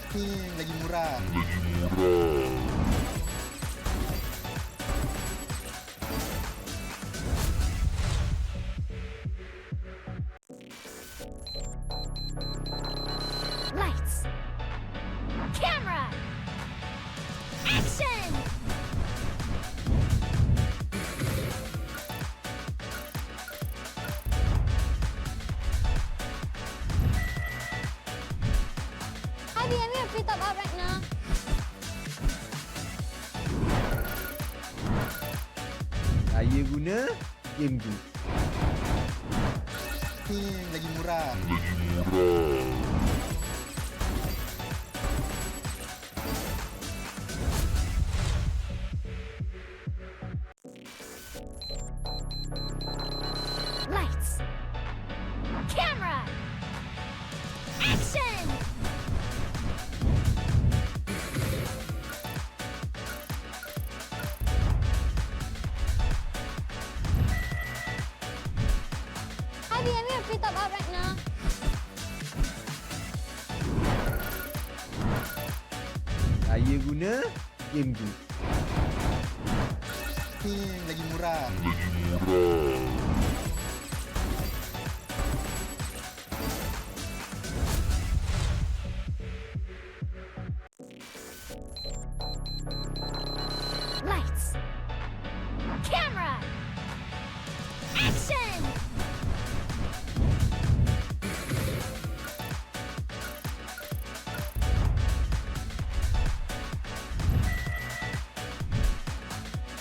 Lagi murah. Lights. Camera. Action! Abi, I'm going to free top up right now. Saya guna game tu. Lagi murah. Lights. Camera. Action! Abi, I'm going to free top up right now. Saya guna game tu. Lagi murah. Lights. Camera. Action!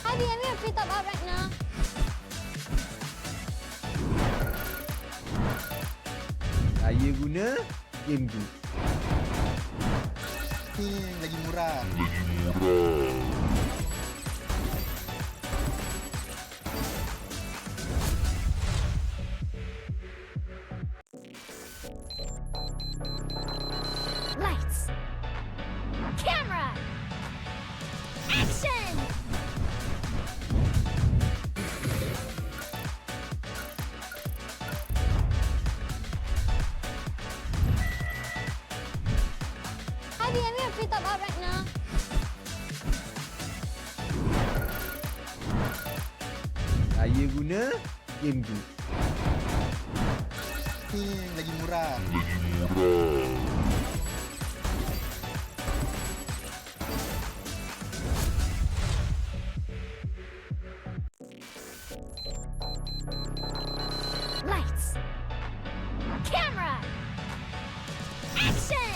Abi, I'm going to free top up right now. Saya guna game tu. Lagi murah. Lights. Camera. Action! Abi, I'm going to free top up right now. Saya guna game tu. Lagi murah. Lights. Camera. Action!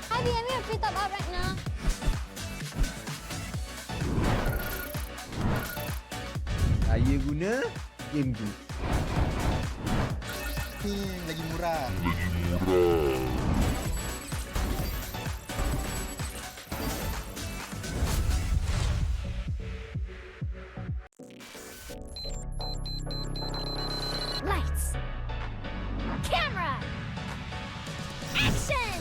Abi, I'm going to free top up right now. Saya guna game tu. Lagi murah. Lights. Camera. Action! Abi, I'm going to free top up right now. Lagi murah. Abi, I'm going to free top up right now. Saya guna game tu. Lights. Camera. Action!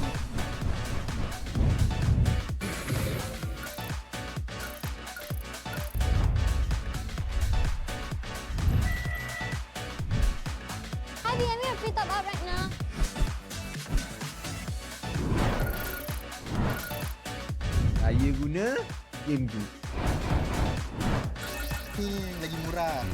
Abi, I'm going to free top up right now. Lights. Camera. Action! Saya guna game tu. Lagi murah.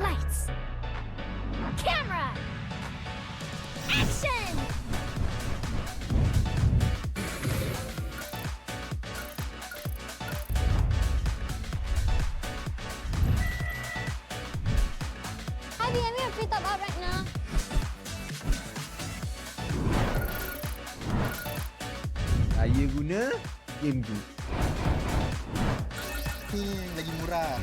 Lights. Camera. Action! Abi, I'm going to free top up right now. Saya guna game tu. Lagi murah.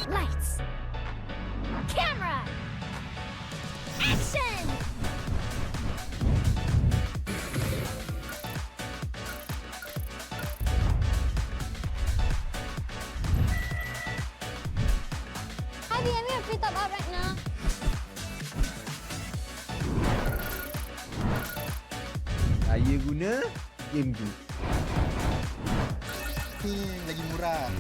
Lights. Camera. Action! Saya guna game tu. Lagi murah.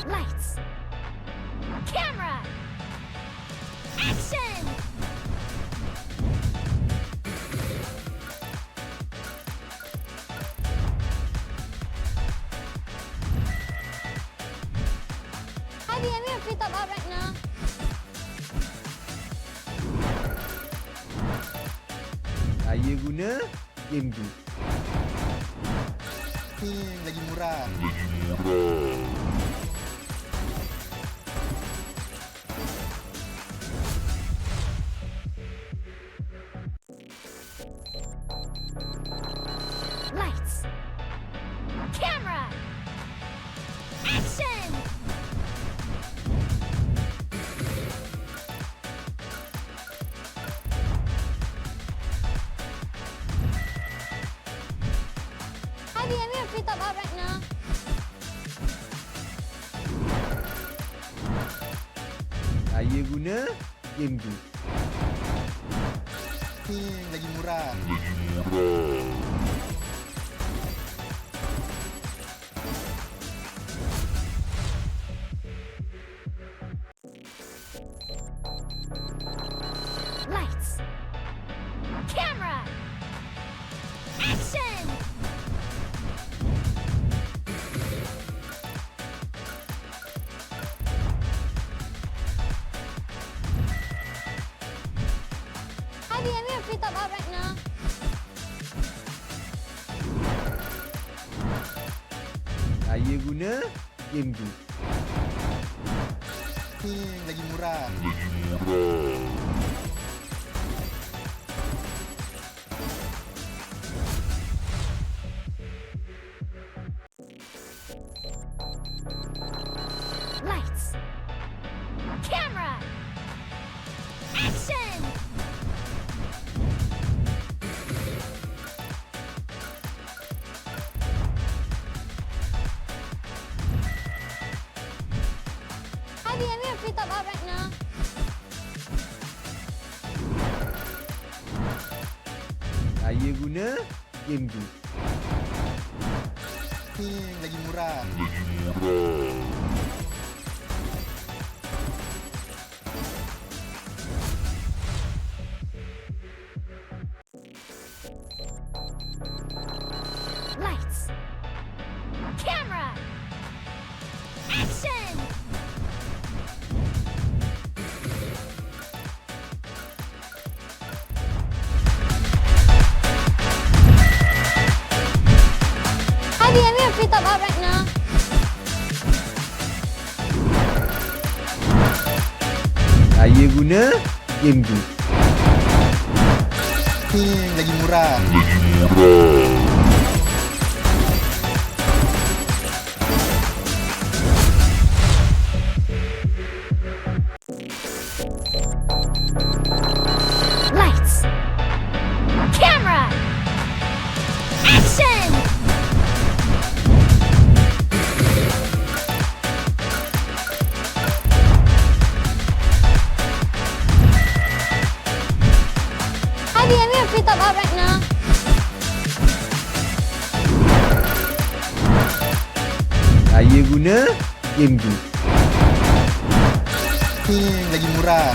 Lights. Camera. Action! Hi, I'm here. Free top out right now. Saya guna game tu. Lagi murah. Lights. Camera. Action! Hi, I'm here. Free top out right now. Saya guna game tu. Lagi murah. Lights. Camera. Action! Hi, I'm here. Free top out right now. Saya guna game tu. Lagi murah. Lights. Camera. Action! Hi, I'm here. Free top out right now. Saya guna game tu. Lagi murah. Lights. Camera. Action! Hi, I'm here. Free top out right now. Saya guna game tu. Lagi murah. Lights. Camera. Action! Hi, I'm here. Free top out right now. Saya guna game tu. Lagi murah.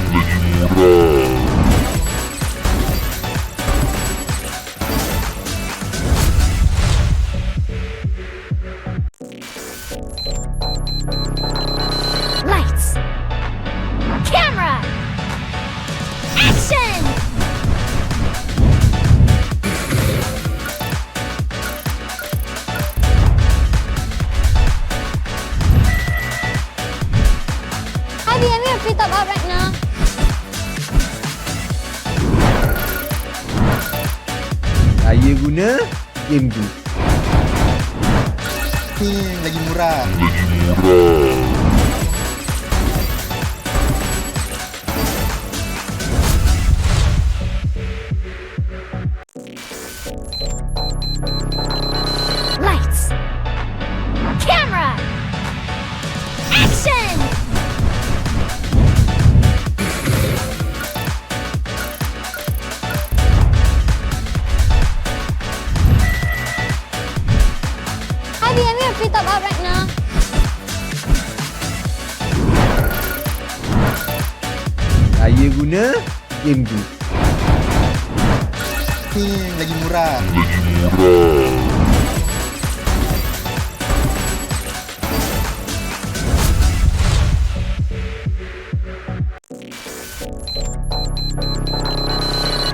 Lights. Camera. Action! Hi, I'm here. Free top out right now. Saya guna game tu. Lagi murah. Lights. free top up right now. Saya guna game tu. Lagi murah.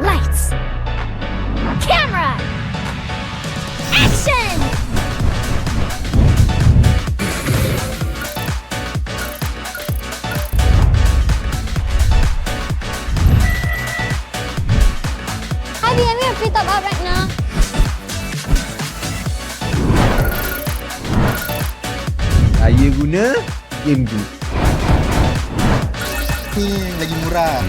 Lights. Camera. Action! IBM free top up right now. Saya guna game tu. Lagi murah.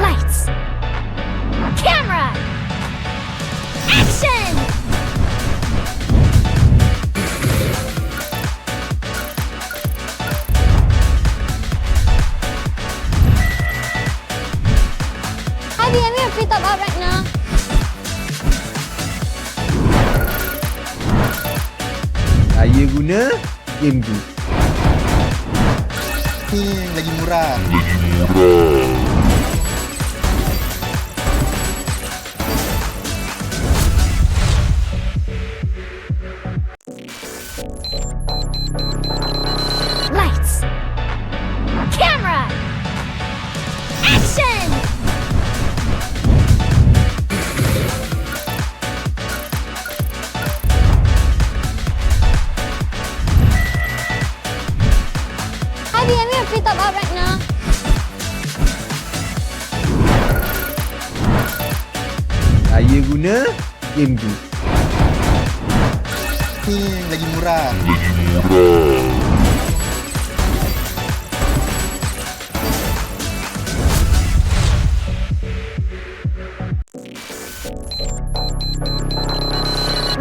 Lights. Camera. Action! IBM free top up right now. Saya guna game tu. Lagi murah. Lights. Camera. Action! IBM free top up right now. Saya guna game tu. Lagi murah.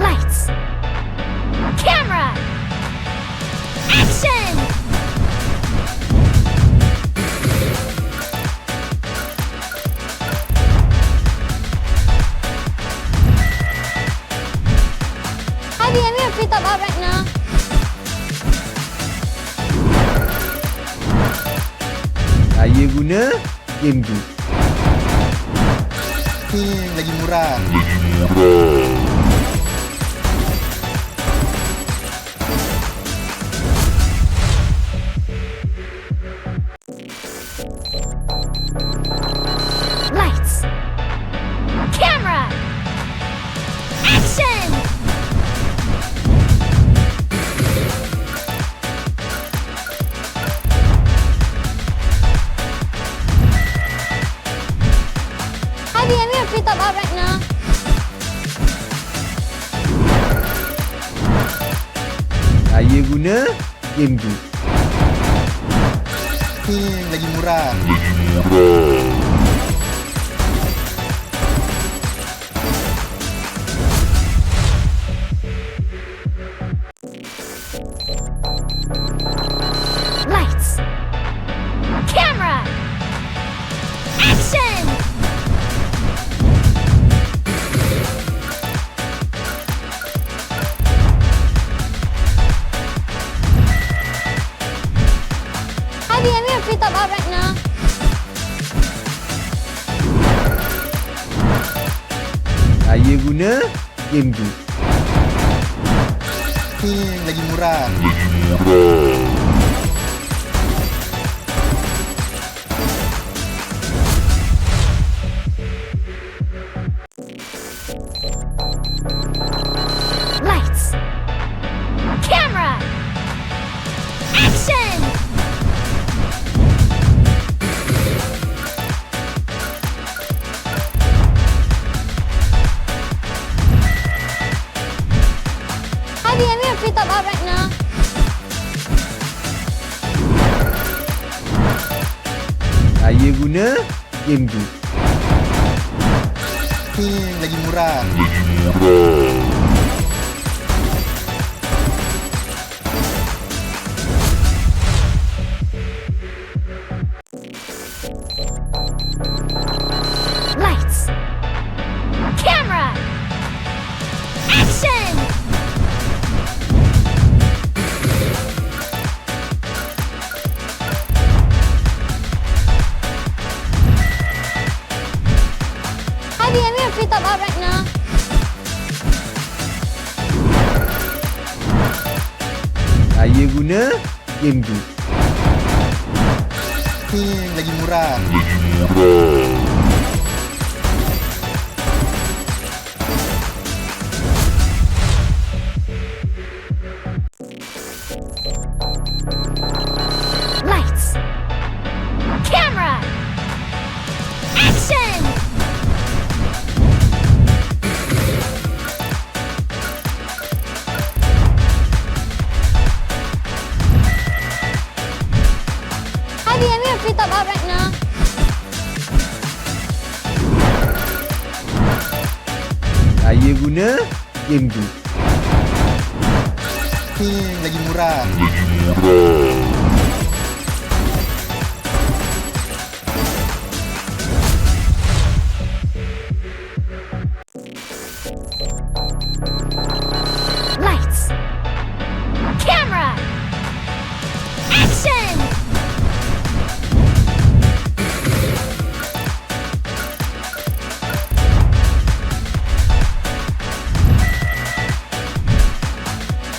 Lights. Camera. Action! IBM free top up right now. Saya guna game tu. Lagi murah. Lights. Camera. Action! IBM free top up right now. Saya guna game tu. Lagi murah. Lights. Camera. Action! IBM free top up right now. Saya guna game tu. Lagi murah. Lights. Camera. Action! IBM free top up right now. Saya guna game tu. Lagi murah. Saya guna game tu. Lagi murah. Lights. Camera. Action! IBM yang free top up right now. Saya guna game tu. Lagi murah. Lights. Camera. Action!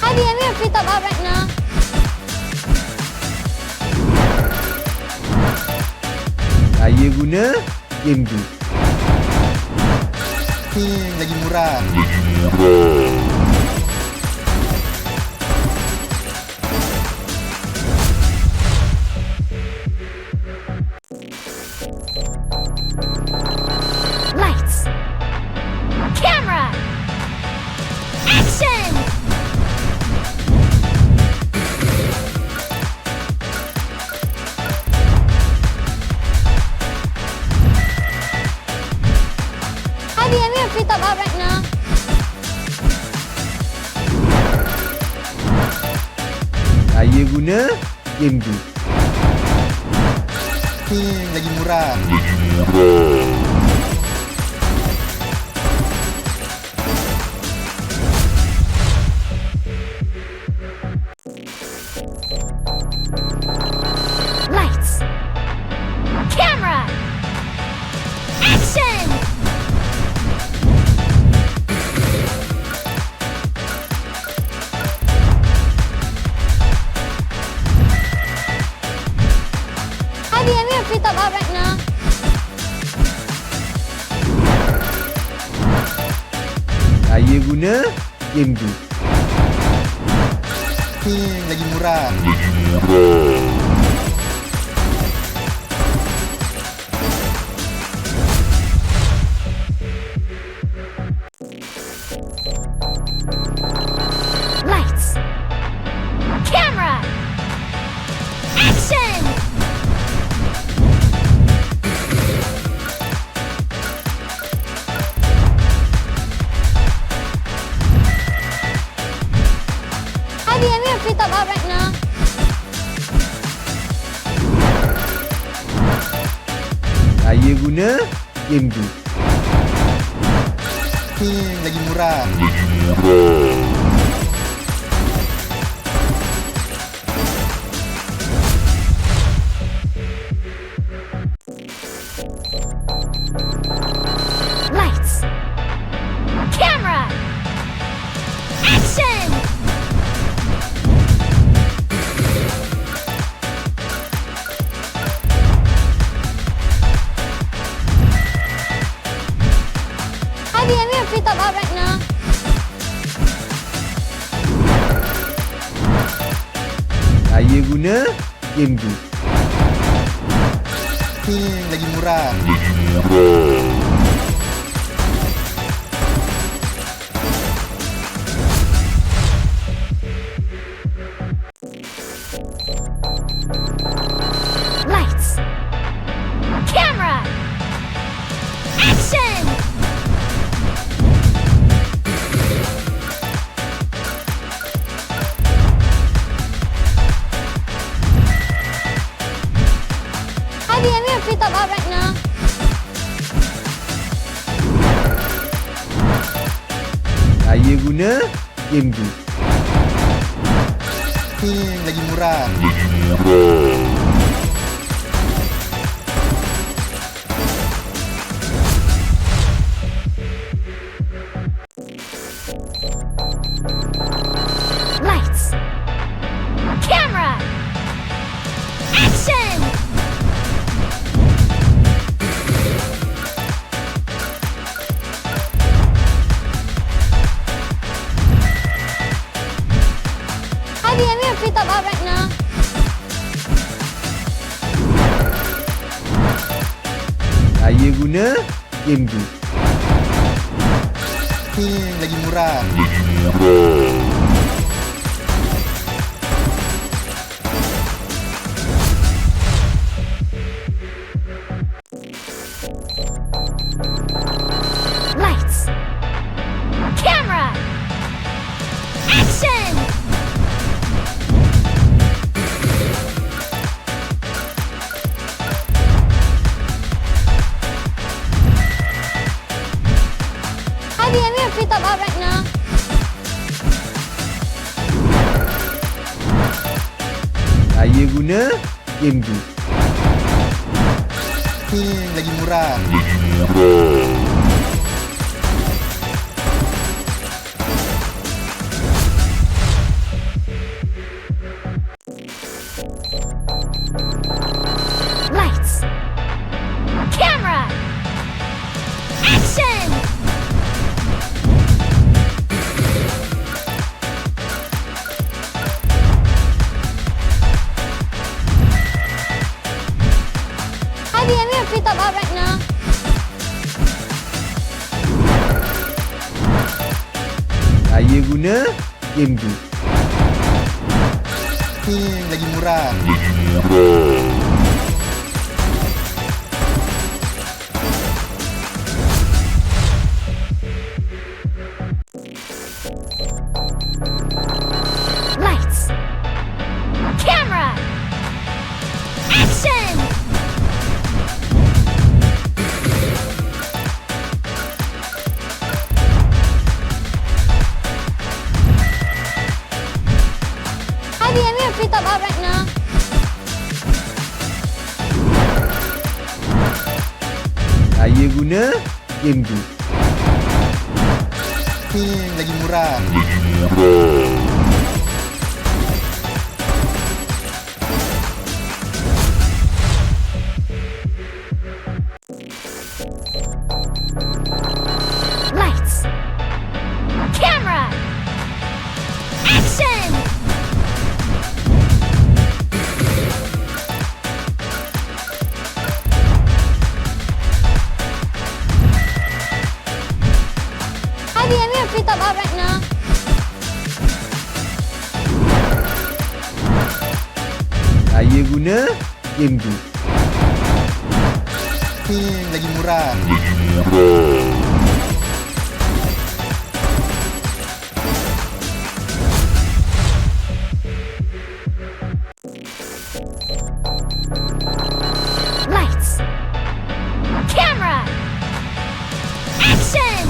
IBM yang free top up right now. Saya guna game tu. Lagi murah. Lights. Camera. Action! IBM yang free top up right now. Saya guna game tu. Lagi murah. Lights. Camera. Action! IBM yang free top up right now. Saya guna game tu. Lagi murah. Lights. Camera. Action! IBM yang free top up right now. Saya guna game tu. Lagi murah. Lights. Camera. Action! IBM yang free top up right now. Saya guna game tu. Lagi murah. Lights. Camera. Action! IBM yang free top up right now. Saya guna game tu. Lagi murah. Lights. I'm gonna free top up right now. Saya guna game tu. Lagi murah. Lights. Camera. Action! I'm gonna free top up right now. Saya guna game tu. Lagi murah. Lights. Camera. Action! I'm gonna free top up right now. Saya guna game tu. Lagi murah. Lights. Camera. Action! I'm gonna free top up right now. Saya guna game tu. Lagi murah. Lights. Camera. Action! I'm gonna free top up right now. Saya guna game tu. Lagi murah. Lights. Camera. Action!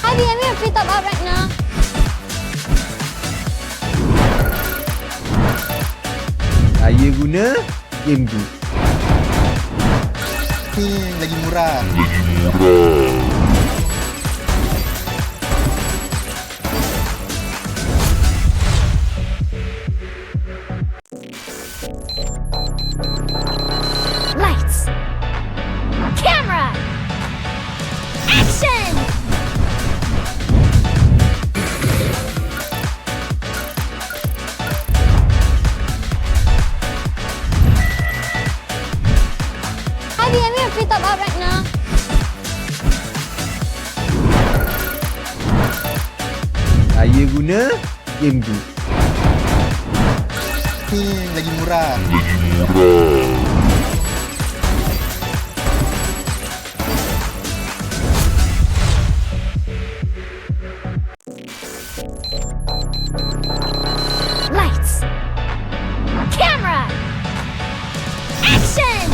I'm gonna free top up right now. Saya guna game tu. Lagi murah. Lights. Camera. Action! I'm gonna free top up right now. Saya guna game tu. Lagi murah. Lights. Camera. Action!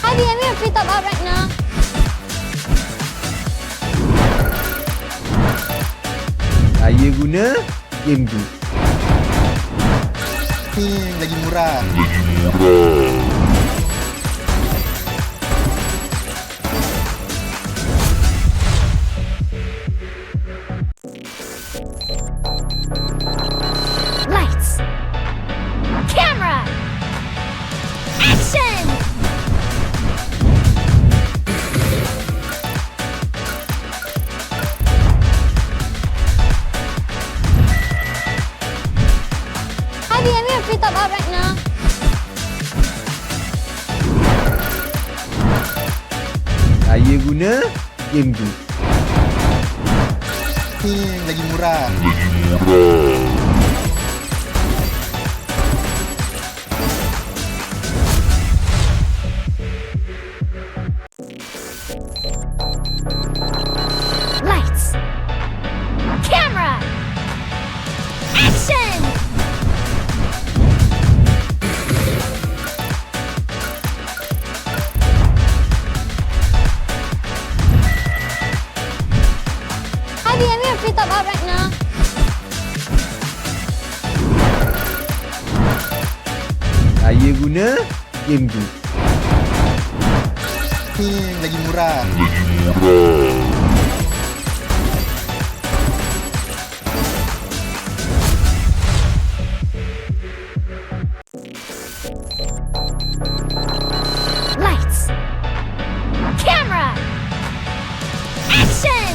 I'm gonna free top up right now. Saya guna game tu. Lagi murah. guna game tu. Lagi murah. Lights. Camera. Action! Hi, the enemy free top out right now. Saya guna game tu. Lagi murah. Lights. Camera. Action!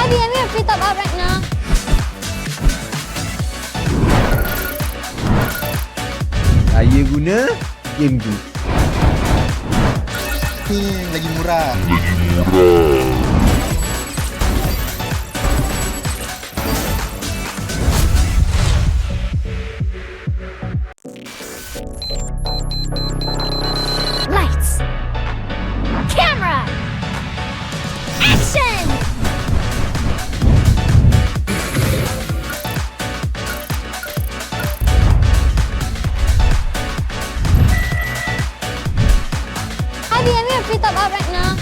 Hi, the enemy free top out right now. Saya guna game tu. Lagi murah. Lights. Camera. Action! Hi, the enemy free top out right now.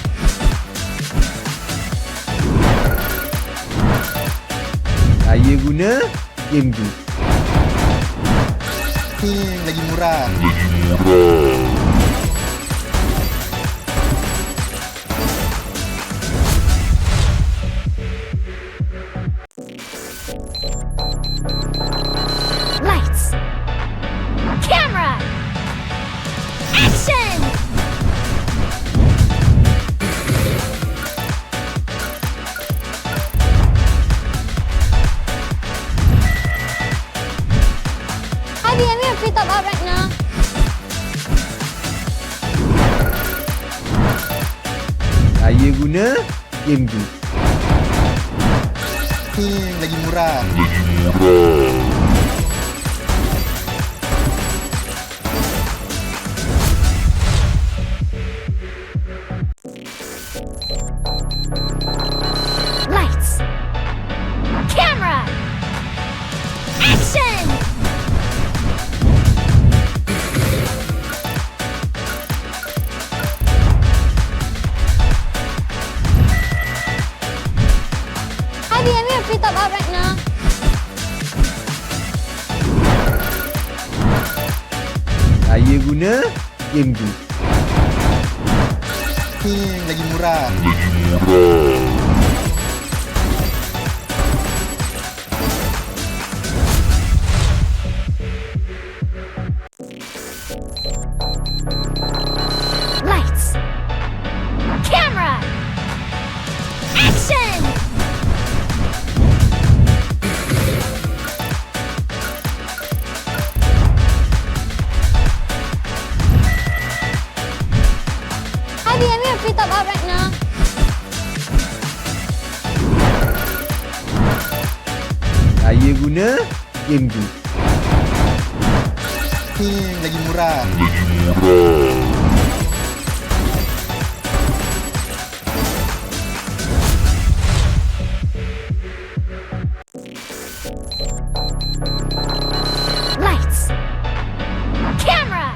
Saya guna game tu. Lagi murah. Lights. Camera. Action! Hi, the enemy free top out right now. Saya guna game tu. Lagi murah. Lights. Camera. Action! Hi, the enemy free top out right now. Saya guna game tu. Lagi murah. Lights. Camera. Action! Hi, the enemy free top out right now. Saya guna game tu. Lagi murah. Lights. Camera.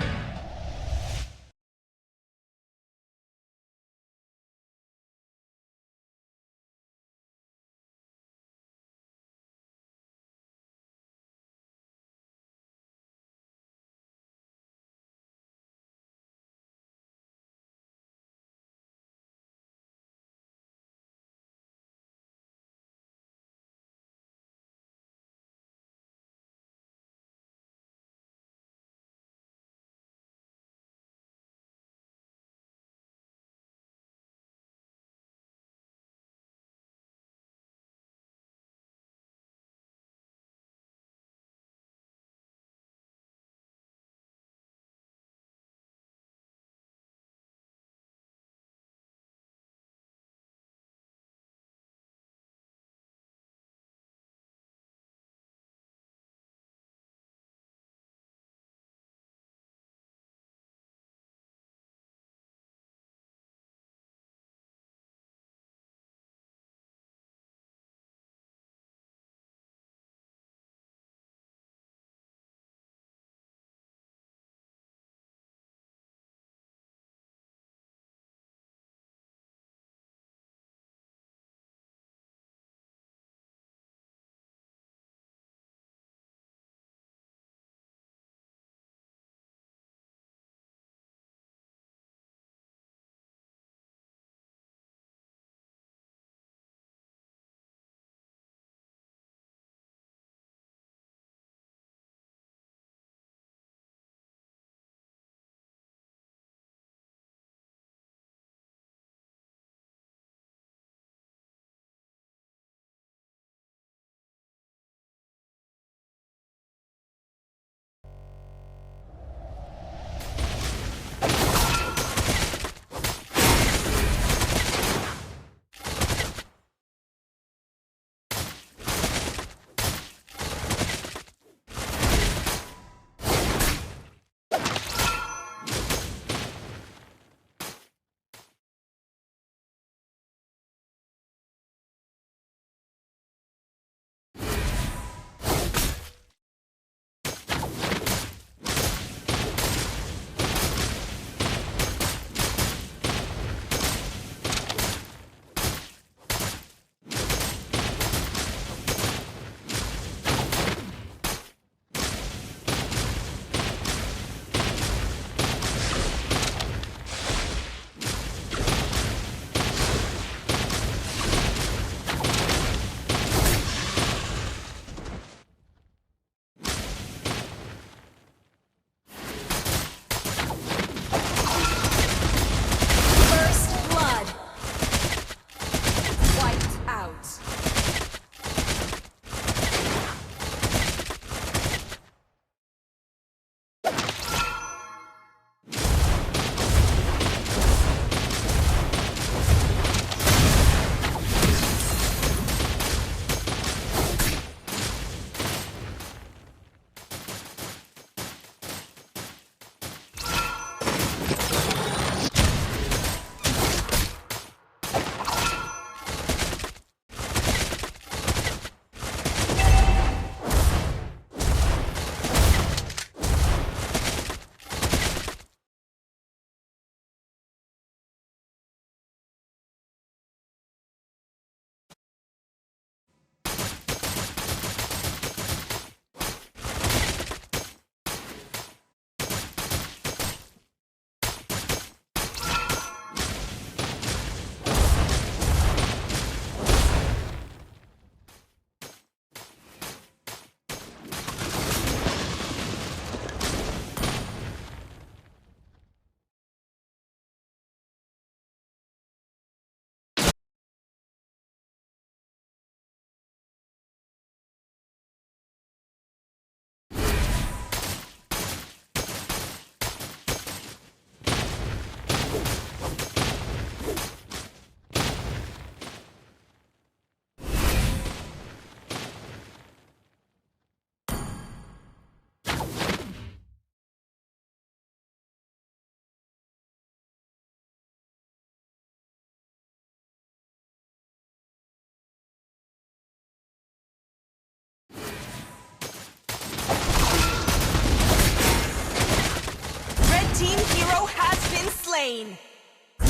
slain.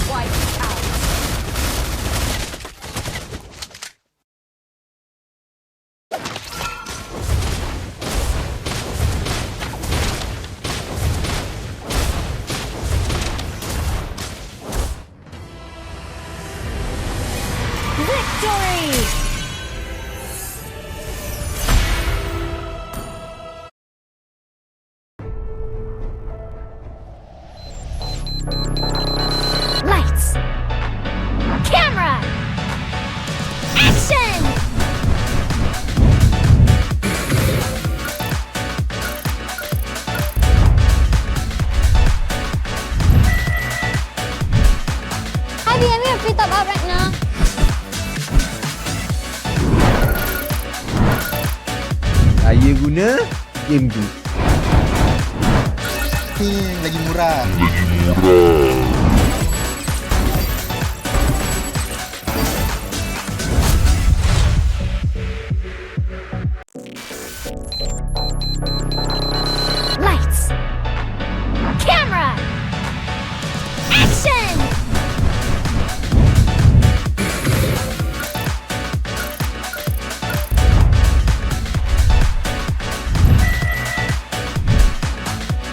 Wiped out. Victory! Lights. Camera. Action! Hi, BM, you're free top up right now. Saya guna game tu. Lagi murah. Lights. Camera. Action!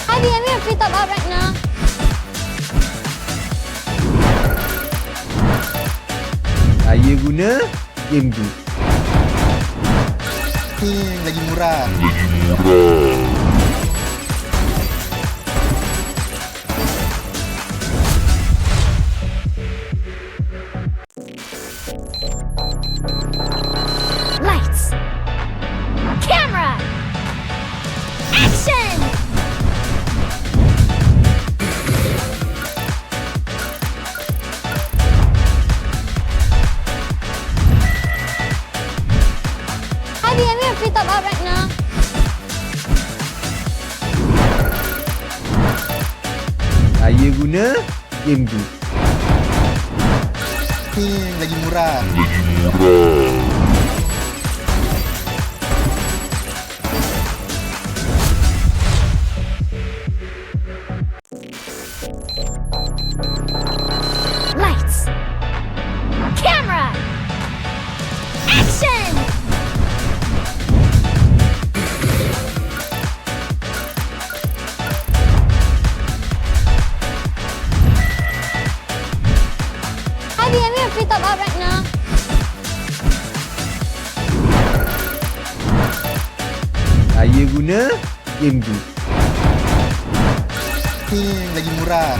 Hi, BM, you're free top up right now. Saya guna game tu. Lagi murah. Lights. Camera. Action! Hi, BM, you're free top up right now. Saya guna game tu. Lagi murah. Lights. Camera. Action! Hi, BM, you're free top up right now. Saya guna game tu. Lagi murah.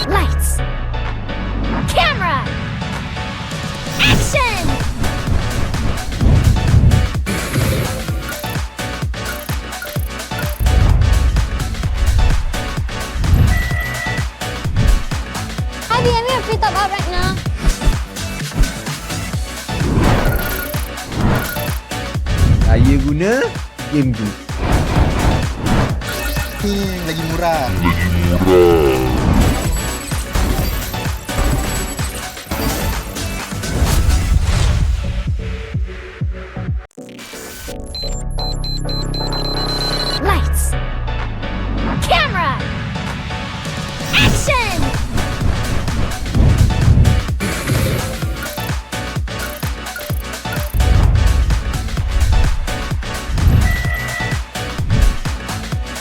Lights. Camera. Action! Hi, BM, you're free top up right now. Saya guna game tu. Lagi murah. Lights. Camera. Action!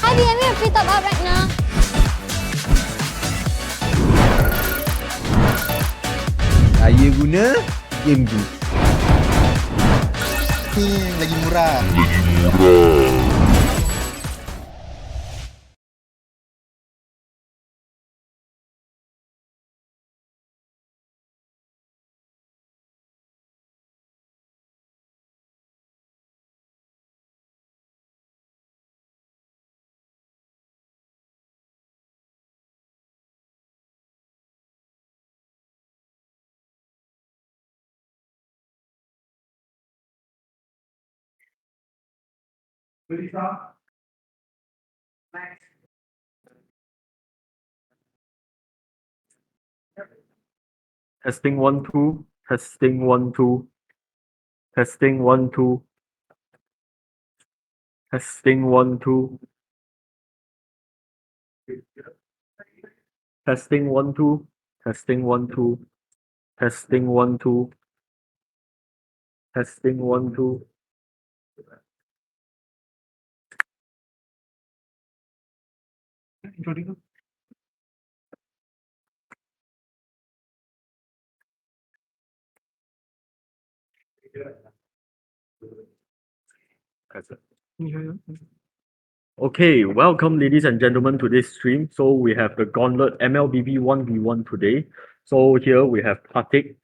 Hi, BM, you're free top up right now. Saya guna game tu. Lagi murah. Testing 1 2. Testing 1 2. Testing 1 2. Testing 1 2. Testing 1 2. Testing 1 2. Testing 1 2. Testing 1 2. Okay, welcome ladies and gentlemen to this stream. So we have the Gauntlet MLBB 1v1 today. So here we have Patik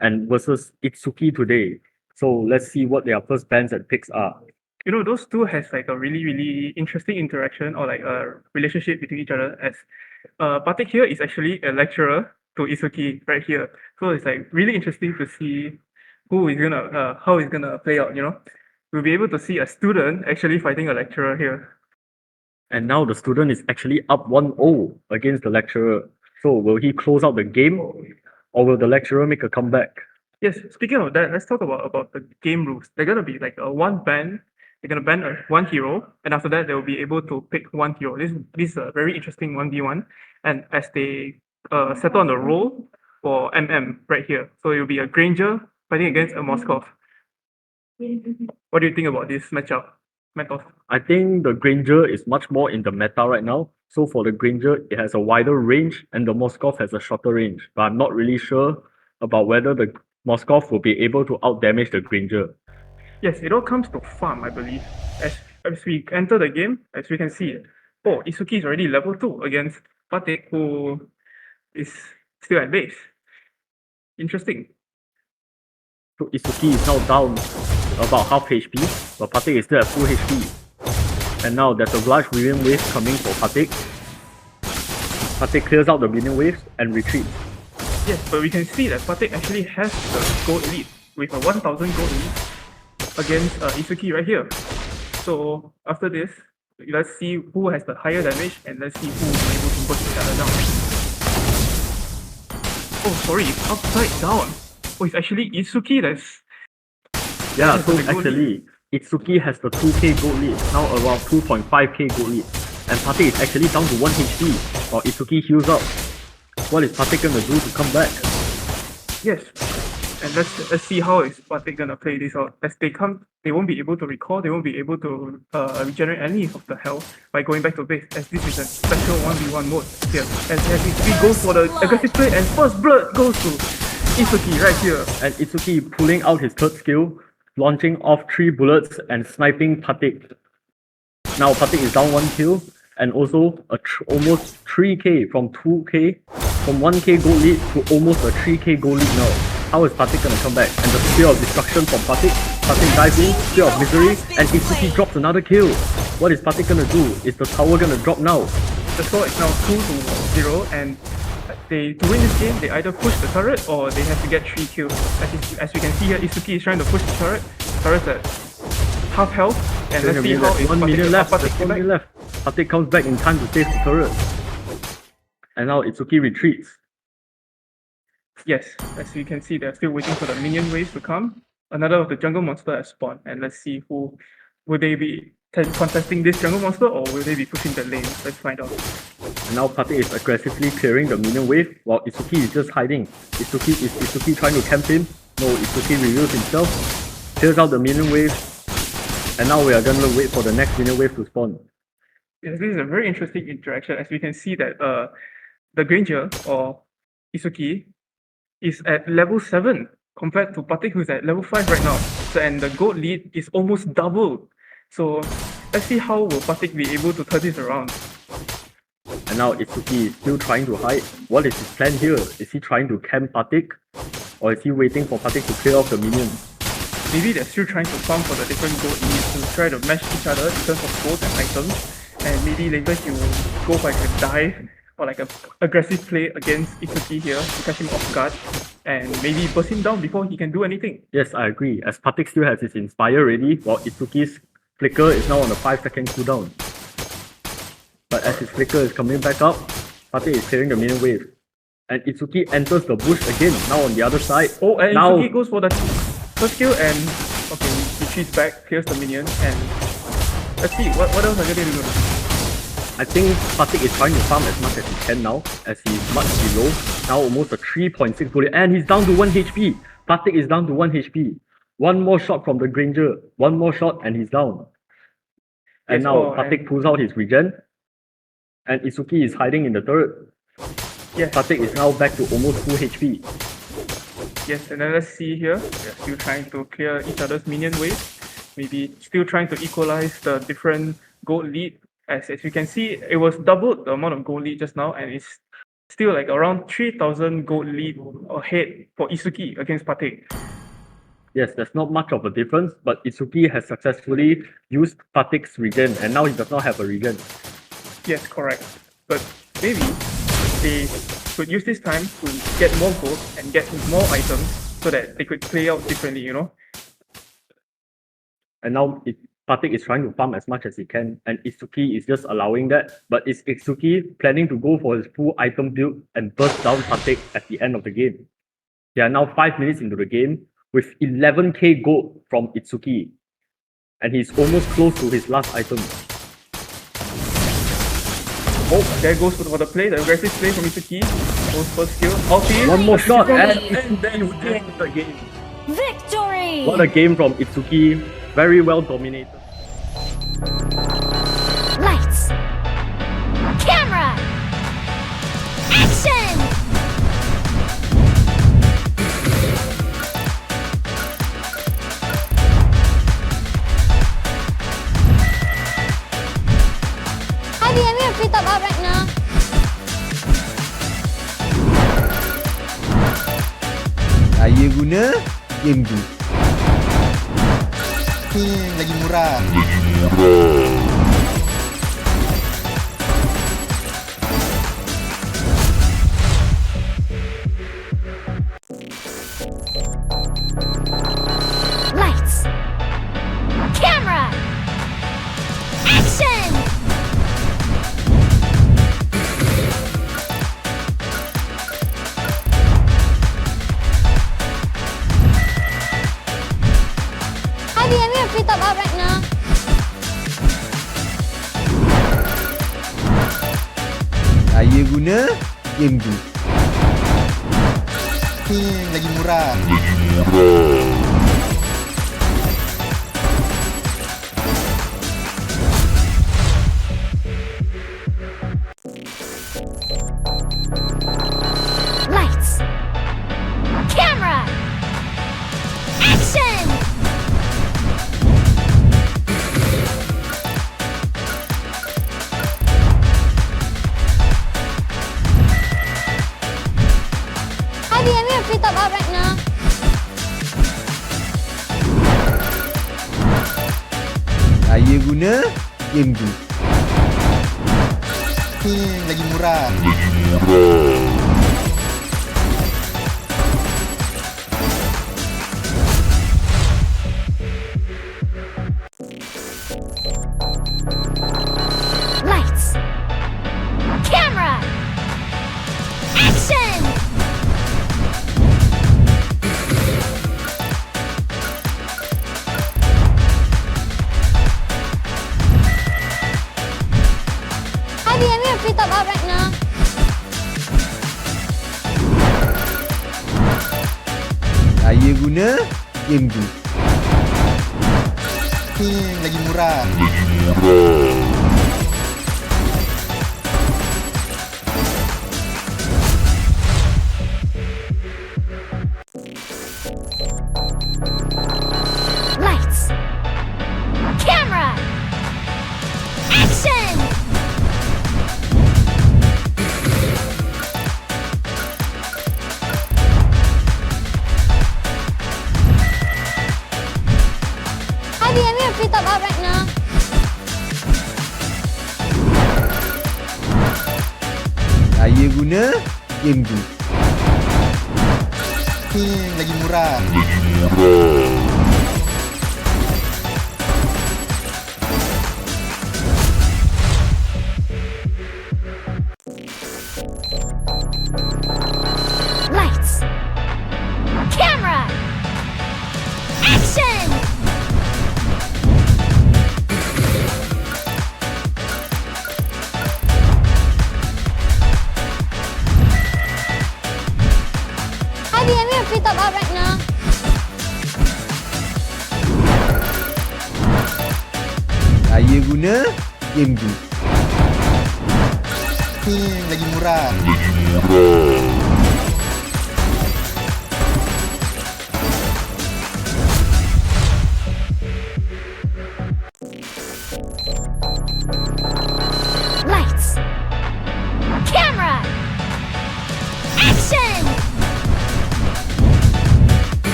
and versus Itsuki today. So let's see what their first bans and picks are. You know, those two has like a really interesting interaction or like a relationship between each other, as Patik here is actually a lecturer to Isuki right here. So it's like really interesting to see who is gonna how it's gonna play out, you know. We'll be able to see a student actually fighting a lecturer here. And now the student is actually up 1-0 against the lecturer. So will he close out the game or will the lecturer make a comeback? Yes, speaking of that, let's talk about the game rules. They're gonna be like a one ban. They're gonna ban one hero, and after that they'll be able to pick one hero. This is a very interesting 1v1, and as they settle on the role for MM right here, so it'll be a Granger fighting against a Moskov. What do you think about this matchup, Matov? I think the Granger is much more in the meta right now. So for the Granger, it has a wider range and the Moskov has a shorter range. But I'm not really sure about whether the Moskov will be able to outdamage the Granger. Yes, it all comes to farm, I believe. As we enter the game, as we can see, oh, Isuki is already level 2 against Patik, who is still at base. Interesting. So Isuki is now down about half HP, but Patik is still at full HP. And now there's a large minion wave coming for Patik. Patik clears out the minion waves and retreats. Yes, but we can see that Patik actually has the gold elite with a 1000 gold elite against Isuki right here. So after this, let's see who has the higher damage and let's see who is able to put each other down. Oh, sorry, it's upside down. Oh, it's actually Isuki that's... Yeah, so the gold actually, Itsuki has the 2k gold lead, now around 2.5k gold lead. And Patik is actually down to 1 HP, while Itsuki heals up. What is Patik gonna do to come back? Yes, and let's see how is Patik gonna play this out. As they come, they won't be able to recall, they won't be able to regenerate any of the health by going back to base, as this is a special 1v1 mode here. As Itsuki goes for the aggressive play, and first blood goes to Isuki right here. And Itsuki pulling out his third skill, launching off 3 bullets and sniping Patik. Now Patik is down 1 kill and also almost 3k from 2k, from 1k gold lead to almost a 3k gold lead now. How is Patik gonna come back? And the Spear of Destruction from Patik. Patik dives in, Spear of Misery, and Itsuki drops another kill. What is Patik gonna do? Is the tower gonna drop now? The score is now 2-0, and to win this game, they either push the turret or they have to get 3 kills. As we can see here, Isuki is trying to push the turret. Turret's at half health, and let's see how is 1 million left. Patik There's 1 come back. million left. Patik comes back in time to save the turret. And now Itsuki retreats. Yes, as you can see, they're still waiting for the minion waves to come. Another of the jungle monster has spawned, and let's see who will they be contesting this jungle monster, or will they be pushing the lane? Let's find out. And now Patik is aggressively clearing the minion wave, while Itsuki is just hiding. Is Itsuki trying to camp him? No, Itsuki reveals himself, clears out the minion wave, and now we are gonna wait for the next minion wave to spawn. Yes, this is a very interesting interaction, as we can see that the Granger, or Isuki, is at level 7 compared to Patik, who's at level 5 right now. So, and the gold lead is almost double. So let's see how will Patik be able to turn this around. And now Itsuki is still trying to hide. What is his plan here? Is he trying to camp Patik? Or is he waiting for Patik to clear off the minions? Maybe they're still trying to farm for the different gold leads to try to match each other in terms of gold and items. And maybe later he will go for like a dive or like a aggressive play against Itsuki here to catch him off guard and maybe burst him down before he can do anything. Yes, I agree. As Patik still has his Inspire ready, while Itsuki's Flicker is now on a 5-second cooldown. But as his Flicker is coming back up, Patik is clearing the minion wave. And Itsuki enters the bush again, now on the other side. Oh, and now, Itsuki goes for the first kill and okay, he retreats back, clears the minion, and let's see what else are they going to do. I think Patik is trying to farm as much as he can now, as he is much below. Now almost a 3.6 bullet, and he's down to 1 HP. Patik is down to 1 HP. One more shot from the Granger, one more shot and he's down. And Yes, now Patik pulls out his regen, and Itsuki is hiding in the turret. Yes. Patik is now back to almost full HP. Yes, and then let's see here. They're still trying to clear each other's minion wave. Maybe still trying to equalize the different gold lead. As you can see, it was doubled the amount of gold lead just now, and it's still like around 3,000 gold lead ahead for Itsuki against Patik. Yes, there's not much of a difference, but Itsuki has successfully used Patik's regen, and now he does not have a regen. Yes, correct. But maybe they could use this time to get more gold and get more items so that they could play out differently, you know? And now Patik is trying to farm as much as he can, and Itsuki is just allowing that. But is Itsuki planning to go for his full item build and burst down Patik at the end of the game? They are now 5 minutes into the game with 11k gold from Itsuki, and he's almost close to his last item. Oh, there goes for the play, the aggressive play from Itsuki. Goes first kill. Ulti. One more shot, and then we end the game. Victory! What a game from Itsuki. Very well dominated. Lights! Camera! Action! I'm gonna free top up right now. Saya guna game tu. Lagi murah. Lights! Camera! Action! I'm gonna free top up right now. Saya guna game tu. Lagi murah. Lights! Camera! Action! I'm gonna free top up right now. Saya guna game tu. Lagi murah. Lights! Camera! Action! I'm gonna free top up right now. Saya guna game tu. Lagi murah. Lights! Camera! Action! I'm gonna free top up right now. Saya guna game tu. Lagi murah. top up right now. Saya guna game tu. Lagi murah. Lights. Camera. Action!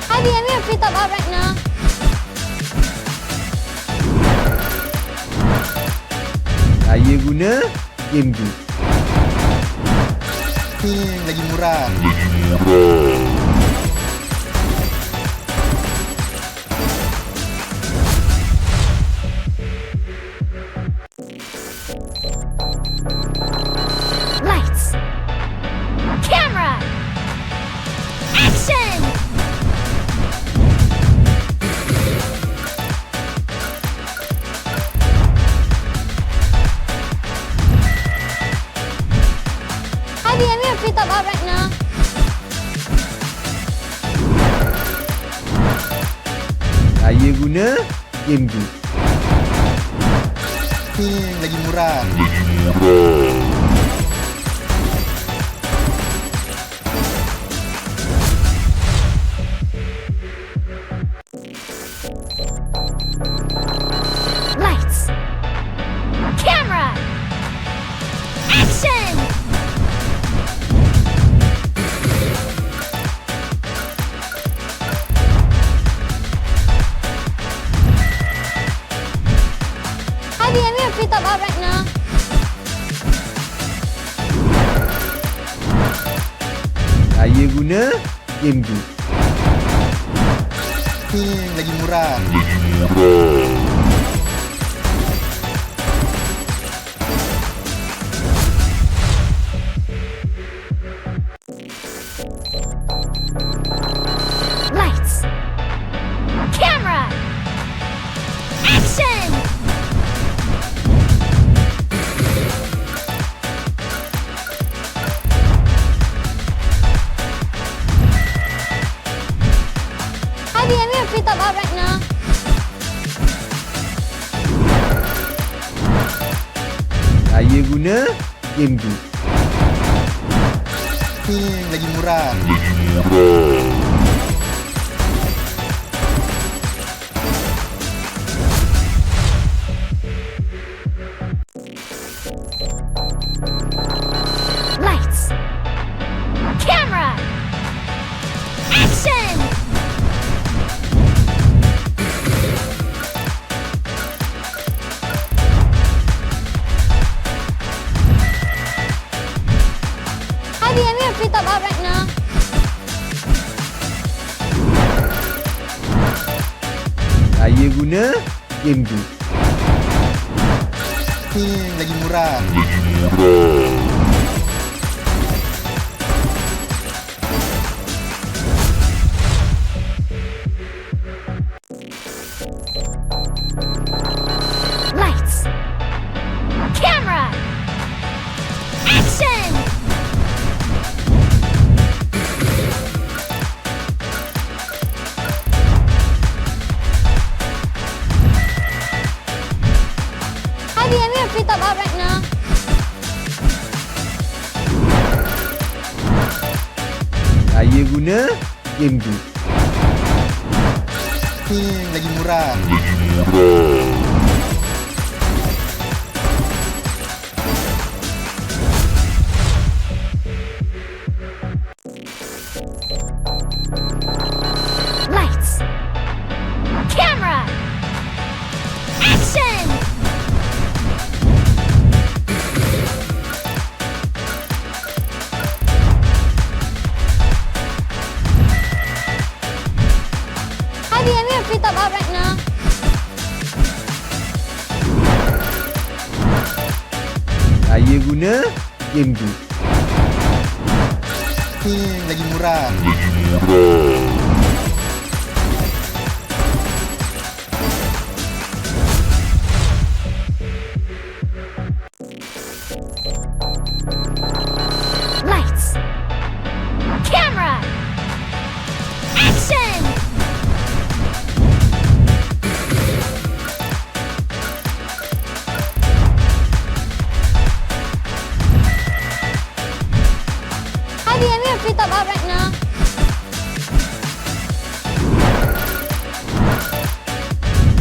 I'm gonna free top up right now. Saya guna game tu. Lagi murah. Lights. Camera. Action! I'm gonna free top up right now. Saya guna game tu. Lagi murah. Lights. Camera. Action! I'm gonna free top up right now. Saya guna game tu. Lagi murah. Lights. Camera. Action! I'm gonna free top up right now. Saya guna game tu. Lagi murah. Lights. Camera. Action! I'm gonna free top up right now. Saya guna game tu. Lagi murah. Lights. Camera. Action! I'm gonna free top up right now. Saya guna game tu. Lagi murah. Lights. Camera. Action! I'm gonna free top up right now. Saya guna game tu. Lagi murah.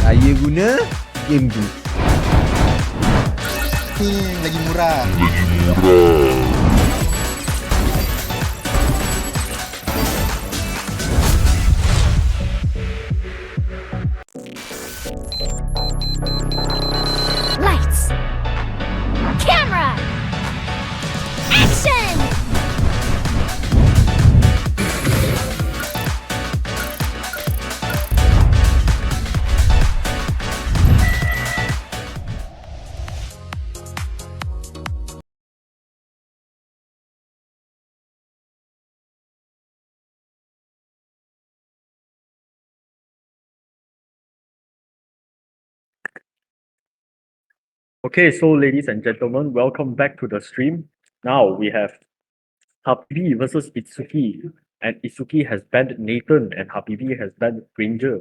Saya guna game tu. Lagi murah. Lights. Camera. Action! Okay, so ladies and gentlemen, welcome back to the stream. Now we have Habibi versus Itsuki, and Itsuki has banned Nathan, and Habibi has banned Granger.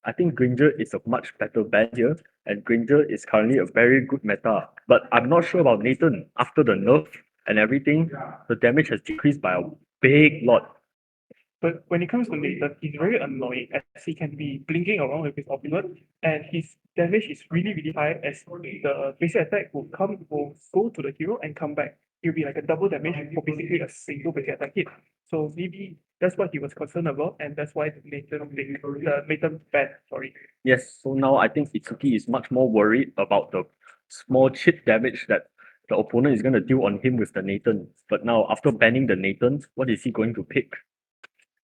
I think Granger is a much better ban here, and Granger is currently a very good meta. But I'm not sure about Nathan. After the nerf and everything, the damage has decreased by a big lot. But when it comes to Nathan, he's very annoying as he can be blinking around with his ultimate, and his damage is really, really high as the basic attack will go to the hero and come back. It'll be like a double damage for basically a single basic attack hit. So maybe that's what he was concerned about, and that's why Nathan banned, sorry. Yes, so now I think Itsuki is much more worried about the small chip damage that the opponent is going to deal on him with the Nathan. But now, after banning the Nathan, what is he going to pick?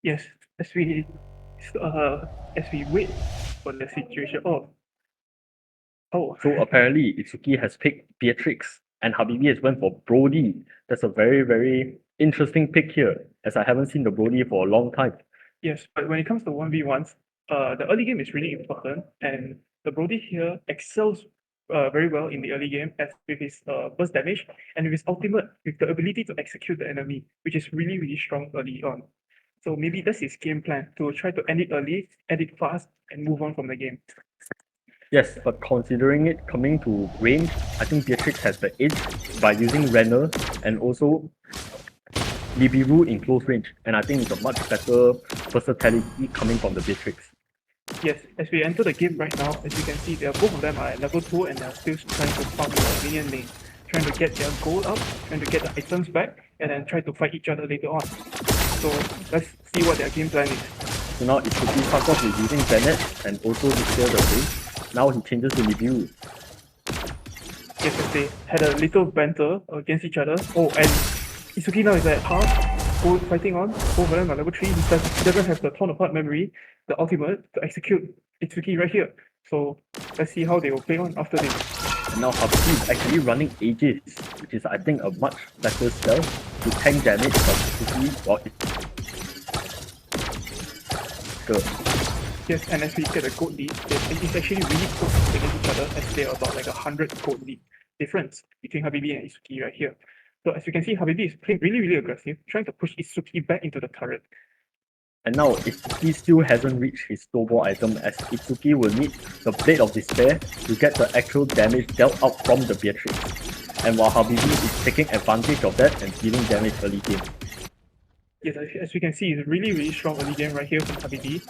Yes, as we wait for the situation. So apparently, Itsuki has picked Beatrix, and Habibi has went for Brody. That's a very, very interesting pick here, as I haven't seen the Brody for a long time. Yes, but when it comes to 1v1s, the early game is really important, and the Brody here excels very well in the early game as with his burst damage and with his ultimate, with the ability to execute the enemy, which is really, really strong early on. So maybe that's his game plan, to try to end it early, end it fast, and move on from the game. Yes, but considering it coming to range, I think Beatrix has the edge by using Renner and also Nibiru in close range, and I think it's a much better versatility coming from the Beatrix. Yes, as we enter the game right now, as you can see, both of them are at level 2 and they're still trying to farm the minion lane, trying to get their gold up, trying to get the items back, and then try to fight each other later on. So let's see what their game plan is. So now Itsuki starts off with using Bennett and also to clear the way. Now he changes to Nibiru. Yes, as they had a little banter against each other. Oh, and Itsuki now is at half, fighting on. Both of them are level 3. He doesn't have the torn apart memory, the ultimate, to execute Itsuki right here. So let's see how they will play on after this. And now Habibi is actually running Aegis, which is I think a much better spell to tank damage from Itsuki or Good. Yes, and as we get a gold lead, it's actually really close against each other as they're about like 100 gold lead difference between Habibi and Itsuki right here. So as you can see, Habibi is playing really, really aggressive, trying to push Itsuki back into the turret. And now Itsuki still hasn't reached his snowball item, as Itsuki will need the Blade of Despair to get the actual damage dealt out from the Beatrix. And while Habibi is taking advantage of that and dealing damage early game. Yes, as we can see, it's really, really strong early game right here from Habibi.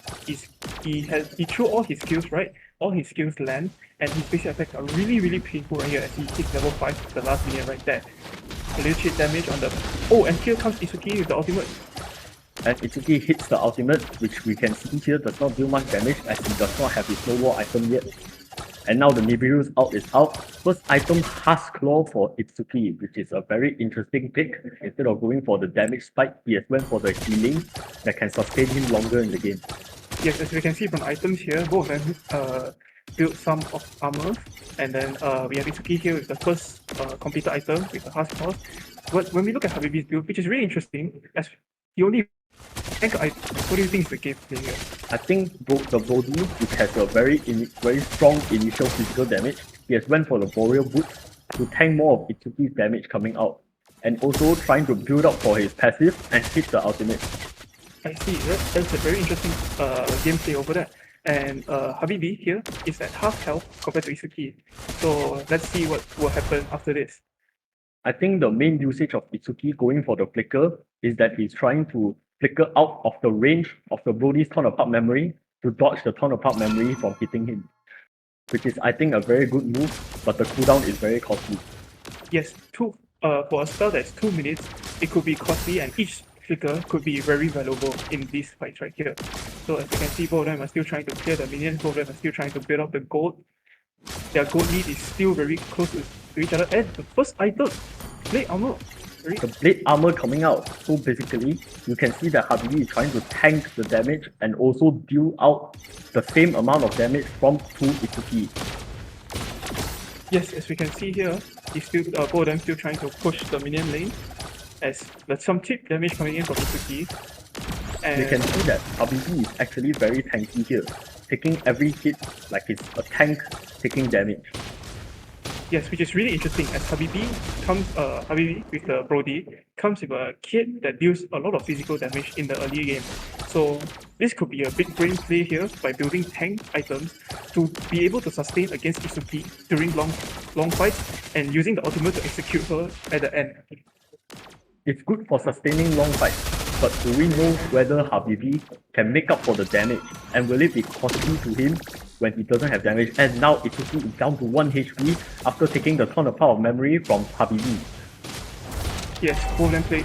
He threw all his skills right, all his skills land, and his basic attacks are really, really painful right here as he hits level 5 with the last minion right there. A little shit damage on the... Oh, and here comes Itsuki with the ultimate. And Itsuki hits the ultimate, which we can see here does not do much damage as he does not have his snowball item yet. And now the Nibiru's ult is out. First item, Husk Claw for Itsuki, which is a very interesting pick. Instead of going for the damage spike, he has went for the healing that can sustain him longer in the game. Yes, as we can see from the items here, both of them built some of armor, and then we have Itsuki here with the first completed item with the Husk Claw. But when we look at Habibi's build, which is really interesting, as he only what do you think is the gameplay here? I think the Bodhi, which has a very strong initial physical damage, he has went for the Boreal Boots to tank more of Itsuki's damage coming out, and also trying to build up for his passive and hit the ultimate. I see, that's a very interesting gameplay over there. And Habibi here is at half health compared to Itsuki. So let's see what will happen after this. I think the main usage of Itsuki going for the flicker is that he's trying to flicker out of the range of the Brody's torn apart memory to dodge the torn apart memory from hitting him. which is I think a very good move, but the cooldown is very costly. Yes, for a spell that's 2 minutes, it could be costly, and each flicker could be very valuable in these fights right here. So as you can see, both of them are still trying to clear the minions, both of them are still trying to build up the gold. Their gold lead is still very close to each other. And the first item, Blade Armor. The blade armor coming out. So basically, you can see that Habibi is trying to tank the damage and also deal out the same amount of damage from to Itsuki. Yes, as we can see here, he's still both of them still trying to push the minion lane. As there's some tip damage coming in from Itsuki. And You can see that Habibi is actually very tanky here, taking every hit like it's a tank taking damage. yes, which is really interesting as Habibi with the Brody comes with a kit that deals a lot of physical damage in the early game. So this could be a big brain play here by building tank items to be able to sustain against Itsuki during long fights and using the ultimate to execute her at the end. It's good for sustaining long fights, but do we know whether Habibi can make up for the damage, and will it be costly to him when he doesn't have damage? And now Itsuki is down to 1 HP after taking the ton of power of memory from Habibi. Yes, both of them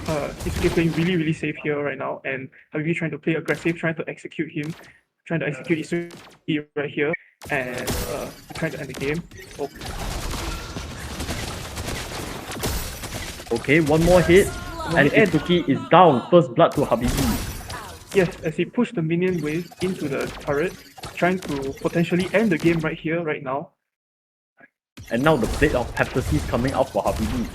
Itsuki playing really safe here right now, and Habibi trying to play aggressive, trying to execute Itsuki right here, and trying to end the game. Oh, Okay, one more hit, and Itsuki is down. First blood to Habibi. yes, as he pushed the minion wave into the turret, trying to potentially end the game right here, right now. And now the Blade of Hephaestus is coming out for Habibi.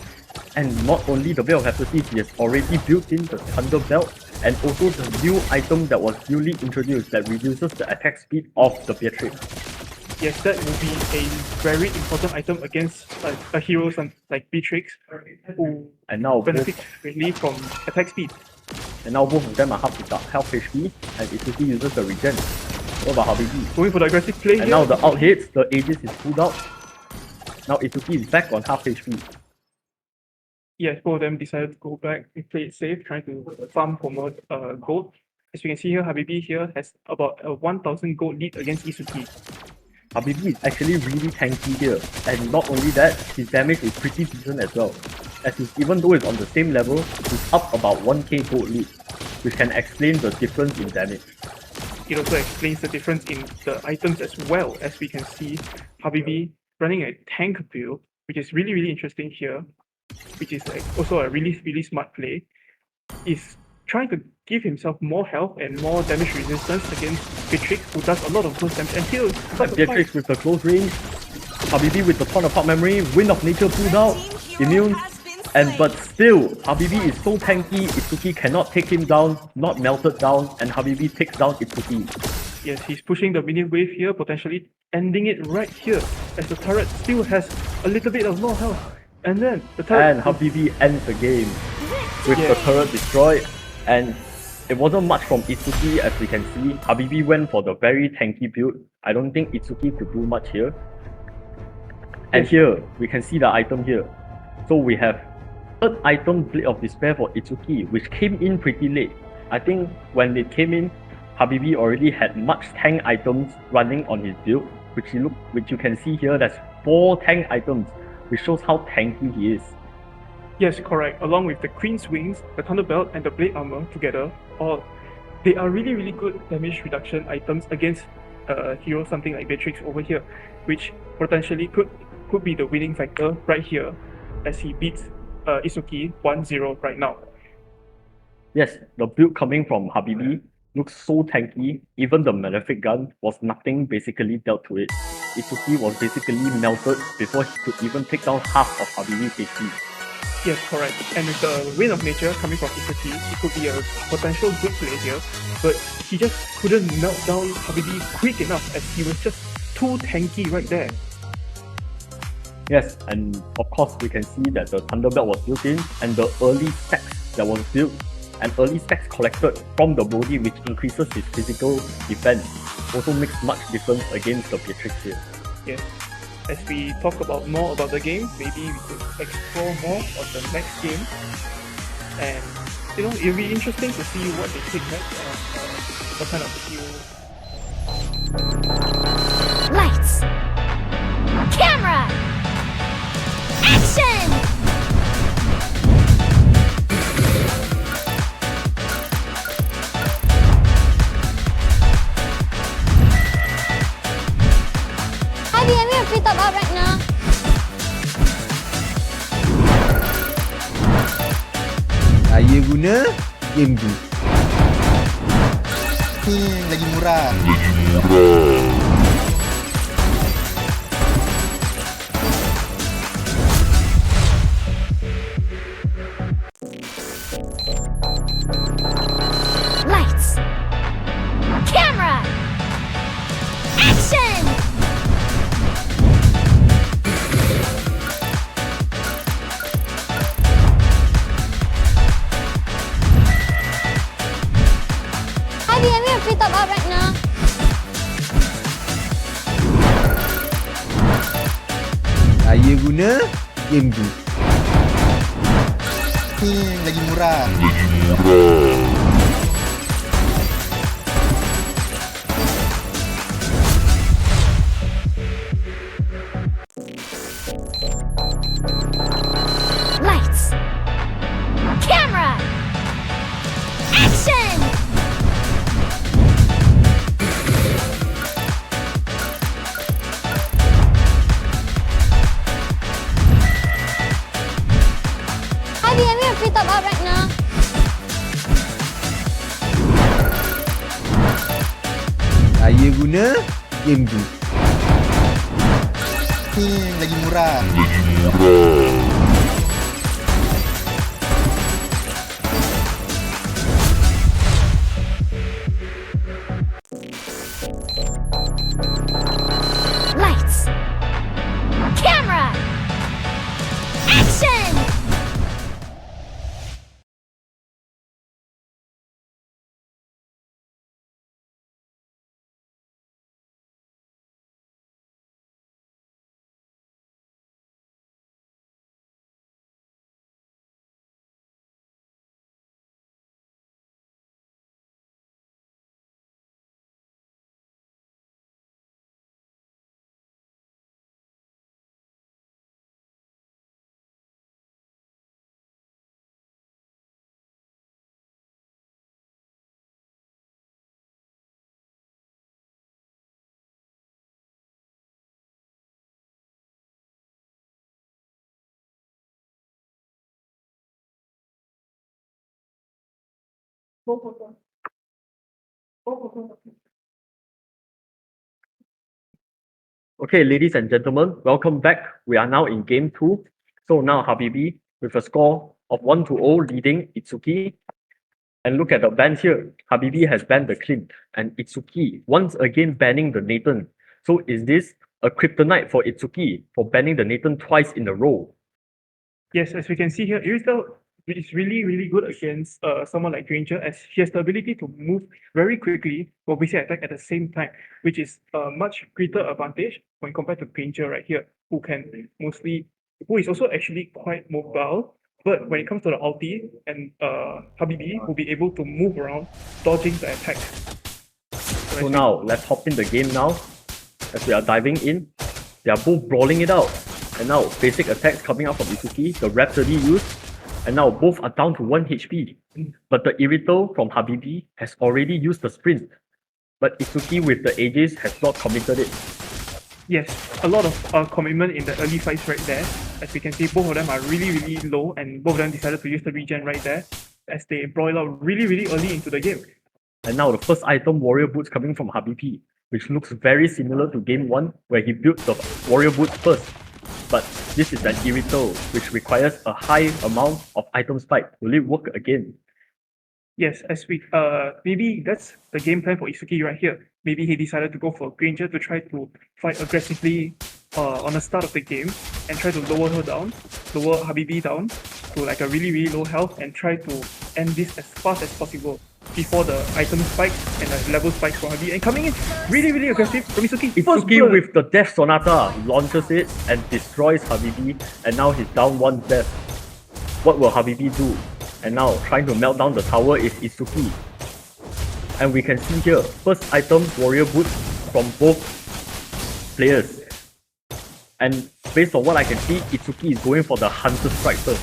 And not only the Blade of Hephaestus, he has already built in the Thunder Belt and also the new item that was newly introduced that reduces the attack speed of the Beatrix. Yes, that will be a very important item against a hero like Beatrix, who And now benefits greatly from attack speed. both of them are half the health HP, and Itsuki uses the regen. What about Habibi? Going for the aggressive play And here. now the out hits, the Aegis is pulled out. Now Itsuki is back on half HP. Yes, both of them decided to go back and play it safe, trying to farm for more gold. As you can see here, Habibi here has about a 1000 gold lead against Itsuki. Habibi is actually really tanky here, and not only that, his damage is pretty decent as well. As even though it's on the same level, he's up about 1k gold lead, which can explain the difference in damage. It also explains the difference in the items as well, as we can see Habibi running a tank build, which is really interesting here, which is also a really smart play. Is trying to give himself more health and more damage resistance against Beatrix, who does a lot of close damage. And here, Beatrix with the close range, Habibi with the ton of pop memory, Wind of Nature pulled out, immune, but still, Habibi is so tanky, Itsuki cannot take him down, not melted down, and Habibi takes down Itsuki. yes, he's pushing the minion wave here, potentially ending it right here, as the turret still has a little bit of more health. And then the turret... And Habibi ends the game with the turret destroyed, and it wasn't much from Itsuki as we can see. Habibi went for the very tanky build. I don't think Itsuki could do much here. And here, we can see the item here. So we have third item, Blade of Despair for Itsuki, which came in pretty late. I think when it came in, Habibi already had much tank items running on his build, which you can see here, there's 4 tank items, which shows how tanky he is. Yes, correct. Along with the Queen's Wings, the Thunder Belt, and the Blade Armor together, they are really good damage reduction items against a hero something like Beatrix over here, which potentially could be the winning factor right here as he beats Itsuki 1-0 right now. Yes, the build coming from Habibi looks so tanky. Even the Malefic Gun was nothing basically dealt to it. Itsuki was basically melted before he could even take down half of Habibi's HP. Yes, correct. And with the Wind of Nature coming from Itsuki, it could be a potential good play here, but he just couldn't melt down Habibi quick enough as he was just too tanky right there. Yes, and of course we can see that the Thunder Belt was built in, and the early stacks that was built and early stacks collected from the Brody, which increases his physical defense, also makes much difference against the Beatrix here. Yes. As we talk about more about the game, maybe we could explore more on the next game. And it'll be interesting to see what they take next and what kind of skill. Lights. Saya guna game tu. Lagi murah. Lights. Camera. Action! Hi, I'm here. Free top up right now. Saya guna game tu. Lagi murah. Lights. Camera. Action! Hi, I'm here. Free top up right now. Saya guna game tu. Lagi murah. Lights. Camera. Action! Okay, ladies and gentlemen, welcome back. We are now in game 2. So now Habibi with a score of 1-0 leading Itsuki. And look at the bans here. Habibi has banned the Clint and Itsuki once again banning the Nathan. So is this a kryptonite for Itsuki for banning the Nathan twice in a row? Yes, as we can see here, Iristel is really good against someone like Granger, as she has the ability to move very quickly for basic attack at the same time, which is a much greater advantage when compared to Granger right here, who is also actually quite mobile. But when it comes to the ulti, and Habibi will be able to move around, dodging the attack. So now let's hop in the game now. As we are diving in, they are both brawling it out. And now basic attacks coming out from Itsuki, the Rhapsody used, and now both are down to 1 HP. But the Irito from Habibi has already used the sprint. But Itsuki with the Aegis has not committed it. Yes, a lot of commitment in the early fights right there. As we can see, both of them are really low, and both of them decided to use the regen right there as they broil out really early into the game. And now the first item, Warrior Boots, coming from Habibi, which looks very similar to game 1, where he built the Warrior Boots first. But this is an Irito, which requires a high amount of item spike. Will it work again? Yes, as we maybe that's the game plan for Itsuki right here. Maybe he decided to go for Granger to try to fight aggressively on the start of the game and try to lower Habibi down to like a really low health, and try to end this as fast as possible before the item spikes and the level spikes for Habibi. And coming in really aggressive from Itsuki. Itsuki with the Death Sonata launches it and destroys Habibi, and now he's down 1 death. What will Habibi do? And now trying to melt down the tower is Itsuki. And we can see here, first item, Warrior Boots from both players. And based on what I can see, Itsuki is going for the Hunter Strike first.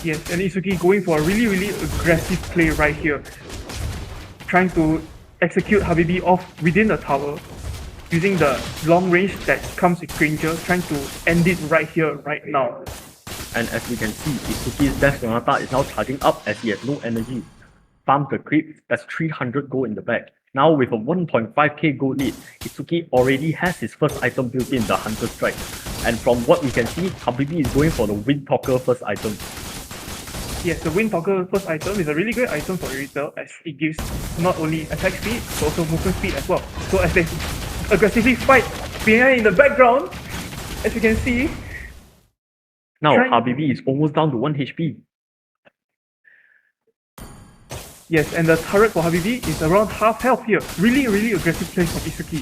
Yes, and Itsuki going for a really aggressive play right here. Trying to execute Habibi off within the tower, using the long range that comes with Granger, trying to end it right here, right now. And as we can see, Itsuki's Death Sonata is now charging up as he has no energy. Farm the creep, that's 300 gold in the bag. Now with a 1.5k gold lead, Itsuki already has his first item built in, the Hunter Strike. And from what we can see, Habibi is going for the Wind Talker first item. Yes, the Wind Talker first item is a really great item for Irithel as it gives not only attack speed, but also movement speed as well. So as they aggressively fight behind in the background, as you can see. Now, Trying- Habibi is almost down to 1 HP. Yes, and the turret for Habibi is around half health here. Really, really aggressive play from Itsuki.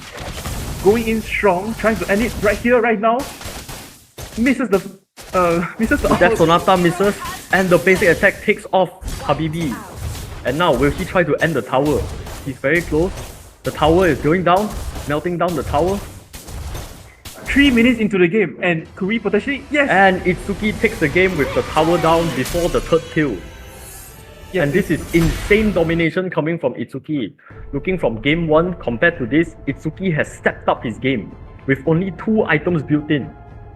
Going in strong, trying to end it right here, right now. Misses the Death Sonata misses, and the basic attack takes off Habibi. And now, will he try to end the tower? He's very close. The tower is going down, melting down the tower. 3 minutes into the game, and could we potentially? Yes! And Itsuki takes the game with the tower down before the third kill. Yes, And this is insane domination coming from Itsuki. Looking from game 1 compared to this, Itsuki has stepped up his game with only 2 items built in.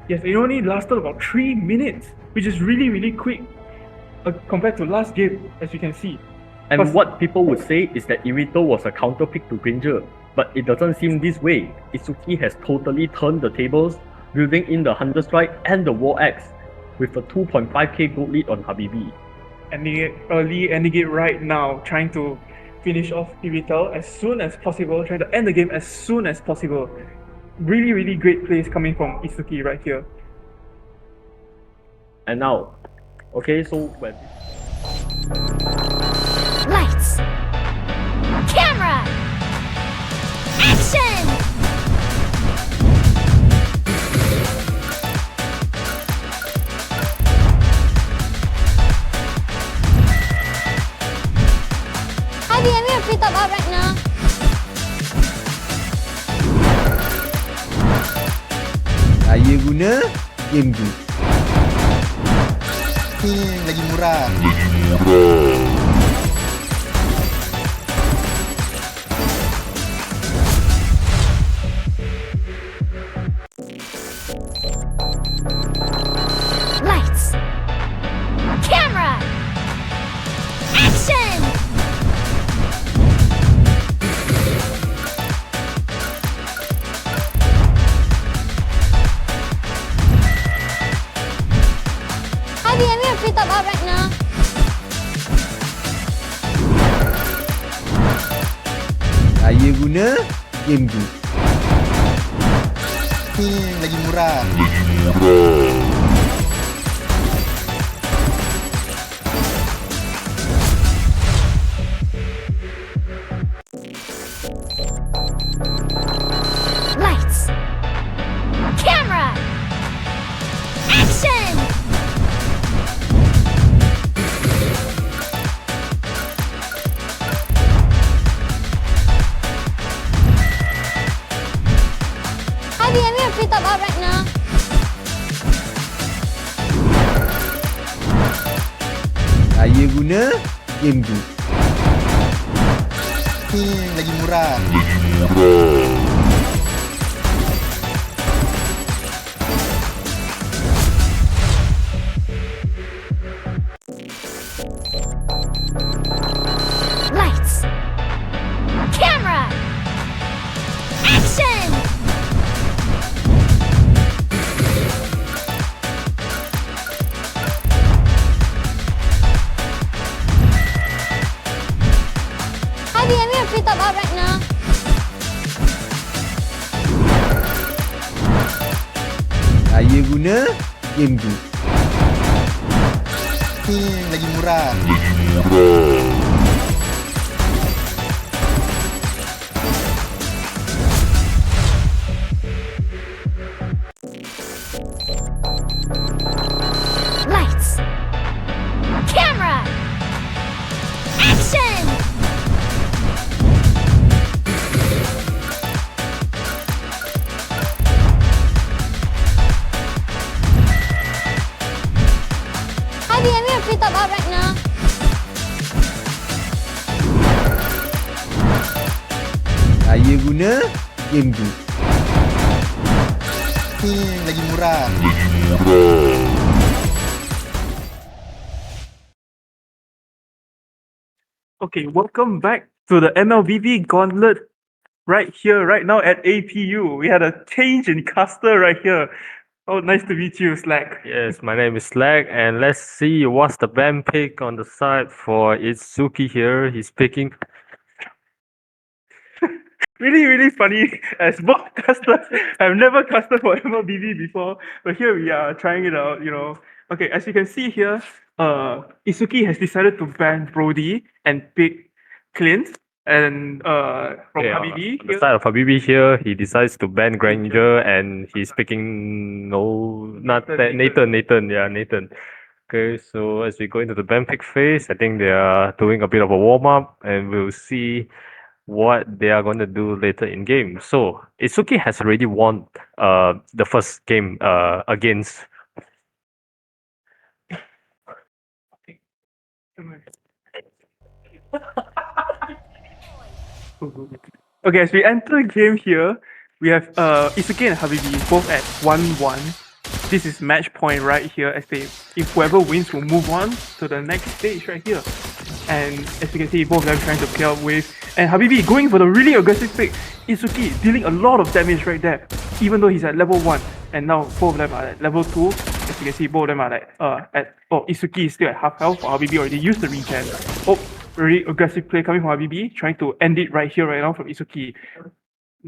Yes, it only lasted about 3 minutes, which is really, really quick compared to last game, as you can see. And But- what people would say is that Irithel was a counter pick to Granger, but it doesn't seem this way. Itsuki has totally turned the tables, building in the Hunter Strike and the War Axe with a 2.5k gold lead on Habibi. Ending it early, ending it right now, trying to finish off Irithel as soon as possible, trying to end the game as soon as possible. Really, really great plays coming from Itsuki right here. And now, okay, so when Lights. Camera. Action! IBM, you're free top up right now. Saya guna game tu. Lagi murah. Lights. Camera. Action! IBM, you're free top up right now. Saya guna game tu. Lagi murah. Lights. Camera. Action! IBM, you're free top up right now. Saya guna game tu. Lagi murah. Lights. Camera. Action! IBM, you're free top up right now. Saya guna game tu. Lagi murah. Lights. Camera. Action! IBM, you're free top up right now. Saya guna game tu. Lagi murah. Okay, welcome back to the MLBB Gauntlet right here, right now at APU. We had a change in caster right here. Oh, nice to meet you, Slack. Yes, my name is Slack, and let's see what's the ban pick on the side for Itsuki here. He's picking. Really funny as both casters. I've never casted for MLBB before, but here we are trying it out. Okay, as you can see here, Isuki has decided to ban Brody and pick Clint and from Okay, Habibi on the here. side of Habibi here, he decides to ban Granger, and he's picking Nathan. Yeah, Nathan. Okay, so as we go into the ban pick phase, I think they are doing a bit of a warm up, and we'll see what they are going to do later in game. So Itsuki has already won the first game against. Okay, as we enter game here, we have Isuke and Habibi both at 1-1. This is match point right here as if whoever wins will move on to the next stage right here. And as you can see, both of them trying to clear up wave. And Habibi going for the really aggressive pick. Isuki dealing a lot of damage right there, even though he's at level 1. And now both of them are at level 2. As you can see, both of them are Isuki is still at half health. Habibi already used the regen. Oh, very aggressive play coming from Habibi, trying to end it right here, right now from Isuki.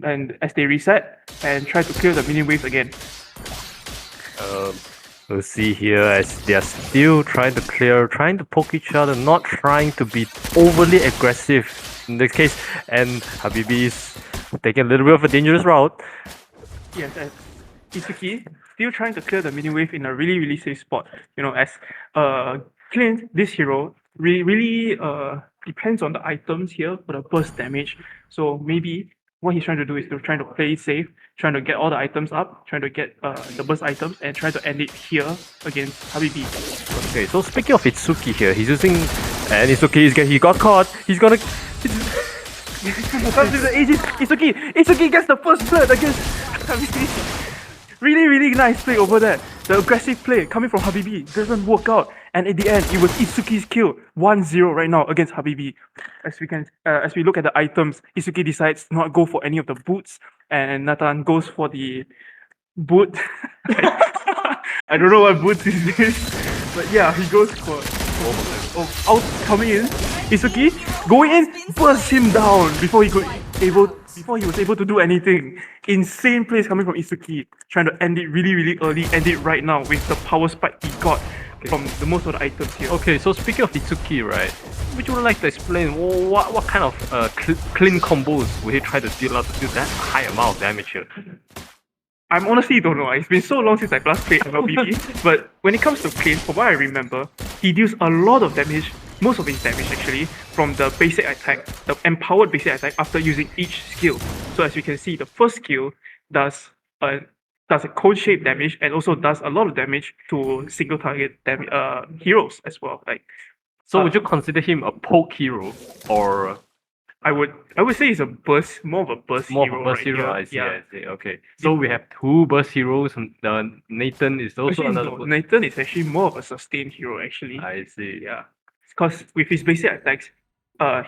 And as they reset and try to clear the mini wave again. We'll see here as they are still trying to clear, trying to poke each other, not trying to be overly aggressive in this case. And Habibi is taking a little bit of a dangerous route. Yes, as Isuki still trying to clear the mini wave in a really safe spot. As Clint, this hero, really depends on the items here for the burst damage. So maybe what he's trying to do is to try to play it safe, trying to get all the items up, trying to get the burst items, and try to end it here against Habibi. Okay, so speaking of Itsuki here, he's using, and Itsuki he got caught. He's gonna. Itsuki gets the first blood against Habibi. Really nice play over there. The aggressive play coming from Habibi doesn't work out, and at the end it was Itsuki's kill, 1-0 right now against Habibi. As we look at the items, Itsuki decides to not go for any of the boots, and Nathan goes for the boot. I don't know what boots is this, but yeah, he goes for out coming in. Itsuki going in, burst him down before he was able to do anything. Insane plays coming from Isuki, trying to end it really early, end it right now with the power spike he got from the most of the items here. Okay, so speaking of Itsuki, right? Would you like to explain what kind of clean combos would he try to deal out to do that high amount of damage here? I honestly don't know. It's been so long since I last played MLBB, but when it comes to clean, from what I remember, he deals a lot of damage, most of his damage actually, from the basic attack, the empowered basic attack after using each skill. So as you can see, the first skill does a cone shape damage and also does a lot of damage to single target heroes as well. So would you consider him a poke hero, or I would say he's more of a burst more hero. of a burst right hero? here. I see. Okay, so we have two burst heroes. Nathan is also Actually, another. no, Nathan is actually more of a sustained hero actually. I see. Yeah, because with his basic attacks,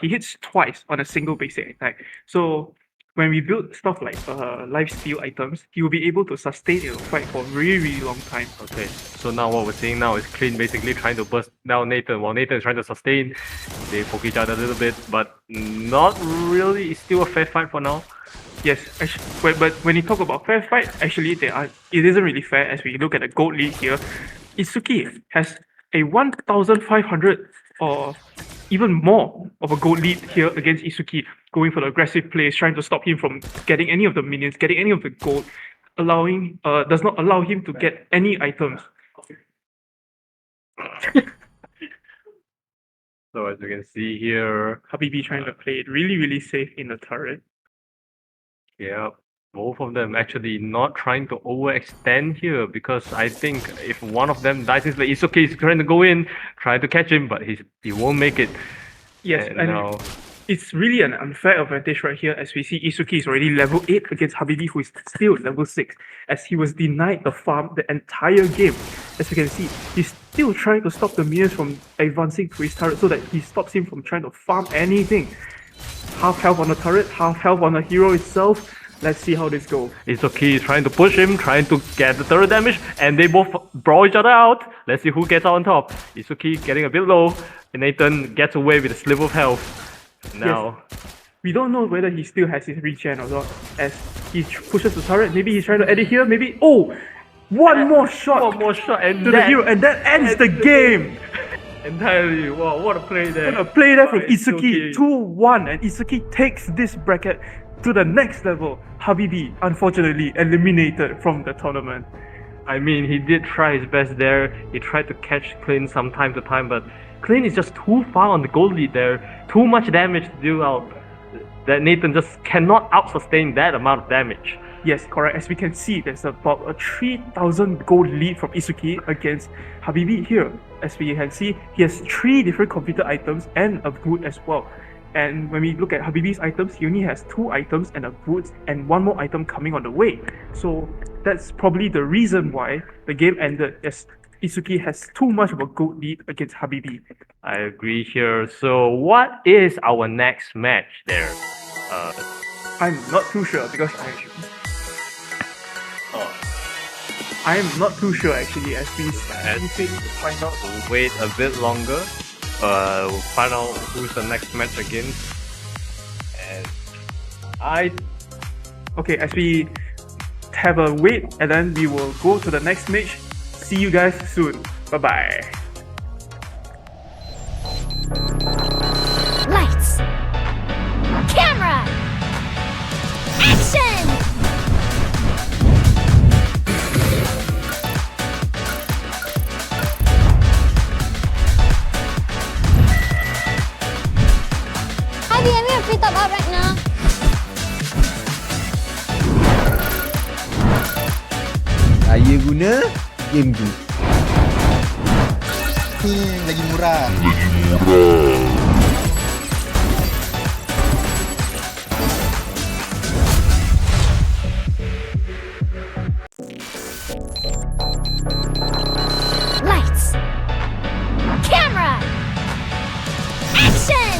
he hits twice on a single basic attack. So when we build stuff like life steal items, he will be able to sustain in a fight for a really long time. Okay, so now what we're seeing now is Clean basically trying to burst down Nathan, while Nathan is trying to sustain. They poke each other a little bit, but not really. It's still a fair fight for now. Yes, actually, but when you talk about fair fight, actually it isn't really fair as we look at the gold league here. Itsuki has a 1,500 or even more of a gold lead here against Isuki, going for the aggressive plays, trying to stop him from getting any of the minions, getting any of the gold, does not allow him to get any items. So as you can see here, Habibi trying to play it really safe in the turret. yeah, both of them actually not trying to overextend here, because I think if one of them dies, it's okay. He's trying to go in, try to catch him, but he won't make it. Yes, and now it's really an unfair advantage right here, as we see Isuki is already level 8 against Habibi, who is still level 6, as he was denied the farm the entire game. As you can see, he's still trying to stop the minions from advancing to his turret so that he stops him from trying to farm anything. Half health on the turret, half health on the hero itself. Let's see how this goes. Isuki is trying to push him, trying to get the turret damage, and they both brawl each other out. Let's see who gets out on top. Isuki getting a bit low, and Nathan gets away with a sliver of health. Now, We don't know whether he still has his regen or not, as he pushes the turret. Maybe he's trying to edit here, maybe... Oh! One more shot and to the hero, and that ends the game! Entirely. Wow, what a play there. A play there from By Isuki, 2-1, and Isuki takes this bracket to the next level. Habibi, unfortunately, eliminated from the tournament. I mean, he did try his best there. He tried to catch Clint from time to time, but Clint is just too far on the gold lead there. Too much damage to deal out. That Nathan just cannot out-sustain that amount of damage. Yes, correct. As we can see, there's about a 3,000 gold lead from Isuki against Habibi here. As we can see, he has 3 different computer items and a boot as well. And when we look at Habibi's items, he only has 2 items and a boot and 1 more item coming on the way. So that's probably the reason why the game ended, as Isuki has too much of a gold lead against Habibi. I agree here. So what is our next match there? I'm not too sure because I'm not too sure actually, as we find out. We'll wait a bit longer. We'll find out who's the next match again. And Okay, as we have a wait, and then we will go to the next match. See you guys soon. Bye bye. Lights. Camera. Action! Hi, I'm here free top up right now. Saya guna game tu. Lagi murah. Lights. Camera. Action!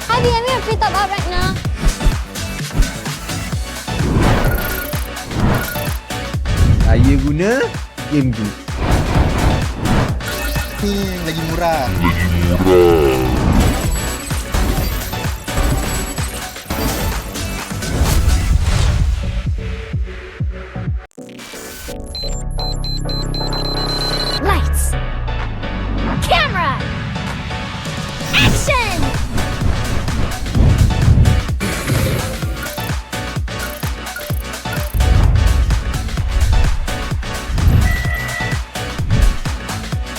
Hi, I'm here free top up right now. Saya guna game tu. Lagi murah. Lights. Camera. Action!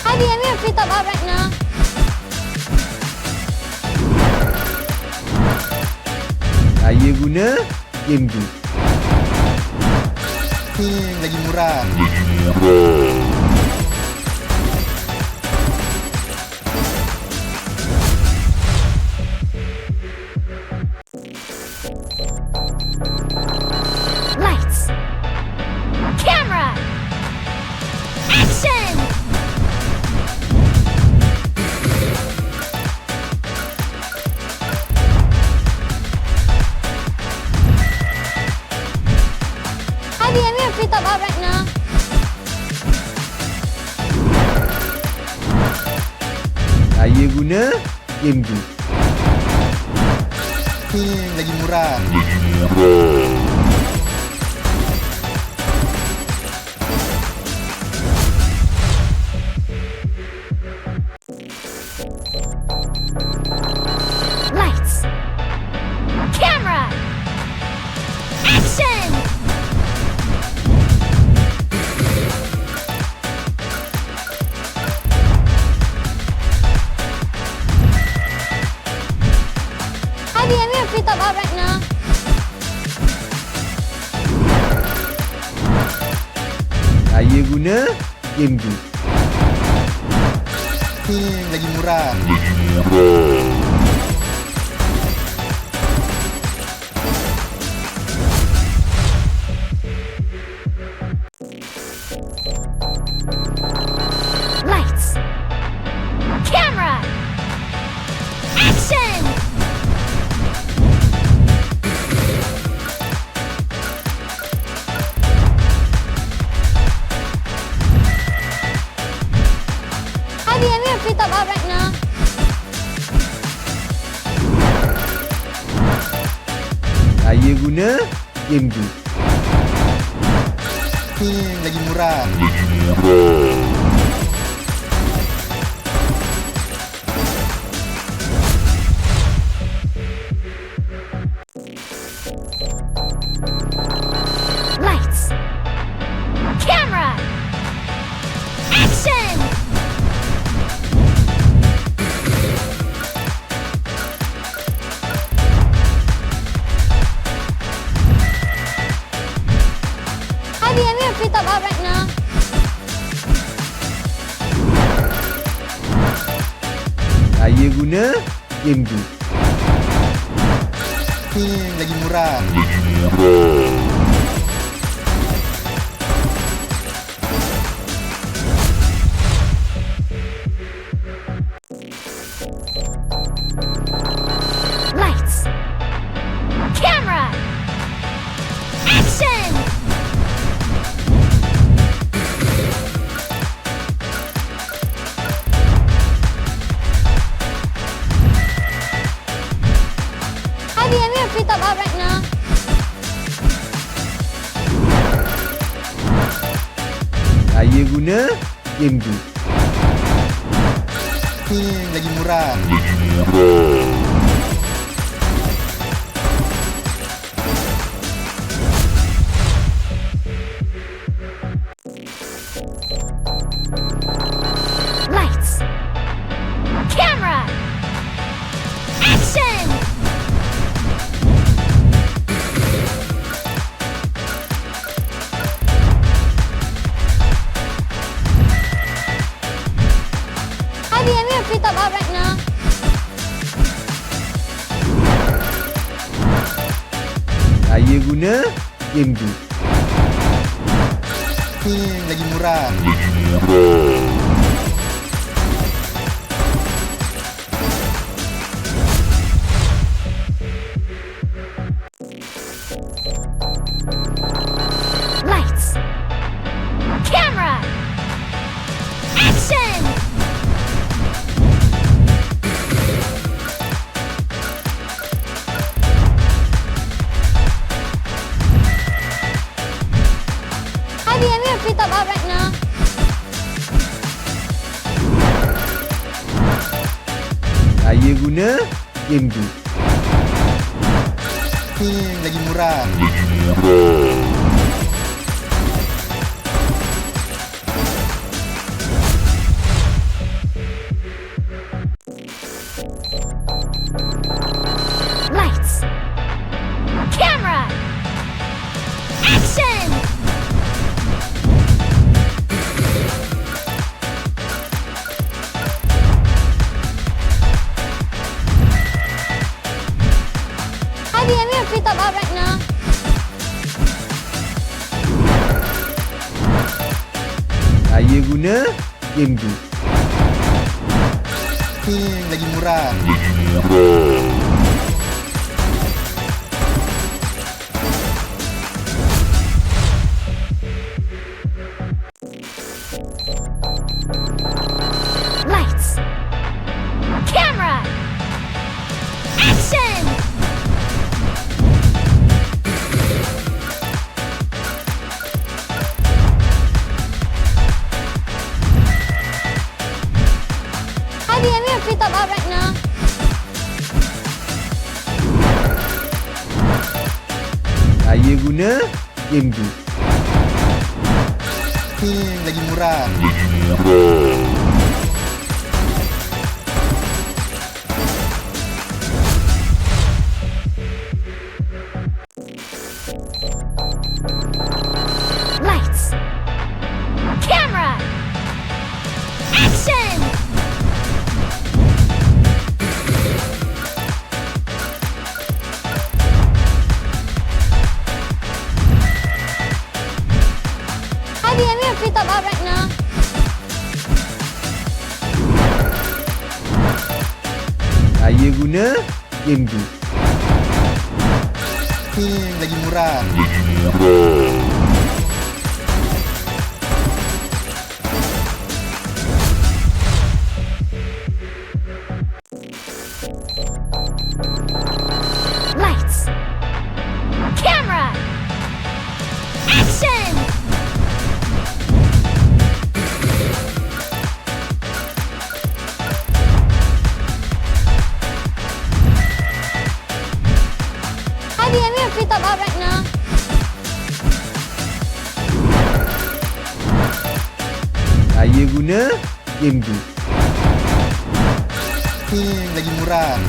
Hi, I'm here free top up right now. Saya guna game tu. Lagi murah. Lights. Camera. Action! Hi, I'm here free top up right now. Saya guna game tu. Lagi murah. Lights. Camera. Action! Hi, I'm here free top up right now. guna game tu. Lagi murah. Lights. Camera. Action! Hi, I'm here free top up right now. Saya guna game tu. Lagi murah. Lights. Camera. Action! Hi, I'm here free top up right now. Saya guna game tu. Lagi murah. Lights. Camera. Action! Hi, I'm here free top up right now. Saya guna game tu. Lagi murah. Lights. Camera. Action! Hi, I'm here free top up right now. Saya guna game tu. Lagi murah. Lights. Camera. Action! Hi, I'm here free top up right now. Saya guna game tu. Lagi murah. Lights. Camera. Action! Hi, I'm here free top up right now. Saya guna game tu. Lagi murah. Lights. Camera. Action! Hi, I'm here free top up right now. Saya guna game tu. Lagi murah. Lights. Camera. Action! IBM yang free top up right now. Saya guna game tu. Lagi murah. Lights. Camera. Action! IBM yang free top up right now. Saya guna game tu. Lagi murah.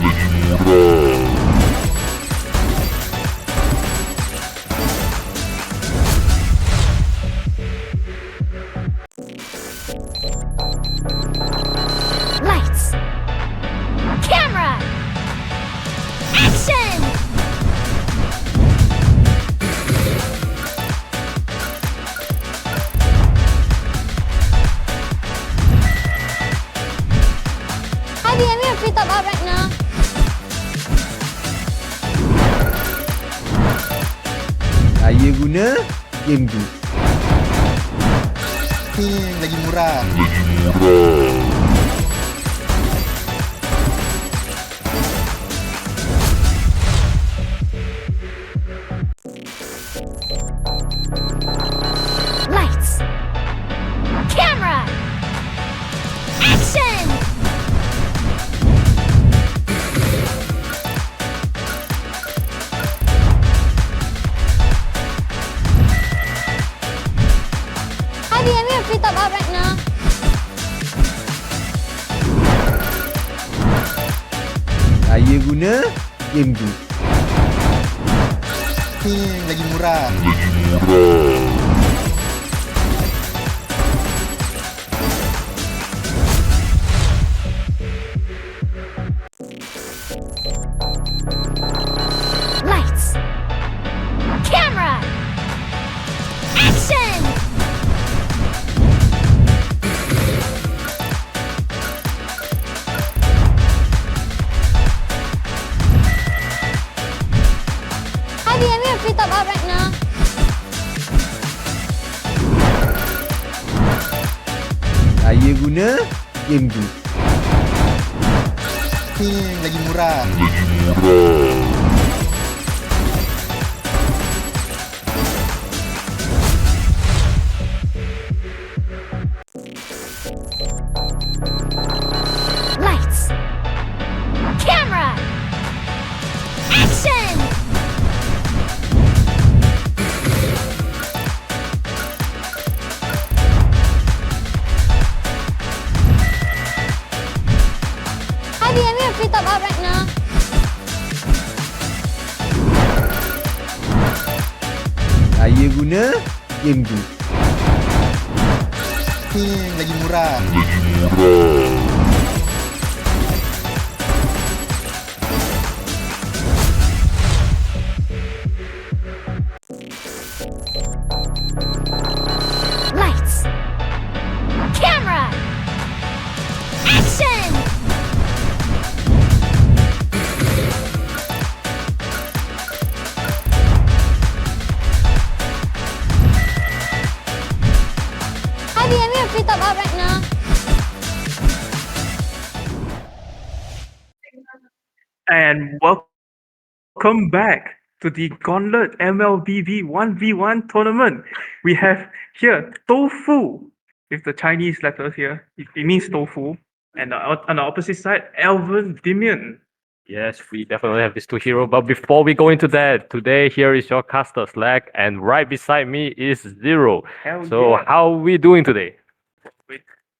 Lights. Camera. Action! IBM yang free top up right now. Saya guna game tu. Lagi murah. Lights. Camera. Action! IBM yang free top up right now. Saya guna game tu. Lagi murah. Lights. Camera. Action! IBM yang free top up right now. Saya guna game tu. Lagi murah. Lights. Camera. Action! IBM yang free top up right now. Saya guna game tu. Lagi murah. Lights. Camera. Action! IBM yang free top up right now. And welcome back to the Gauntlet MLBB 1v1 tournament. We have here Tofu with the Chinese letters here. It means tofu. And on the opposite side, Alvin Dimian. Yes, we definitely have these two heroes. But before we go into that, today here is your caster Slack, and right beside me is Zero. Hell So yeah. how are we doing today?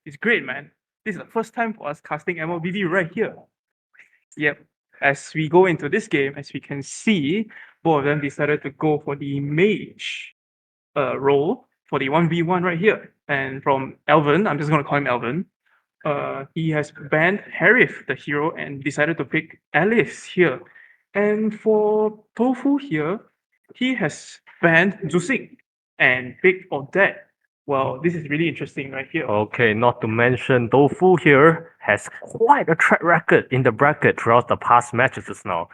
It's great, man. This is the first time for us casting MLBB right here. Yep. As we go into this game, as we can see, both of them decided to go for the mage role for the 1v1 right here. And from Alvin, I'm just going to call him Alvin. he has banned Harith, the hero, and decided to pick Alice here. And for Tofu here, he has banned Zusik and picked Odette. Well, this is really interesting right here. Okay, not to mention Tofu here has quite a track record in the bracket throughout the past matches just now.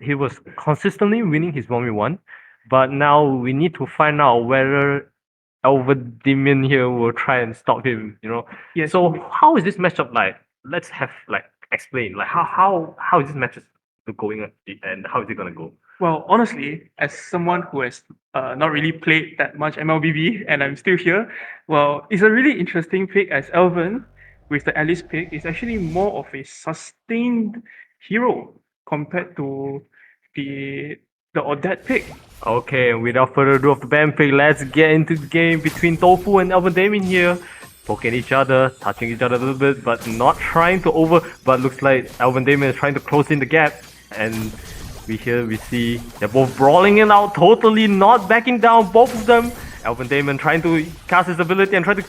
He was consistently winning his 1v1, but now we need to find out whether Elven Demon here will try and stop him, you know. Yes. So how is this matchup like? Let's have like explain like how is this matchup going and how is it gonna go? Well, honestly, as someone who has not really played that much MLBB and I'm still here, well, it's a really interesting pick as Elven with the Alice pick is actually more of a sustained hero compared to the Odette pick. Okay, without further ado of the ban pick, let's get into the game between Tofu and Elven Damien here. Poking each other, touching each other a little bit, but not trying to but looks like Elven Damien is trying to close in the gap. And we see they're both brawling it out, totally not backing down, both of them. Elven Damien trying to cast his ability and try to,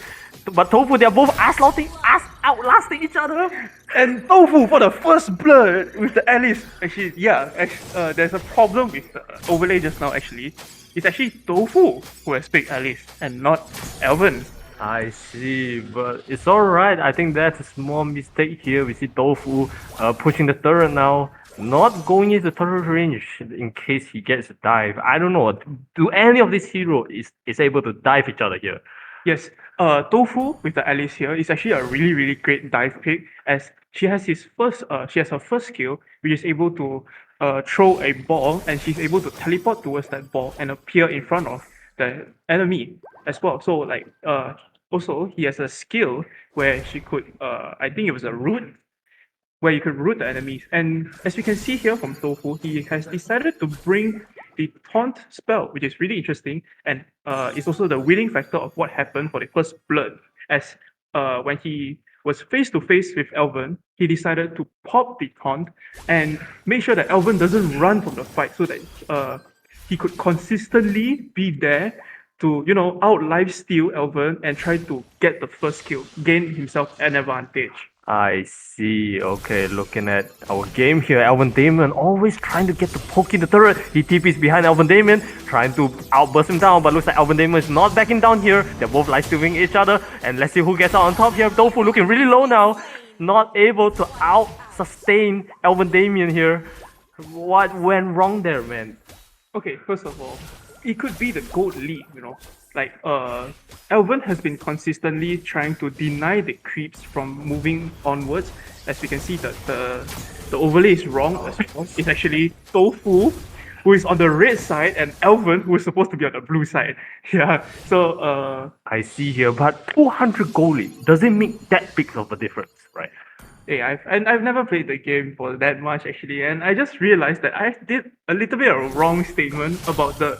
but Tofu, they're both outlasting each other. And Tofu for the first blood with the Alice. Actually, yeah, there's a problem with the overlay just now actually. It's actually Tofu who has picked Alice and not Elven. I see, but it's alright. I think that's a small mistake here. We see Tofu pushing the turret now, not going into turret range in case he gets a dive. I don't know. Do any of these heroes is able to dive each other here? Yes, Tofu with the Alice here is actually a really great dive pick as she has her first skill which is able to throw a ball and she's able to teleport towards that ball and appear in front of the enemy as well. So like also he has a skill where she could I think it was a root where you could root the enemies. And as we can see here from Tofu, he has decided to bring the taunt spell, which is really interesting, and it's also the winning factor of what happened for the first blood. As when he was face to face with Elven, he decided to pop the taunt and make sure that Elven doesn't run from the fight, so that he could consistently be there to out lifesteal Elven and try to get the first kill, gain himself an advantage. I see. Okay, looking at our game here, Elven Damien always trying to get the poke in the turret. He TPs behind Elven Damien, trying to outburst him down, but looks like Elven Damien is not backing down here. They're both lifestealing each other, and let's see who gets out on top here. Tofu looking really low now, not able to out-sustain Elven Damien here. What went wrong there, man? Okay, first of all, it could be the gold lead, Like, Elven has been consistently trying to deny the creeps from moving onwards. As we can see, the overlay is wrong as well. It's actually Tofu, who is on the red side, and Elven, who is supposed to be on the blue side. Yeah, so... I see here, but 200 gold lead, does it make that big of a difference, right? Hey, I've never played the game for that much, actually, and I just realized that I did a little bit of a wrong statement about the...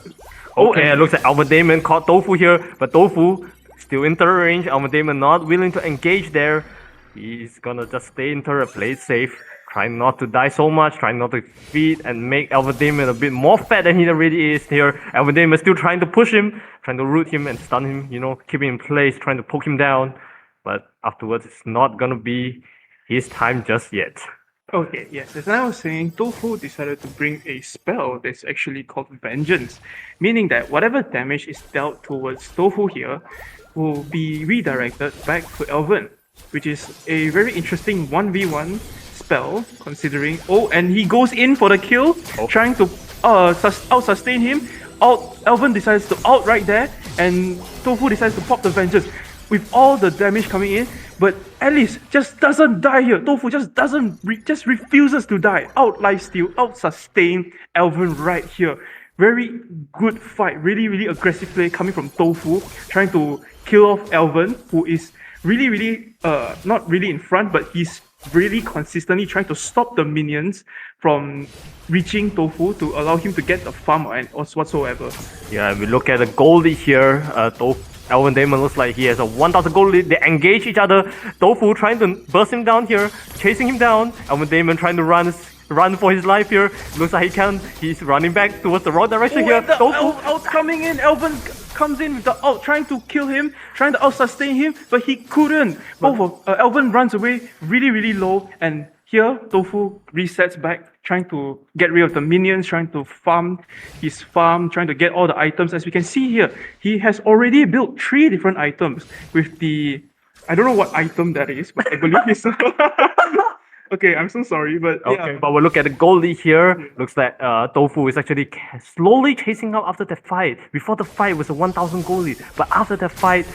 Okay, it looks like Elven Damien caught Tofu here, but Tofu still in turret range. Elven Damien not willing to engage there. He's gonna just stay in turret, play it safe, trying not to die so much, trying not to feed and make Elven Damien a bit more fat than he already is here. Elven Damien still trying to push him, trying to root him and stun him, keep him in place, trying to poke him down. But afterwards, it's not gonna be his time just yet. Okay, yes, as I was saying, Tofu decided to bring a spell that's actually called Vengeance, meaning that whatever damage is dealt towards Tofu here will be redirected back to Elven, which is a very interesting 1v1 spell, considering... Oh, and he goes in for the kill, trying to out-sustain him. Elven decides to out right there, and Tofu decides to pop the Vengeance with all the damage coming in. But Alice just doesn't die here. Tofu just refuses to die. Out lifesteal, out sustain Elven right here. Very good fight. Really aggressive play coming from Tofu, trying to kill off Elven, who is really not really in front, but he's really consistently trying to stop the minions from reaching Tofu to allow him to get the farm and whatsoever. Yeah, we look at the goldie here. Elven Damien looks like he has a 1000 gold lead. They engage each other. Tofu trying to burst him down here, chasing him down. Elven Damien trying to run run for his life here. Looks like he can. He's running back towards the wrong direction here. The Tofu out coming in. Elvin comes in with the out, trying to kill him, trying to out sustain him, but he couldn't. Both of Elvin runs away really low, and here Tofu resets back, trying to get rid of the minions, trying to farm his farm, trying to get all the items. As we can see here, he has already built 3 different items with the, I don't know what item that is, but I believe it's okay, I'm so sorry, but Okay, yeah. but we'll look at the goal lead here. Looks like Tofu is actually slowly chasing up after the fight. Before the fight, it was a 1,000 goal lead, but after the fight,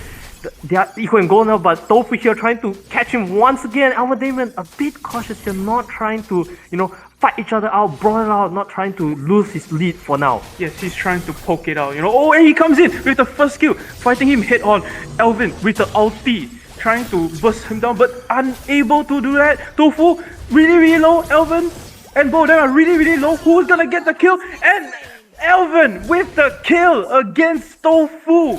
they are equal in goal now. But Tofu here trying to catch him once again. Alpha Damon a bit cautious here, not trying to fight each other out, brawl it out, not trying to lose his lead for now. Yes, he's trying to poke it out, Oh, and he comes in with the first skill, fighting him head on. Elvin with the ulti, trying to burst him down, but unable to do that. Tofu, really low. Elvin and Bo, they are really low. Who's gonna get the kill? And Elvin with the kill against Tofu.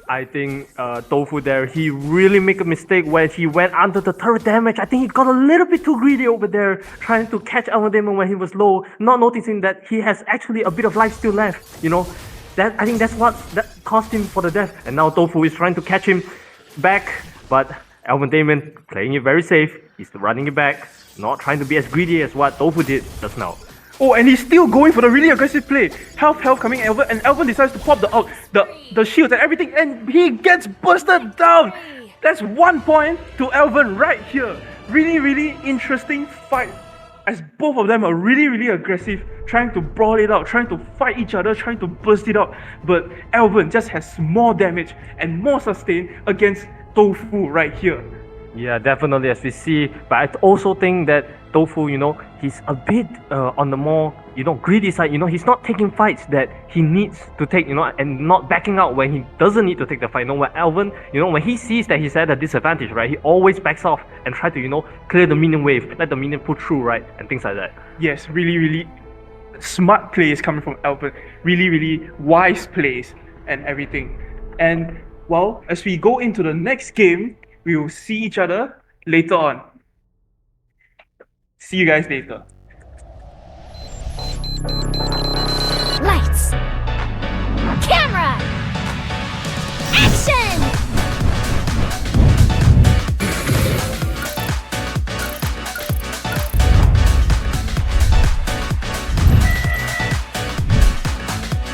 I think Tofu there, he really made a mistake when he went under the turret damage. I think he got a little bit too greedy over there, trying to catch Alpha Demon when he was low, not noticing that he has actually a bit of life still left, That I think that's what that cost him for the death. And now Tofu is trying to catch him back, but Alpha Demon playing it very safe. He's running it back, not trying to be as greedy as what Tofu did just now. Oh, and he's still going for the really aggressive play. Health coming Elvin, and Elvin decides to pop the shield and everything, and he gets bursted down. That's 1 point to Elvin right here. Really interesting fight, as both of them are really aggressive, trying to brawl it out, trying to fight each other, trying to burst it out. But Elvin just has more damage and more sustain against Tofu right here. Yeah, definitely, as we see. But I also think that Tofu, he's a bit on the more, greedy side. He's not taking fights that he needs to take, and not backing out when he doesn't need to take the fight. When Alvin, when he sees that he's at a disadvantage, right, he always backs off and try to, clear the minion wave, let the minion pull through, right, and things like that. Yes, really smart plays coming from Alvin. Really wise plays and everything. And, well, as we go into the next game, we will see each other later on. See you guys later. Lights. Camera. Action!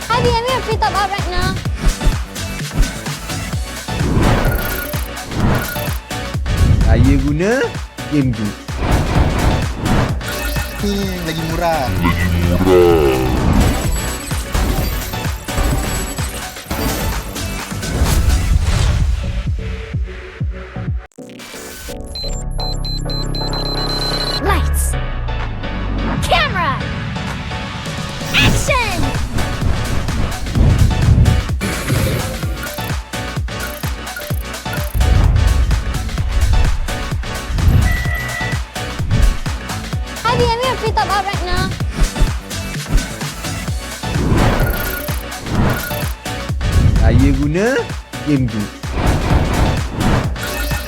Hi, DM, we have free top up right now. Saya guna game tu. Ni lagi murah. Lights. Camera. Action! Hi, DM, we have free top up right now. Saya guna game tu.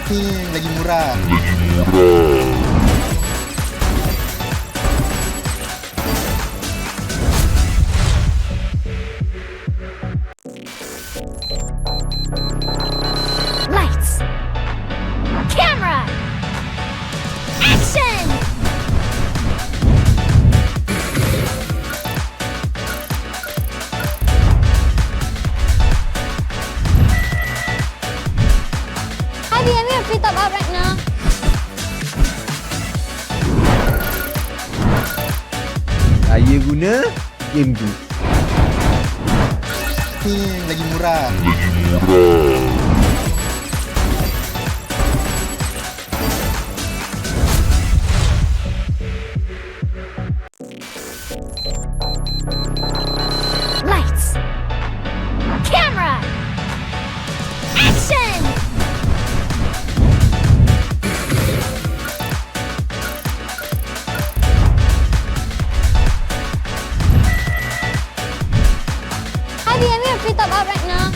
Ni lagi murah. Lights. Camera. Action! Hi, DM, we have free top up right now. Saya guna game tu. Ni lagi murah. Lights. Camera. Action! Hi, DM, we have free top up right now.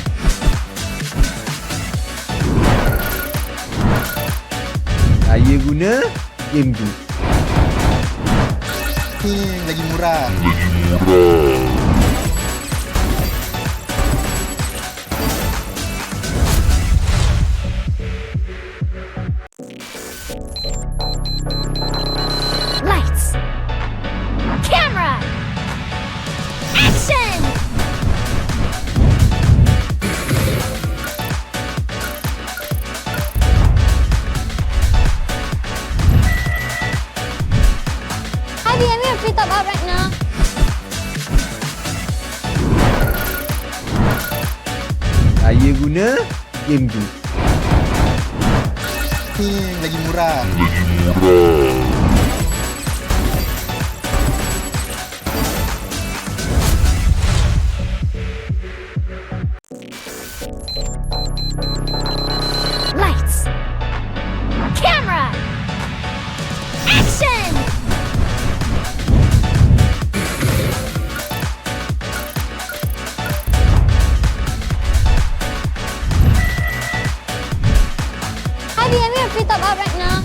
Saya guna game tu. lagi murah. Lights. Camera. Action! Hi, I'm here free top up right now. Saya guna game tu. Lagi murah. Lights. Camera. Action! Hi, I'm here free top up right now.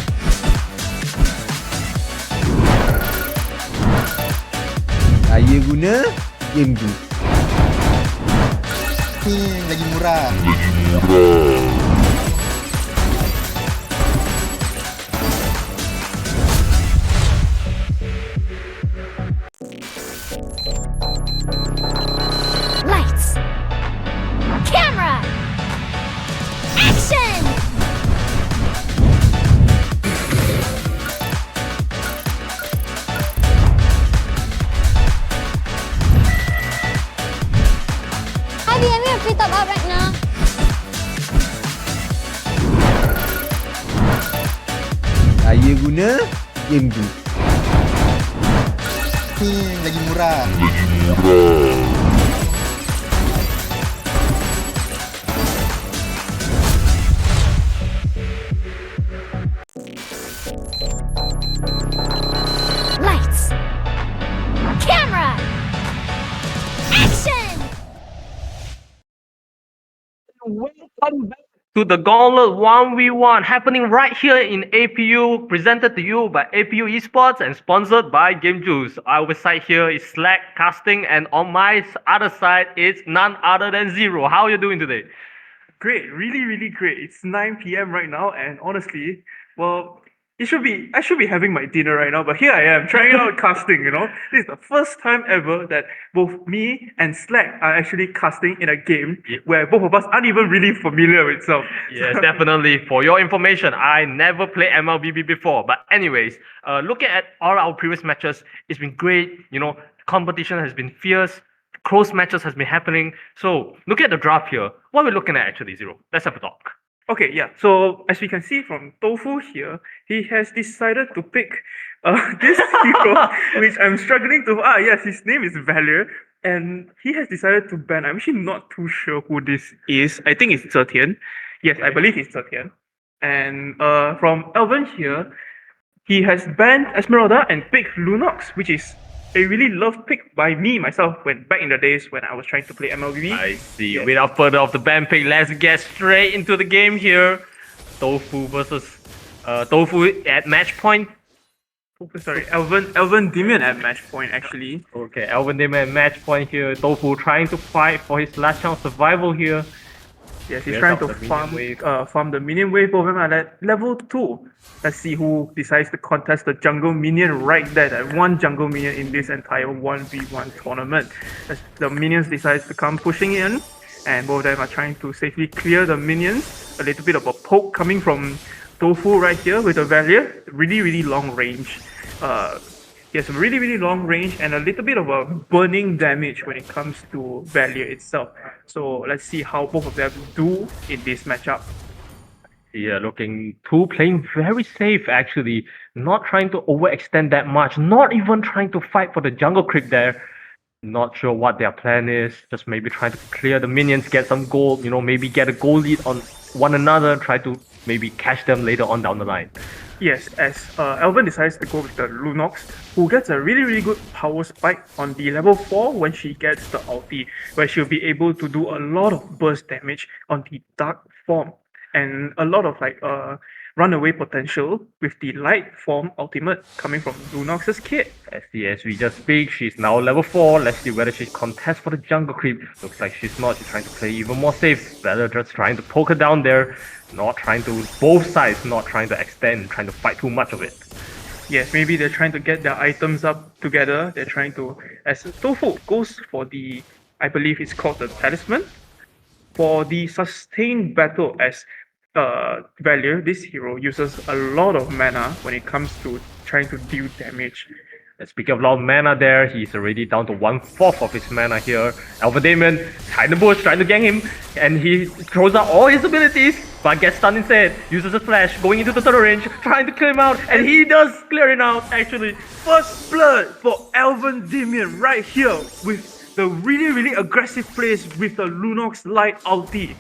Saya guna game tu. Lagi murah. Lights. Camera. Action! Hi, I'm here free top up right now. Saya guna game tu. Lagi murah. Lights. Camera. Action! Welcome back to the Gauntlet 1v1 happening right here in APU, presented to you by APU Esports and sponsored by Game Juice. Our side here is Slack Casting, and on my other side is none other than Zero. How are you doing today? Great, really great. It's 9 p.m. right now, and honestly, well, I should be having my dinner right now, but here I am trying out casting. This is the first time ever that both me and Slack are actually casting in a game where both of us aren't even really familiar with itself. Yes, definitely. For your information, I never played MLBB before. But anyways, looking at all our previous matches, it's been great. Competition has been fierce. Close matches has been happening. So looking at the draft here, what are we looking at actually, Zero? Let's have a talk. Okay, yeah. So as we can see from Tofu here, he has decided to pick this hero, which I'm struggling to. Yes, his name is Valier, and he has decided to ban. I'm actually not too sure who this is. I think it's Zetian. Yes, I believe it's Zetian. And from Elvin here, he has banned Esmeralda and picked Lunox, which is a really loved pick by me myself when back in the days when I was trying to play MLBB. I see. Yes. Without further of the ban pick, let's get straight into the game here. Tofu versus Tofu at match point. Sorry, Elvin Dimian at match point actually. Okay, Alvin Damon at match point here. Tofu trying to fight for his last chance survival here. Yes, he's Clears trying out to the minion wave. farm the minion wave over him at level 2. Let's see who decides to contest the jungle minion right there. That one jungle minion in this entire 1v1 tournament. As the minions decides to come pushing in, and both of them are trying to safely clear the minions. A little bit of a poke coming from Tofu right here with the Valier. Really long range. He has a really long range and a little bit of a burning damage when it comes to Valier itself. So let's see how both of them do in this matchup. Yeah, looking two playing very safe actually, not trying to overextend that much, not even trying to fight for the jungle creep there. Not sure what their plan is, just maybe trying to clear the minions, get some gold, maybe get a goal lead on one another, try to maybe catch them later on down the line. Yes, as Elvin decides to go with the Lunox, who gets a really good power spike on the level 4 when she gets the ulti, where she'll be able to do a lot of burst damage on the dark form. And a lot of runaway potential with the light form ultimate coming from Lunox's kit. As we just speak, she's now level 4. Let's see whether she contests for the jungle creep. Looks like she's not. She's trying to play even more safe. Valor just trying to poke her down there. Not trying to, both sides not trying to extend, trying to fight too much of it. Yes, maybe they're trying to get their items up together. They're trying to, as Tofu goes for the, I believe it's called the talisman. For the sustained battle, as Valier, this hero uses a lot of mana when it comes to trying to deal damage. And speaking of a lot of mana there, he's already down to 1/4 of his mana here. Alpha Damon hide in the bush, trying to gang him, and he throws out all his abilities, but gets stunned instead. Uses a flash, going into the third range, trying to clear him out, and he does clear it out actually. First blood for Alvin Damien right here with the really aggressive plays with the Lunox Light ulti.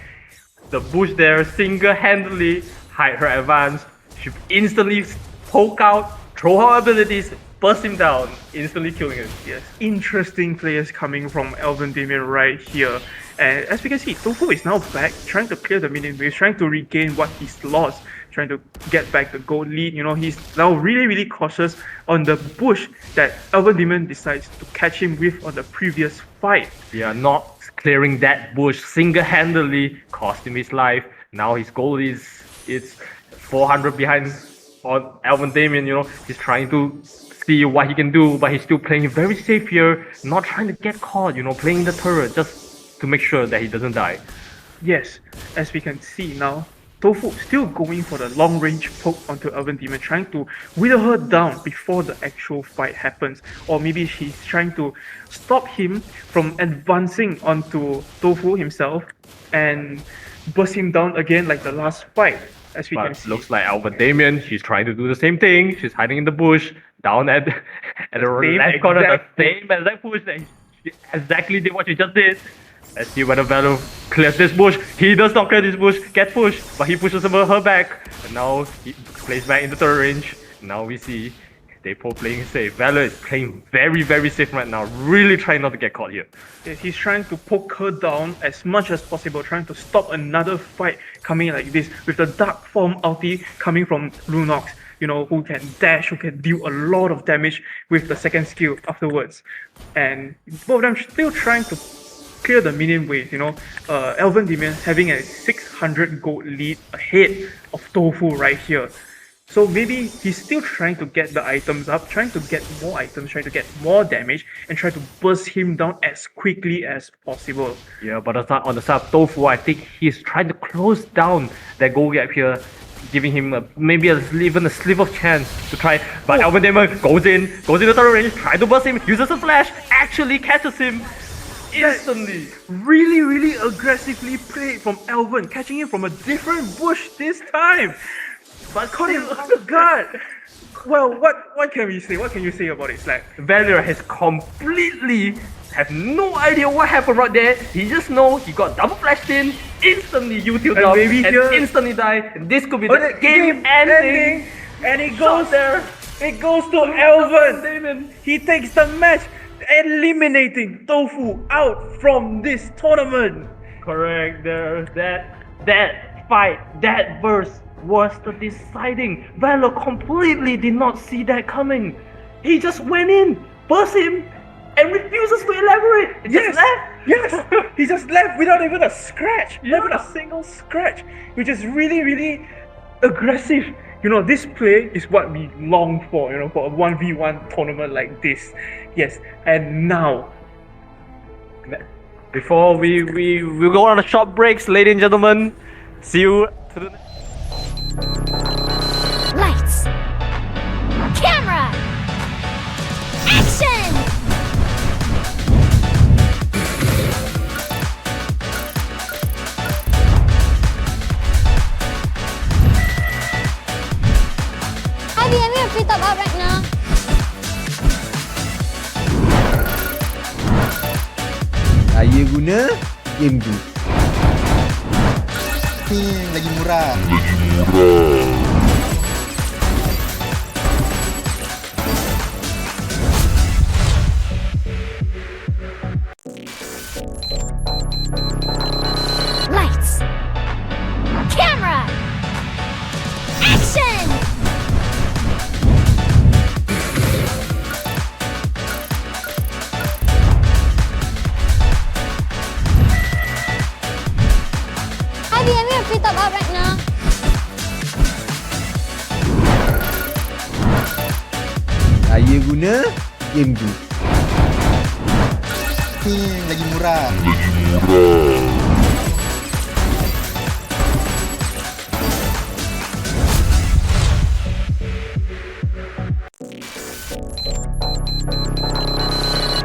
The bush there single-handedly hide her advance. She instantly poke out, throw her abilities, burst him down, instantly killing him. Yes, interesting players coming from Alvin Damien right here. And as we can see, Tofu is now back, trying to clear the minion waves, trying to regain what he's lost, trying to get back the gold lead. You know, he's now really cautious on the bush that Alvin Damien decides to catch him with on the previous fight. Yeah, not clearing that bush single-handedly cost him his life. Now his goal is it's 400 behind on Alvin Damien. You know, he's trying to see what he can do, but he's still playing very safe here, not trying to get caught. You know, playing the turret just to make sure that he doesn't die. Yes, as we can see now, Tofu still going for the long range poke onto Alvin Demon, trying to wither her down before the actual fight happens. Or maybe she's trying to stop him from advancing onto Tofu himself and burst him down again like the last fight. As we can But see. looks like Alpha Damien, she's trying to do the same thing. She's hiding in the bush, down at the same left corner, the exact same exact bush that she exactly did what she just did. Let's see whether Valor clears this bush. He does not clear this bush, get pushed, but he pushes her back. And now he plays back in the third range. Now we see they both playing safe. Valor is playing very safe right now, really trying not to get caught here. Yes, he's trying to poke her down as much as possible, trying to stop another fight coming like this with the Dark Form ulti coming from Lunox, you know, who can dash, who can deal a lot of damage with the second skill afterwards. And both of them still trying to clear the minion wave, you know. Alvin Demon having a 600 gold lead ahead of Tofu right here. So maybe he's still trying to get the items up, trying to get more items, trying to get more damage, and try to burst him down as quickly as possible. Yeah, but on the side of Tofu, I think he's trying to close down that goal gap here, giving him even a sliver of chance to try. But Alvin Damon goes in the third range, try to burst him, uses a flash, actually catches him instantly. Really aggressively played from Alvin, catching him from a different bush this time. But caught him off guard. Well, what can we say? What can you say about it, Slack? Valor has completely have no idea what happened right there. He just know he got double flashed in, instantly utiled And up, maybe and here- instantly died. And this could be Oh, the the game ending. and it Shot goes there. It goes to Alvin. Damon. He takes the match, eliminating Tofu out from this tournament. Correct. There, that fight, that burst was the deciding. Valor completely did not see that coming. He just went in, burst him, and refuses to elaborate. He just left. Yes, he just left without even a scratch, Yeah. not even a single scratch, which is really aggressive. You know, this play is what we long for, you know, for a 1v1 tournament like this. Yes, and now, Before we go on a short breaks, ladies and gentlemen. See you to the next. Lights. Camera. Action! IBM, you're free top up right now. Saya guna game tu. Ni lagi murah. Lights. Camera. Action! Saya guna game tu. Lagi murah.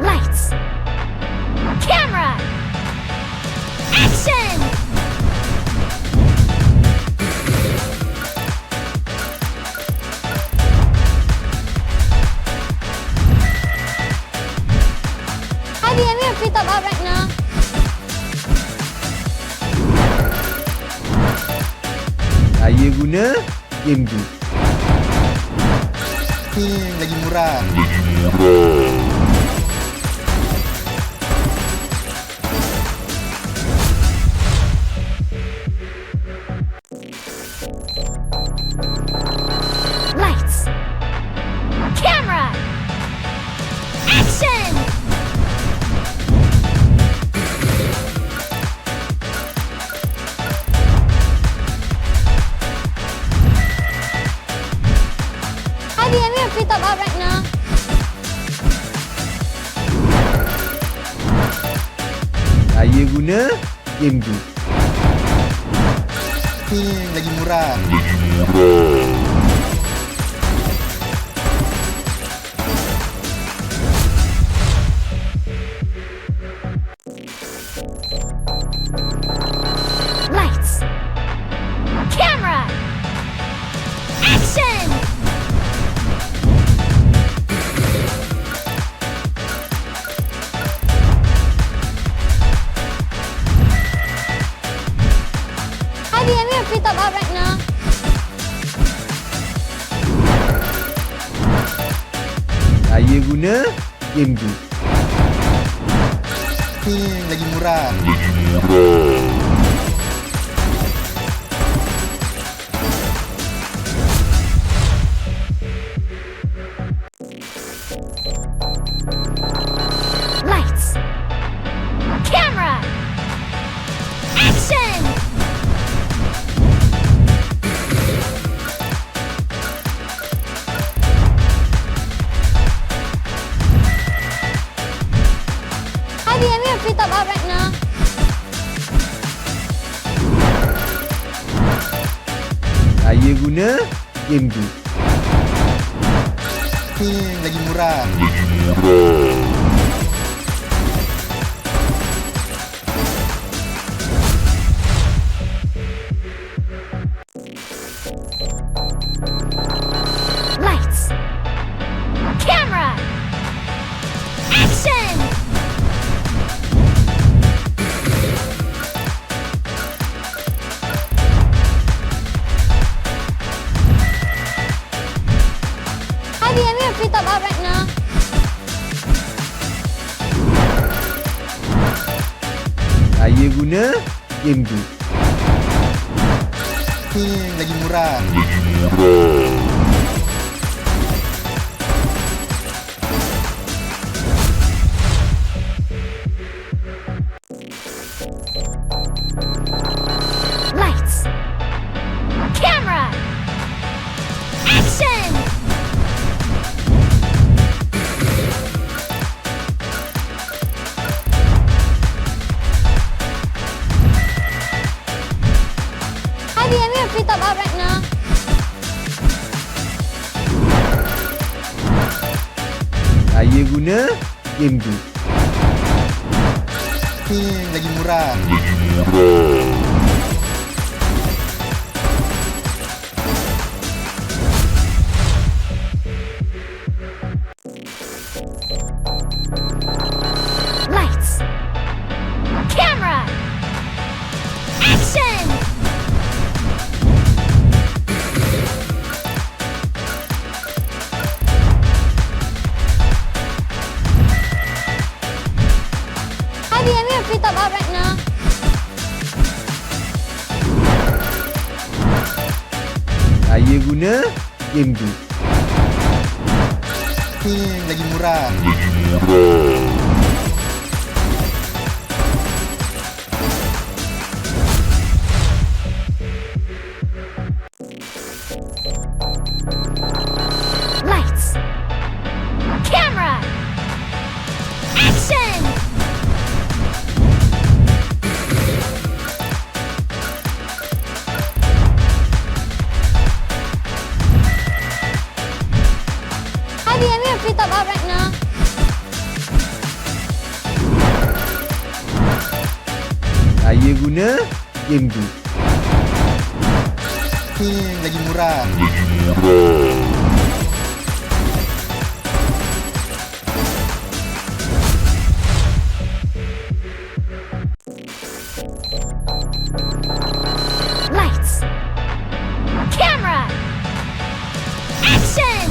Lights. Camera. Action! IBM yang free top up right now. Saya guna game tu. Lagi murah. Lights. Camera. Action! IBM yang free top up right now. Saya guna game tu. Lagi murah. Lights. Camera. Action! IBM yang free top up right now. Saya guna game tu. Lagi murah. Lights. Camera. Action! IBM yang free top up right now. Saya guna game tu. Lagi murah. Lights. Camera. Action! IBM yang free top up right now. Saya guna game tu. Lagi murah. Lights. Camera. Action! IBM yang free top up right now. Saya guna game tu. Lagi murah. Lights. Camera. Action! IBM yang free top up right now. Saya guna game tu. Lagi murah. Lights. Saya guna game tu. Lagi murah. Lights. Camera. Action!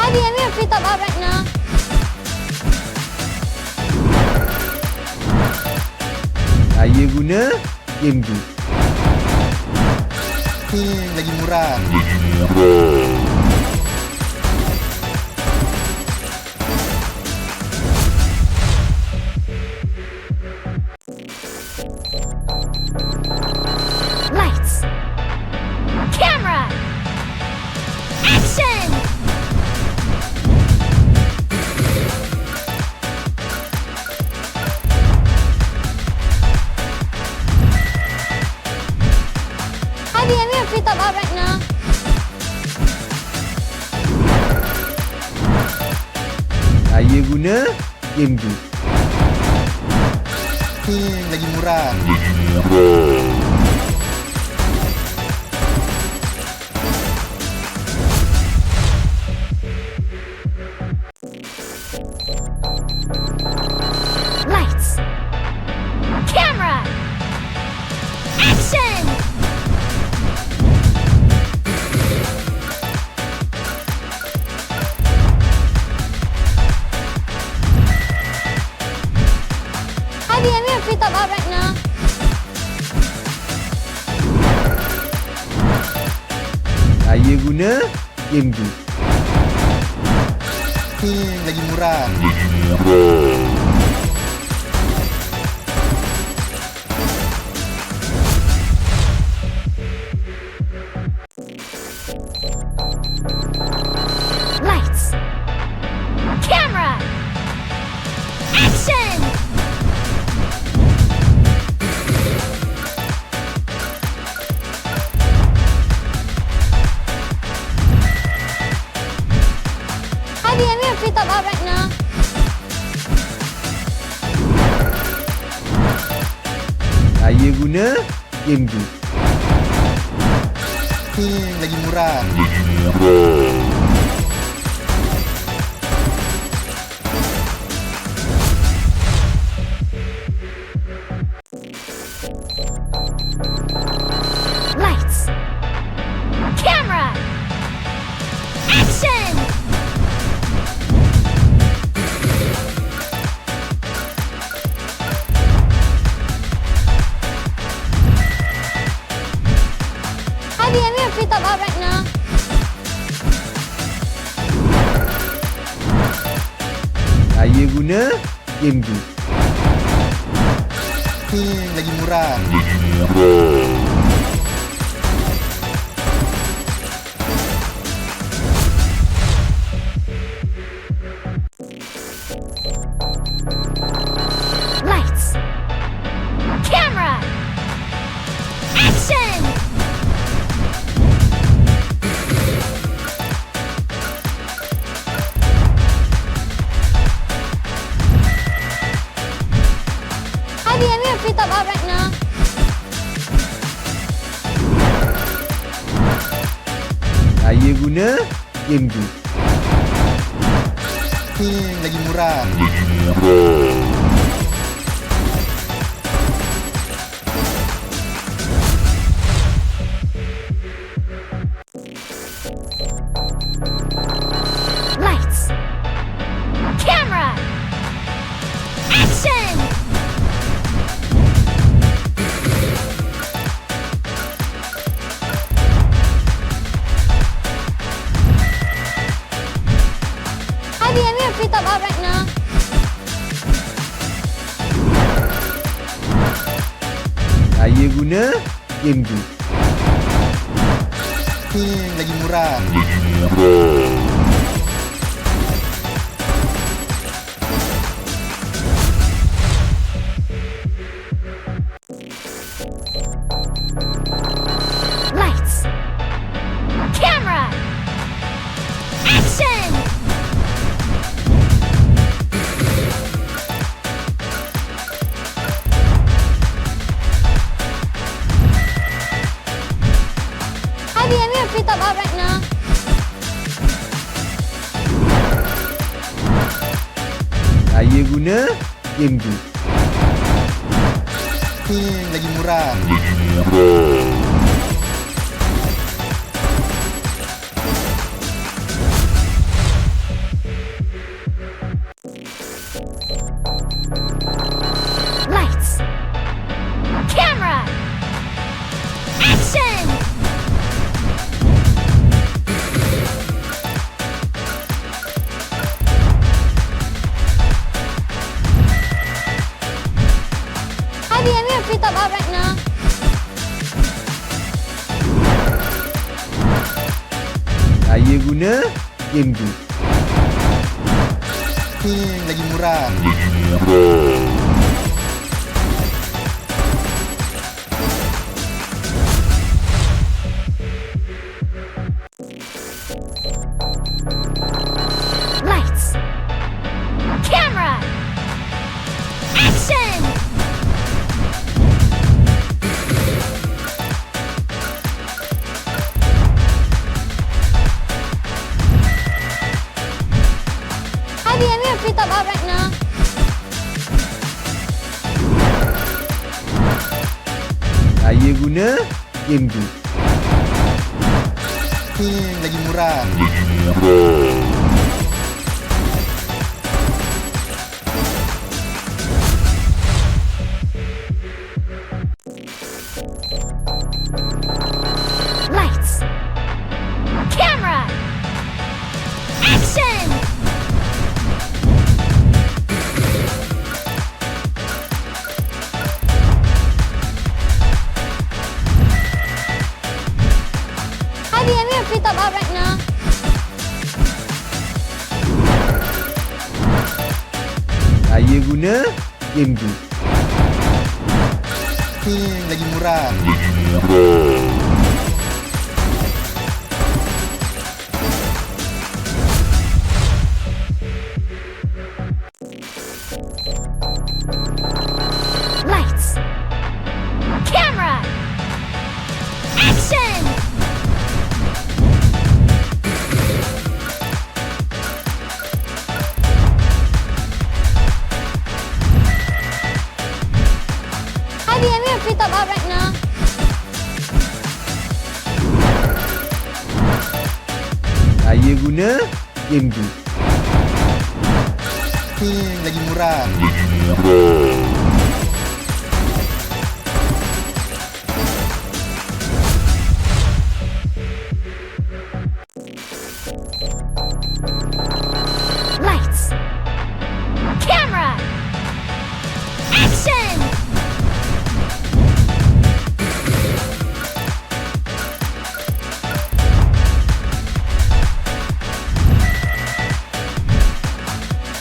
IBM yang free top up right now. Saya guna game tu. Lagi murah. Lights. Camera. Action! IBM yang free top up right now. Saya guna game tu. Lagi murah. Lights. Camera. Action! IBM yang free top up right now. Saya guna game tu. Lagi murah. Lights. Camera. Action! IBM yang free top up right now. Saya guna game tu. Lagi murah. Lights. Camera. Action! IBM yang free top up right now. Saya guna game tu. Lagi murah. Lights. Camera. Action! IBM yang free top up right now. Saya guna game tu. Lagi murah. Lights. Camera. Action! IBM yang free top up right now. Saya guna game tu. Lagi murah. Lights. guna game tu. Lagi murah. Lights. Camera. Action! Ivy, I'm gonna free top up right now. Saya guna game tu. Lagi murah. Lights. Camera. Action! Ivy, I'm gonna free top up right now. Saya guna game tu. Lagi murah. Lights. Camera. Action! Ivy, I'm gonna free top up right now. Saya guna game tu. Lagi murah. Lights. Camera. Action! Ivy, I'm gonna free top up right now. Saya guna game tu. Lagi murah. Lights. Camera. Action!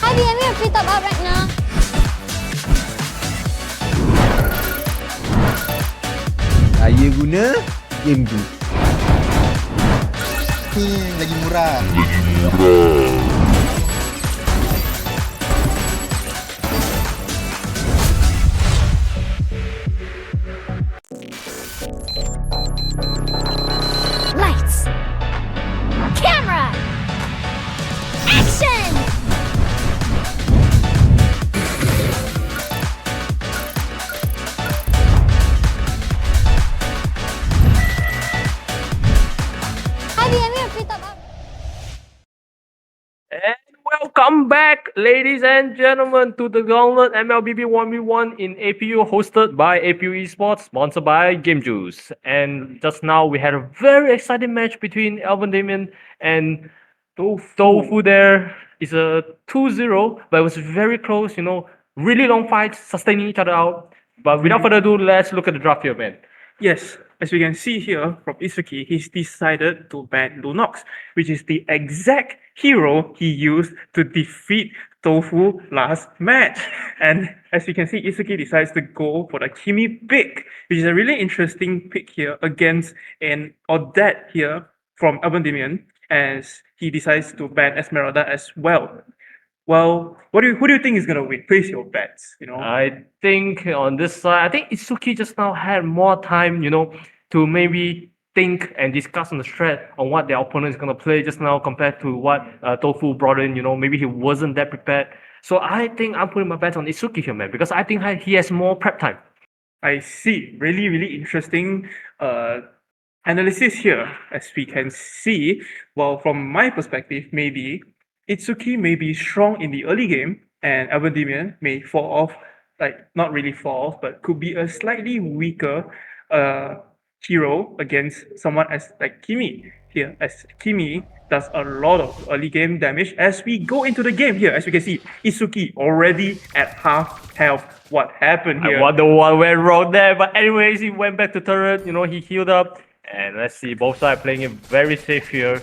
Ivy, I'm gonna free top up right now. Saya guna game tu. Lagi murah. Lights. Camera. Action! Ivy, I'm gonna free top up. And welcome back, ladies and gentlemen, to the Gauntlet MLBB 1v1 in APU, hosted by APU Esports, sponsored by Game Juice. And just now, we had a very exciting match between Alvin Damien and Tofu there. It's a 2-0, but it was very close, really long fights, sustaining each other out. But without further ado, let's look at the draft here, man. Yes, as we can see here from Isuki, he's decided to ban Lunox, which is the exact hero he used to defeat Tofu last match. And as you can see, Isuki decides to go for the Kimi pick, which is a really interesting pick here against an Odette here from Urban Demian, as he decides to ban Esmeralda as well. Well, who do you think is gonna win? Place your bets. I think on this side, I think Itsuki just now had more time, to maybe think and discuss on the strat on what their opponent is going to play just now compared to what Tofu brought in. Maybe he wasn't that prepared. So I think I'm putting my bet on Itsuki here, man, because I think he has more prep time. I see. Really, really interesting analysis here, as we can see. Well, from my perspective, maybe Itsuki may be strong in the early game, and Everdemion may fall off, like not really fall off, but could be a slightly weaker hero against someone as like Kimi here, as Kimi does a lot of early game damage. As we go into the game here, as we can see, Itsuki already at half health. What happened here? I wonder what went wrong there, but anyways, he went back to turret. He healed up, and let's see, both sides playing it very safe here.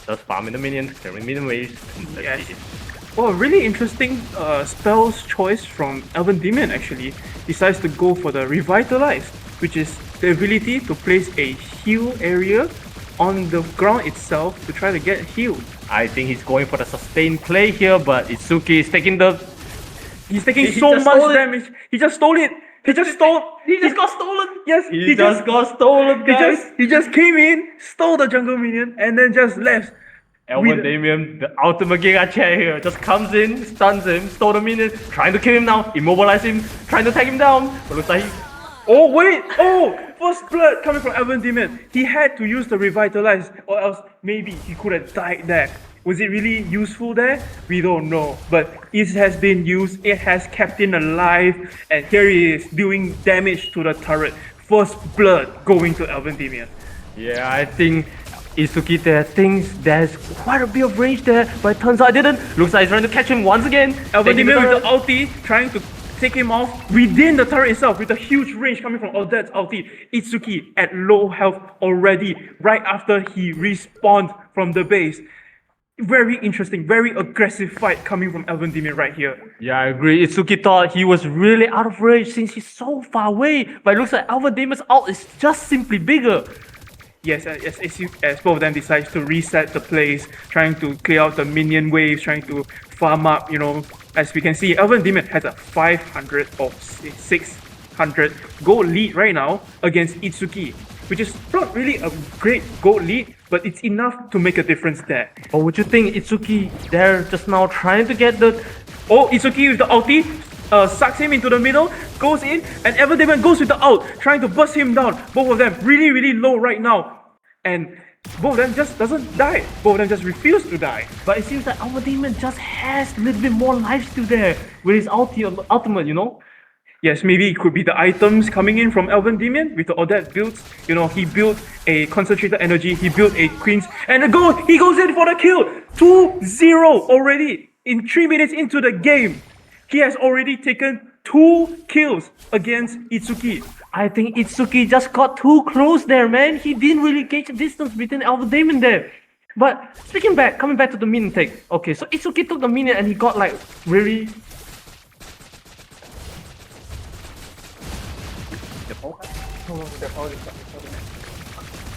Just farming the minions, clearing minion waves. Yes. Well, really interesting spells choice from Everdemion actually. Decides to go for the Revitalize, which is the ability to place a heal area on the ground itself to try to get healed. I think he's going for the sustained play here, but Itsuki is taking the... He's taking He so just much stole it. damage. He just stole it. He just stole. He just got stolen! Yes, He just got stolen, guys! he just came in, stole the jungle minion, and then just left. Everdemion, the ultimate Giga Chair here, just comes in, stuns him, stole the minion, trying to kill him now, immobilize him, trying to tag him down. But looks like he... Oh wait! Oh, first blood coming from Everdemion. He had to use the Revitalize, or else maybe he could have died there. Was it really useful there? We don't know. But it has been used, it has kept him alive, and here he is doing damage to the turret. First blood going to Everdemion. Yeah, I think Itsuki there thinks there's quite a bit of range there, but it turns out it didn't. Looks like he's trying to catch him once again. Everdemion with the ulti, trying to take him off within the turret itself with a huge range coming from Odette's ulti. Itsuki at low health already, right after he respawned from the base. Very interesting, very aggressive fight coming from Everdemion right here. Yeah, I agree. Itsuki thought he was really out of range since he's so far away, but it looks like Everdemion's ult is just simply bigger. Yes, as both of them decide to reset the place, trying to clear out the minion waves, trying to farm up, as we can see, Everdemion has a 500 or 600 gold lead right now against Itsuki, which is not really a great gold lead, but it's enough to make a difference there. But would you think Itsuki there just now trying to get the... Oh, Itsuki with the ulti, sucks him into the middle, goes in, and Everdemon goes with the ult, trying to burst him down. Both of them really, really low right now. And both of them just doesn't die. Both of them just refuse to die. But it seems like Everdemon just has a little bit more life still there with his ultimate, Yes, maybe it could be the items coming in from Everdemion with the Odette builds. He built a concentrated energy, he built a Queen's, and he goes in for the kill! 2-0 already in 3 minutes into the game. He has already taken 2 kills against Itsuki. I think Itsuki just got too close there, man. He didn't really gauge the distance between Everdemon there. But coming back to the minion take. Okay, so Itsuki took the minion and he got like really...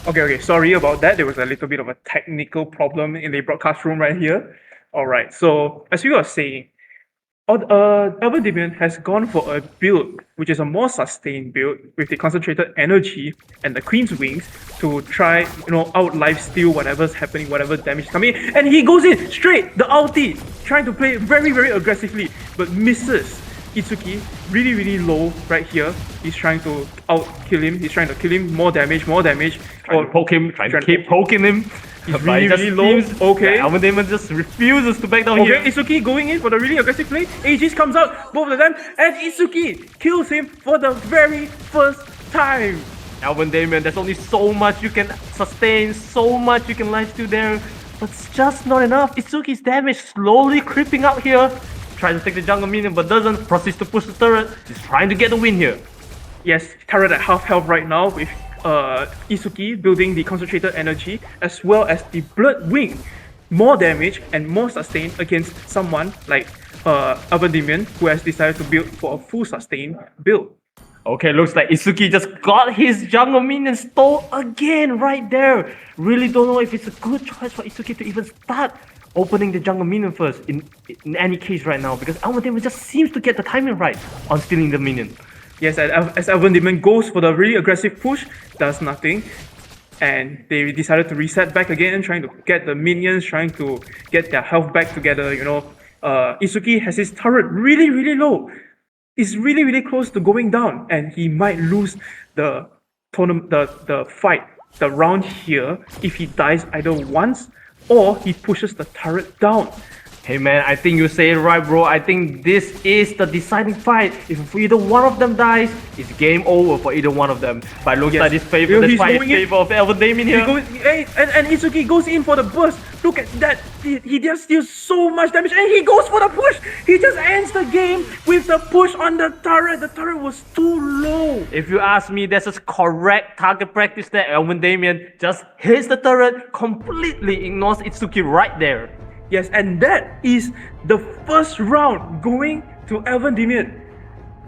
Okay, sorry about that. There was a little bit of a technical problem in the broadcast room right here. Alright, so as we were saying, Everdemion has gone for a build which is a more sustained build with the concentrated energy and the Queen's Wings to try, out lifesteal whatever's happening, whatever damage coming in. And he goes in straight, the ulti, trying to play very, very aggressively, but misses. Itsuki, really, really low right here. He's trying to out-kill him. He's trying to kill him, more damage. Trying to poke him, trying to keep poking him. He's really, really low. Okay. Everdemon just refuses to back down here. Okay, Itsuki going in for the really aggressive play. Aegis comes out, both of them, and Itsuki kills him for the very first time. Everdemon, there's only so much you can sustain, so much you can lifesteal there, but it's just not enough. Itsuki's damage slowly creeping up here. Tries to take the jungle minion, but doesn't. Proceeds to push the turret. He's trying to get the win here. Yes, turret at half health right now with Itsuki building the concentrated energy as well as the blood wing. More damage and more sustain against someone like Everdemion, who has decided to build for a full sustain build. Okay, looks like Itsuki just got his jungle minion stole again right there. Really don't know if it's a good choice for Itsuki to even start opening the jungle minion first in any case right now, because Everdemon just seems to get the timing right on stealing the minion. Yes, as Everdemon goes for the really aggressive push, does nothing. And they decided to reset back again, trying to get the minions, trying to get their health back together, Itsuki has his turret really, really low. It's really, really close to going down, and he might lose the tournament, the fight, the round here if he dies either once or he pushes the turret down. Hey man, I think you say it right, bro. I think this is the deciding fight. If either one of them dies, it's game over for either one of them. But looks Yes. like this favor, Well, this he's fight is going in- favor of Elven Damien He here. goes, and Itsuki goes in for the burst. Look at that. He just deals so much damage, and he goes for the push. He just ends the game with the push on the turret. The turret was too low. If you ask me, that's a correct target practice there. Elven Damien just hits the turret, completely ignores Itsuki right there. Yes, and that is the first round going to Elven Damien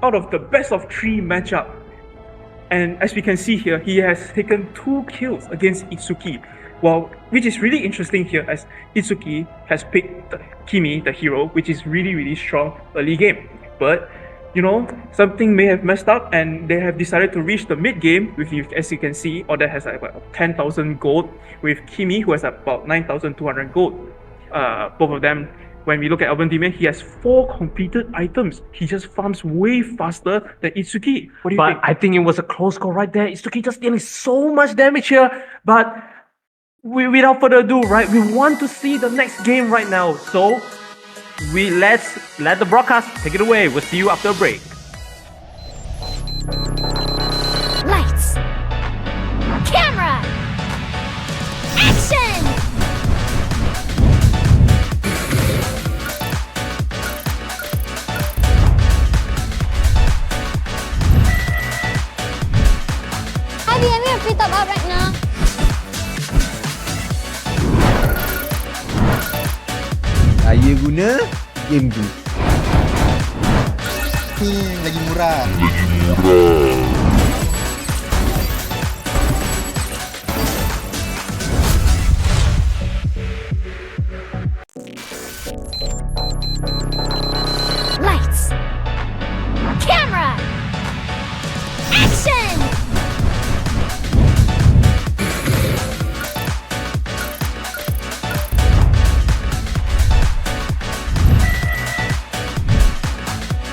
out of the best of 3 matchup. And as we can see here, he has taken 2 kills against Itsuki. Well, which is really interesting here, as Itsuki has picked Kimi, the hero, which is really, really strong early game. But, you know, something may have messed up, and they have decided to reach the mid game with, as you can see, Oda has like about 10,000 gold, with Kimi, who has about 9,200 gold. Both of them, when we look at Elven Damien, he has 4 completed items. He just farms way faster than Itsuki. What do you But think? I think it was a close call right there. Itsuki just dealing so much damage here. But without further ado, right, we want to see the next game right now. So let's let the broadcast take it away. We'll see you after a break. Lights. Camera. Action! Hi, I'm free top up right now. Saya guna game tu. Lagi murah. Lights. Camera. Action!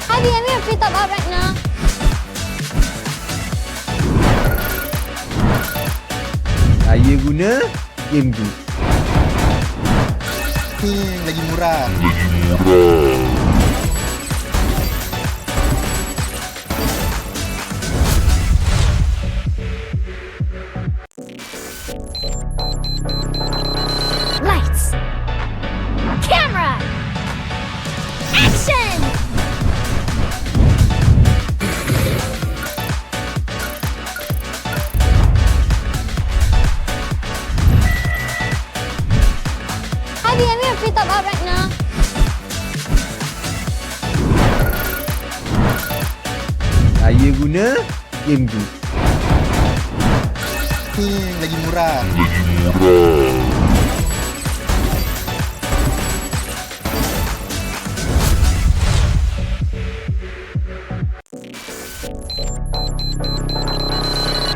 Hi, I'm free top up right now. Saya guna game tu. Lagi murah. Lights. Camera. Action! Hi, I'm free top up right now. Saya guna game tu. Lagi murah.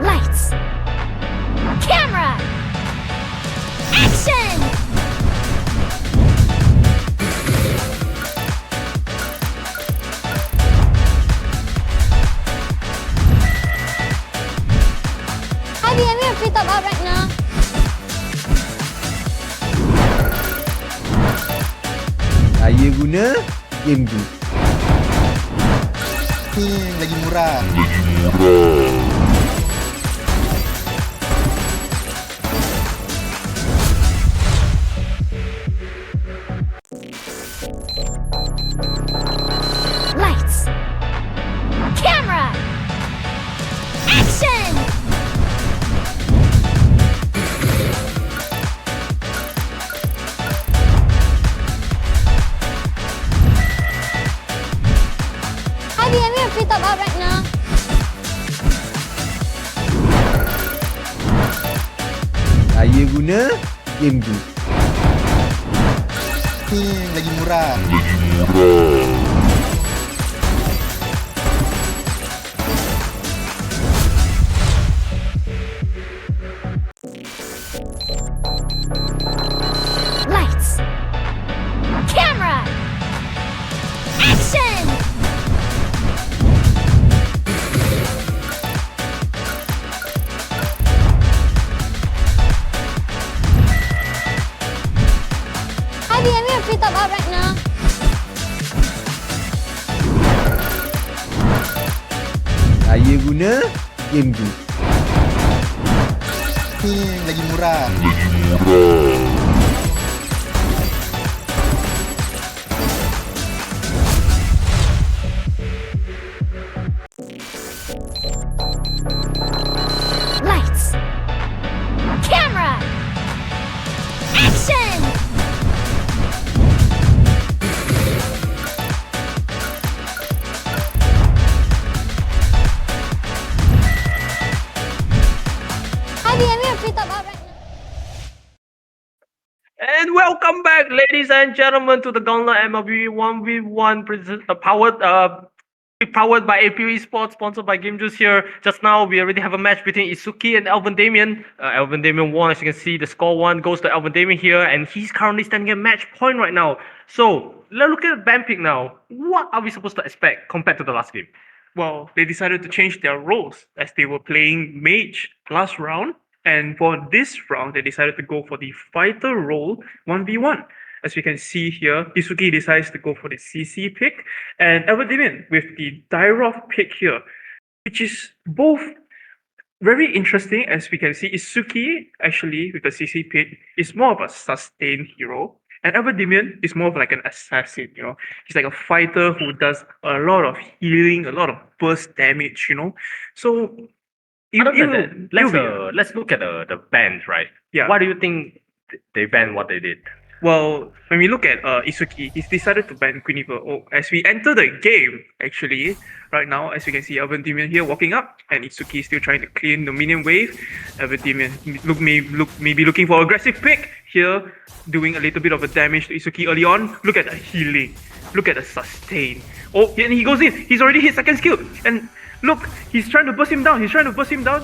Lights. Camera. Action! Hi, I'm free top up right now. Saya guna game tu. Lagi murah. Lights. Camera. Action! Hi, I'm free top up right now. Saya guna game tu. Lagi murah. Lights. Camera. Saya guna game good. Ini lagi murah. Lights. Camera. Action! IBM, you're free top up right now. And welcome back, ladies and gentlemen, to the Gauntlet MLBB 1v1 powered by APU Esports, sponsored by Game Juice here. Just now, we already have a match between Isuki and Alvin Damien. Alvin Damien won, as you can see. The score 1 goes to Alvin Damien here, and he's currently standing at match point right now. So, let's look at the ban pick now. What are we supposed to expect compared to the last game? Well, they decided to change their roles as they were playing mage last round. And for this round, they decided to go for the fighter role 1v1. As we can see here, Isuki decides to go for the CC pick, and Everdimian with the Dyrov pick here, which is both very interesting. As we can see, Isuki actually with the CC pick is more of a sustained hero, and Everdimian is more of like an assassin. He's like a fighter who does a lot of healing, a lot of burst damage. So Other than that, let's look at the bans, right? Yeah. Why do you think they banned what they did? Well, when we look at Isuki, he's decided to ban Quiniver. As we enter the game, actually, right now, as you can see, Alvin Damien here walking up, and Isuki is still trying to clean the minion wave. Alvin Damien maybe looking for aggressive pick here, doing a little bit of a damage to Isuki early on. Look at the healing. Look at the sustain. Oh, and he goes in. He's already hit second skill. And look, he's trying to burst him down.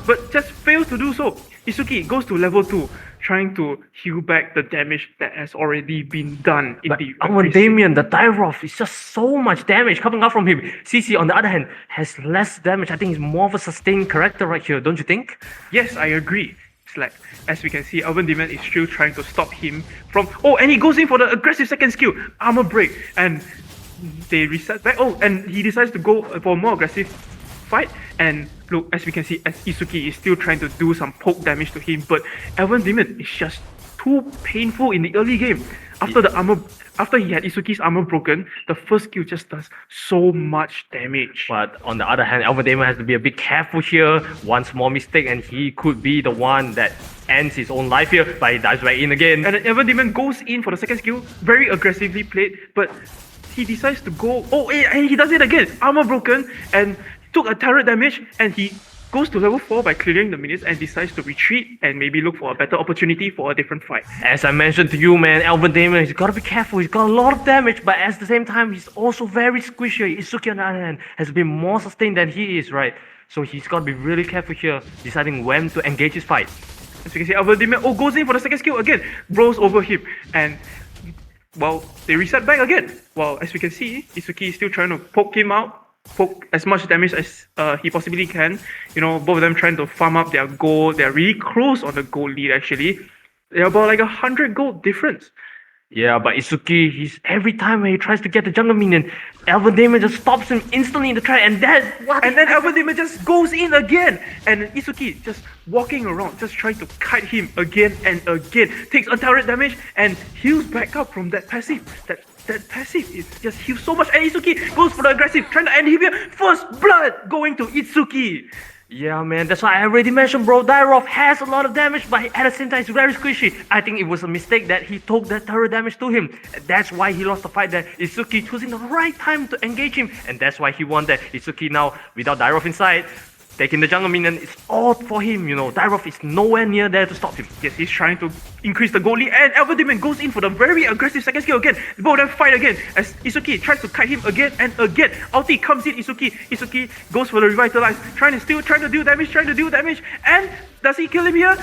But just fails to do so. Isuki goes to level 2, trying to heal back the damage that has already been done. But Alvin Damien, the Dyrov is just so much damage coming out from him. CC, on the other hand, has less damage. I think he's more of a sustained character right here, don't you think? Yes, I agree. It's like, as we can see, Alvin Damien is still trying to stop him from... Oh, and he goes in for the aggressive second skill, Armor Break. And they reset back. Oh, and he decides to go for a more aggressive fight. And look, as we can see, as Isuki is still trying to do some poke damage to him, but Alvin Damien is just too painful in the early game. After he had Isuki's armor broken, the first skill just does so much damage. But on the other hand, Alvin Damien has to be a bit careful here. One small mistake and he could be the one that ends his own life here, but he dives back in again. And then Alvin Damien goes in for the second skill, very aggressively played, but he decides to go... Oh, and he does it again! Armor broken, and took a turret damage, and he goes to level 4 by clearing the minions and decides to retreat and maybe look for a better opportunity for a different fight. As I mentioned to you, man, Alvin Damien, he's got to be careful. He's got a lot of damage, but at the same time, he's also very squishy. Isuki, on the other hand, has been more sustained than he is, right? So he's got to be really careful here, deciding when to engage his fight. As you can see, Alvin Damien goes in for the second skill again, rolls over him, and well, they reset back again. Well, as we can see, Isuki is still trying to poke as much damage as he possibly can. Both of them trying to farm up their gold. They're really close on the gold lead, actually. They're about like 100 gold difference. Yeah, but Isuki, every time when he tries to get the jungle minion, Alvin Damien just stops him instantly in the track, and then Alvin Damien just goes in again, and Isuki just walking around, just trying to kite him again and again, takes a turret damage and heals back up from that passive. That passive is just heals so much, and Isuki goes for the aggressive, trying to end him here. First blood going to Itsuki. Yeah, man, that's why I already mentioned, bro. Dyrov has a lot of damage, but at the same time, it's very squishy. I think it was a mistake that he took that turret damage to him. That's why he lost the fight there. Isuki choosing the right time to engage him, and that's why he won that. Isuki now, without Dyrov inside, taking the jungle minion, it's all for him, Dyrov is nowhere near there to stop him. Yes, he's trying to increase the goal lead, and Alvin Damien goes in for the very aggressive second skill again. Both of them fight again, as Isuki tries to kite him again and again. Ulti comes in, Isuki goes for the revitalize, trying to do damage, and does he kill him here?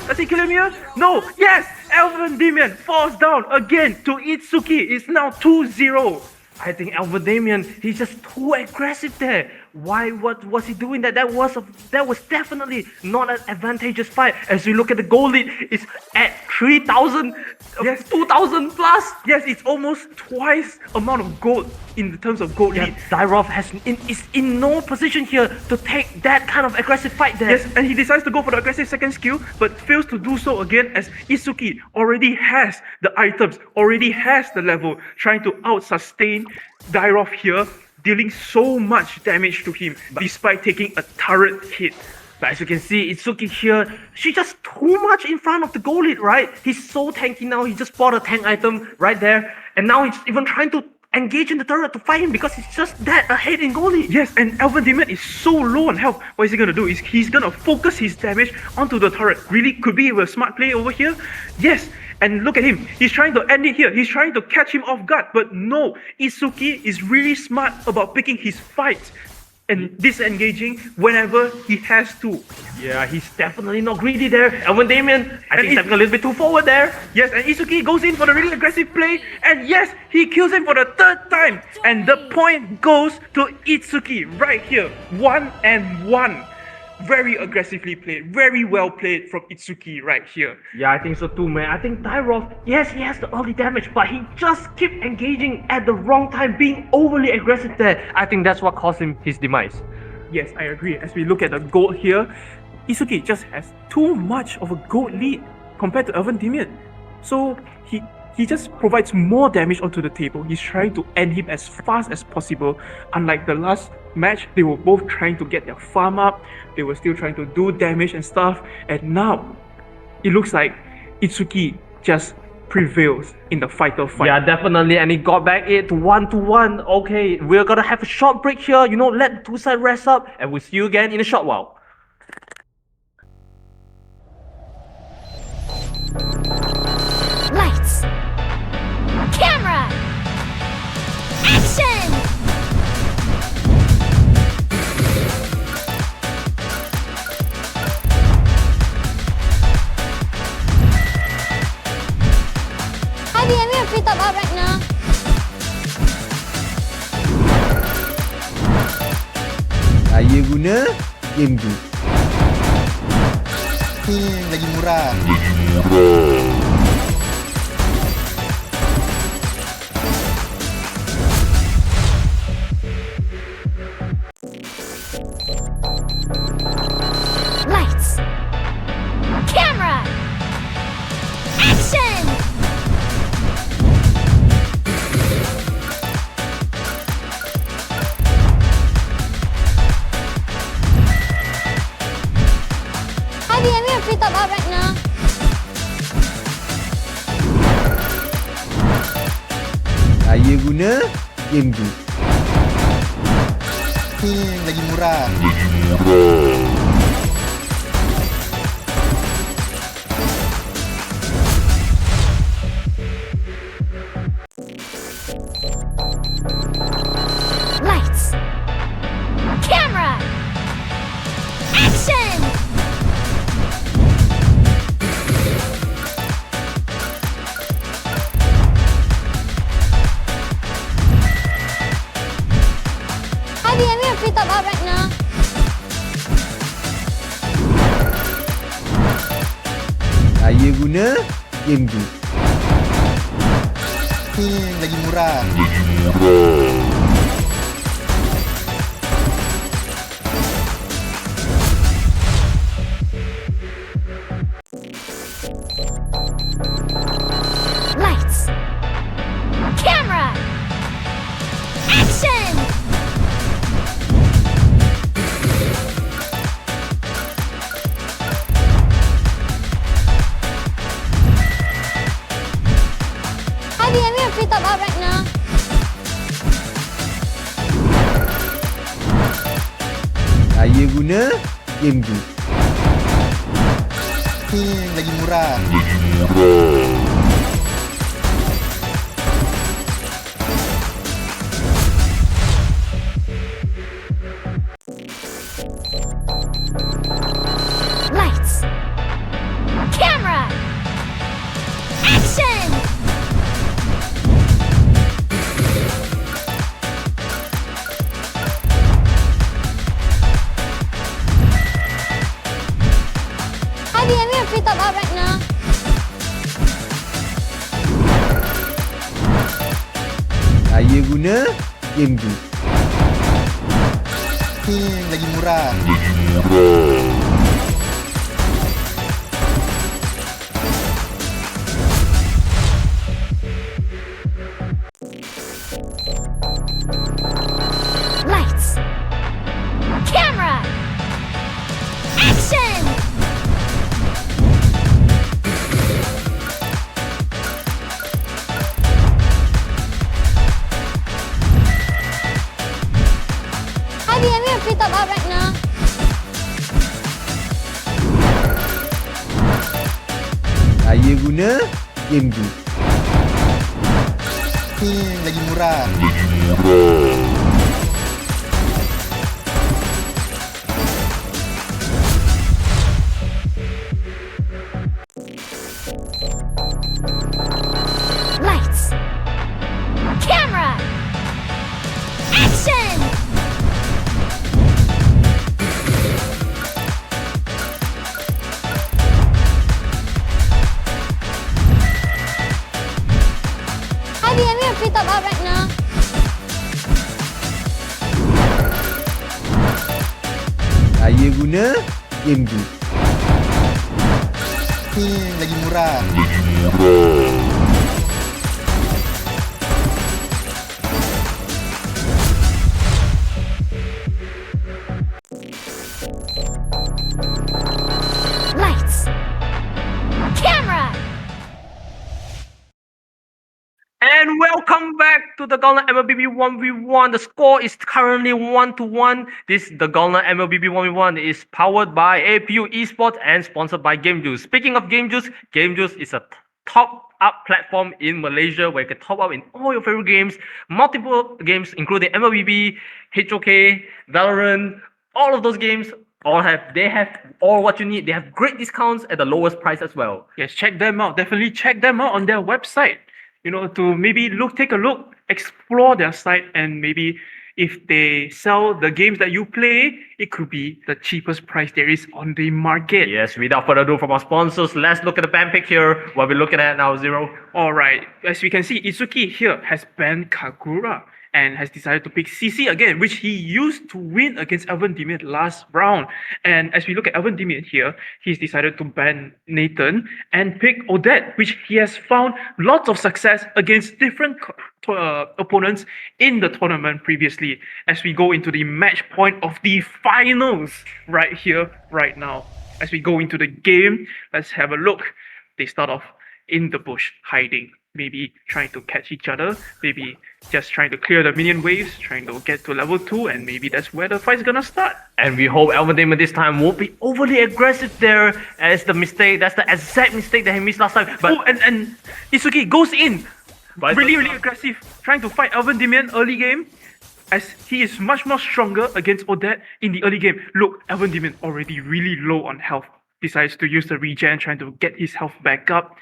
No! Yes! Alvin Damien falls down again to Itsuki. It's now 2-0. I think Alvin Damien, he's just too aggressive there. Why? What was he doing that? That was definitely not an advantageous fight. As we look at the goal lead, it's at 3,000, Yes. 2,000 plus. Yes, it's almost twice amount of gold in terms of gold Yeah, lead. Dyrov is in no position here to take that kind of aggressive fight there. Yes, and he decides to go for the aggressive second skill, but fails to do so again as Isuki already has the items, already has the level, trying to out-sustain Dyrov here, dealing so much damage to him despite taking a turret hit. But as you can see, Itsuki here, she's just too much in front of the goal lead, right? He's so tanky now, he just bought a tank item right there, and now he's even trying to engage in the turret to fight him because he's just that ahead in goal lead. Yes, and Elven Demon is so low on health. What is he gonna do? He's gonna focus his damage onto the turret. Really, could be a smart play over here. Yes, and look at him. He's trying to end it here. He's trying to catch him off guard. But no, Isuki is really smart about picking his fights and disengaging whenever he has to. Yeah, he's definitely not greedy there. Elven Damien, I think he's stepping a little bit too forward there. Yes, and Isuki goes in for the really aggressive play, and yes, he kills him for the third time. And the point goes to Itsuki right here. 1-1. Very aggressively played, very well played from Itsuki right here. Yeah, I think so too, man. I think Dyrov, yes, he has the early damage, but he just kept engaging at the wrong time, being overly aggressive there. I think that's what caused him his demise. Yes, I agree. As we look at the gold here, Isuki just has too much of a gold lead compared to Elven Demon. So he just provides more damage onto the table. He's trying to end him as fast as possible. Unlike the last match, they were both trying to get their farm up. They were still trying to do damage and stuff. And now, it looks like Itsuki just prevails in the fighter fight. Yeah, definitely, and he got back it to 1-1. Okay, we're gonna have a short break here. You know, let the two sides rest up, and we'll see you again in a short while. Lights. Camera. Action! IBM, you're free top up right now. Saya guna game tu. Lagi murah. Lights. Camera. Action! IBM, you're free top up right now. Saya guna game tu. Lagi murah. Lights. Camera. Action! IBM, you're free top up right now. Saya guna game tu. Lagi murah. Lights. Camera. Action! IBM, you're free top up right now. Saya guna game tu. Lagi murah. Lights. Camera. Action! free top up right now. Saya guna game tu. Lagi murah. Lights. Camera. Action! IBM free top up right now. Saya guna game tu. Lagi murah. Lights. Camera. Action! IBM free top up right now. Saya guna game tu. Lagi murah. Lights. Camera. And welcome back to the Gauntlet MLBB 1v1. The score is currently 1-1. The Gauntlet MLBB 1v1 is powered by APU Esports and sponsored by Game Juice. Speaking of Game Juice is a top-up platform in Malaysia where you can top up in all your favorite games, multiple games including MLBB, HOK, Valorant, all of those games. They have all what you need. They have great discounts at the lowest price as well. Yes, check them out. Definitely check them out on their website. To maybe take a look, explore their site, and maybe if they sell the games that you play, it could be the cheapest price there is on the market. Yes, without further ado from our sponsors, let's look at the ban pick here. What we're looking at now, Zero. All right, as we can see, Itsuki here has banned Kagura and has decided to pick CC again, which he used to win against Alvin Demian last round. And as we look at Alvin Demian here, he's decided to ban Nathan and pick Odette, which he has found lots of success against different opponents in the tournament previously. As we go into the match point of the finals right here, right now. As we go into the game, let's have a look. They start off in the bush, hiding, maybe trying to catch each other, maybe just trying to clear the minion waves, trying to get to level 2, and maybe that's where the fight's gonna start. And we hope Alvin Damon this time won't be overly aggressive there as the mistake. That's the exact mistake that he missed last time. But and Itsuki goes in, Right, really aggressive, trying to fight Alvin Demian early game, as he is much more stronger against Odette in the early game. Look, Alvin Demian already really low on health. Decides to use the regen, trying to get his health back up,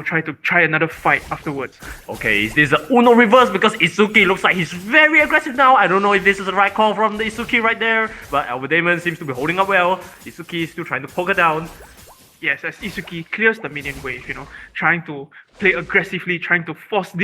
try another fight afterwards. okay, is this a Uno reverse? Because Itsuki looks like he's very aggressive now. I don't know if this is the right call from the Itsuki right there, but Alvin Damon seems to be holding up well. Itsuki is still trying to poke her down. Yes, as Itsuki clears the minion wave, trying to play aggressively, trying to force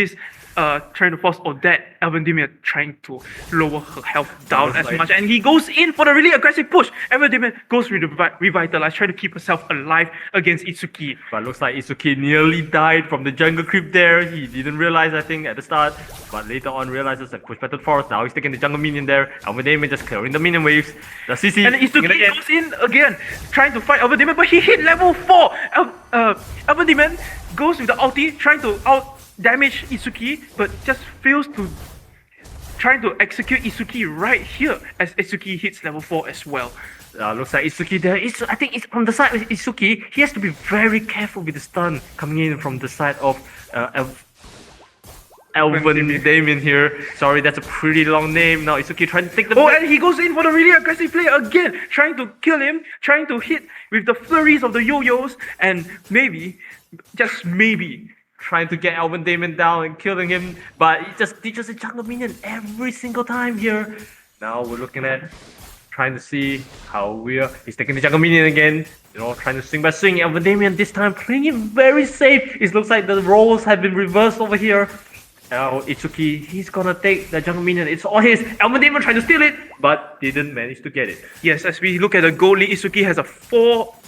Odette, Alvin Demian trying to lower her health down as much, and he goes in for the really aggressive push. Alvin Demian goes revitalize, trying to keep herself alive against Itsuki. But looks like Itsuki nearly died from the jungle creep there. He didn't realize, I think, at the start, but later on realizes that push battle force. Now he's taking the jungle minion there. Alvin Damon just clearing the minion waves. The CC. And Itsuki goes in again, trying to fight Alvin Demian, but he hit level 4. Alvin Demian goes with the ulti, trying to out damage Itsuki, but just fails to trying to execute Itsuki right here as Itsuki hits level 4 as well. Looks like Itsuki there. I think it's on the side of Itsuki. He has to be very careful with the stun coming in from the side of Alvin Damien here. Sorry, that's a pretty long name. Now Itsuki trying to take the and he goes in for the really aggressive play again, trying to kill him, trying to hit with the flurries of the yo-yos, and maybe, just maybe, trying to get Alvin Damon down and killing him, but he just teaches a jungle minion every single time here. Now we're looking at trying to see how he's taking the jungle minion again. Trying to swing by swing. Elven Damien this time playing it very safe. It looks like the roles have been reversed over here. Now Itsuki, he's gonna take the jungle minion. It's all his. Elven Damien trying to steal it, but didn't manage to get it. Yes, as we look at the gold lead, Itsuki has a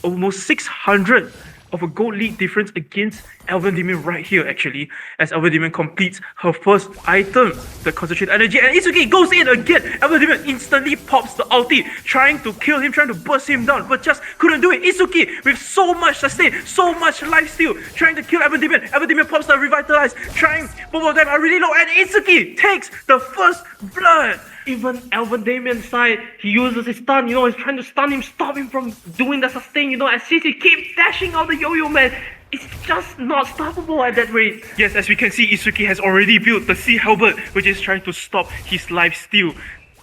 almost 600 of a gold lead difference against Elven Demon right here, actually, as Elven Demon completes her first item, the Concentrate Energy, and Itsuki goes in again. Elven Demon instantly pops the ulti, trying to kill him, trying to burst him down, but just couldn't do it. Itsuki, with so much sustain, so much lifesteal, trying to kill Elven Demon. Elven Demon pops the Revitalize, trying, both of them are really low, and Itsuki takes the first blood. Even Elven Damien's side, he uses his stun, he's trying to stun him, stop him from doing the sustain, as CC keeps dashing out the yo-yo, man. It's just not stoppable at that rate. Yes, as we can see, Itsuki has already built the Sea Halberd, which is trying to stop his lifesteal,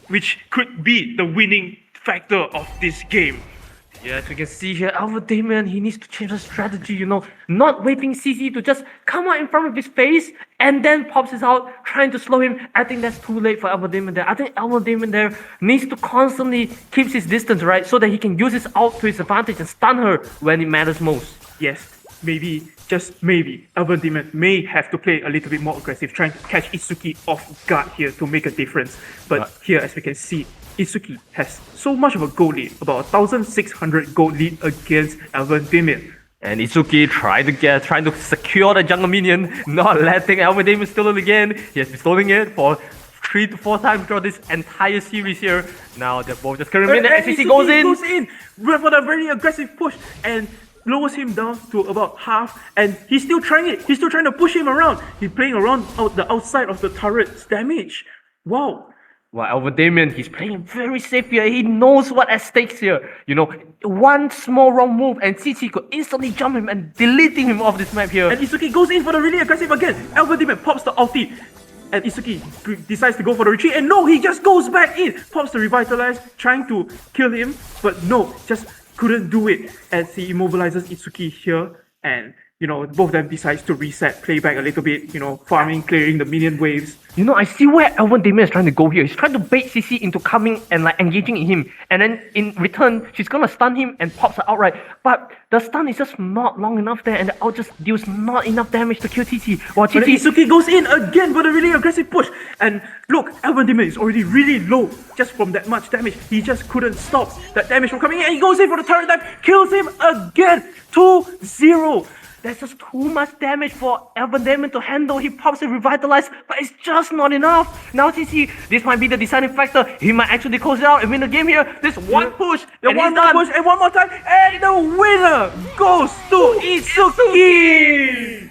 which could be the winning factor of this game. Yeah, as we can see here, Elven Damien, he needs to change the strategy, not waiting CC to just come out in front of his face and then pops his out, trying to slow him. I think that's too late for Elven Damien there. I think Elven Damien there needs to constantly keep his distance, right? So that he can use his ult to his advantage and stun her when it matters most. Yes, maybe, just maybe, Elven Demon may have to play a little bit more aggressive, trying to catch Itsuki off guard here to make a difference. But here, as we can see, Itsuki has so much of a gold lead, about 1,600 gold lead against Elven Demon. And Itsuki trying to secure the jungle minion, not letting Elven Demon steal it again. He has been stealing it for 3 to 4 times throughout this entire series here. Now they're both just currently in. The SCC goes in for a very aggressive push and lowers him down to about half, and he's still trying it. He's still trying to push him around. He's playing around the outside of the turret's damage. Wow. Well, Elven Damien, he's playing very safe here. He knows what at stakes here. One small wrong move and CC could instantly jump him and deleting him off this map here. And Itsuki goes in for the really aggressive again. Elven Demon pops the ulti. And Itsuki decides to go for the retreat. And no, he just goes back in. Pops the Revitalize, trying to kill him. But no, just couldn't do it. As he immobilizes Itsuki here. And, both of them decides to reset, play back a little bit, farming, clearing the minion waves. I see where Elven Damien is trying to go here. He's trying to bait CC into coming and engaging in him. And then in return, she's gonna stun him and pops her outright. But the stun is just not long enough there, and the ult just deals not enough damage to kill TT. While TT... Itsuki goes in again for the really aggressive push. And look, Elven Demon is already really low just from that much damage. He just couldn't stop that damage from coming in. And he goes in for the turret dive, kills him again. 2-0. That's just too much damage for Elven Damien to handle. He pops and Revitalize, but it's just not enough. Now TC, this might be the deciding factor. He might actually close it out and win the game here. This one push, and one more push, and one more time, and the winner goes to Itsuki!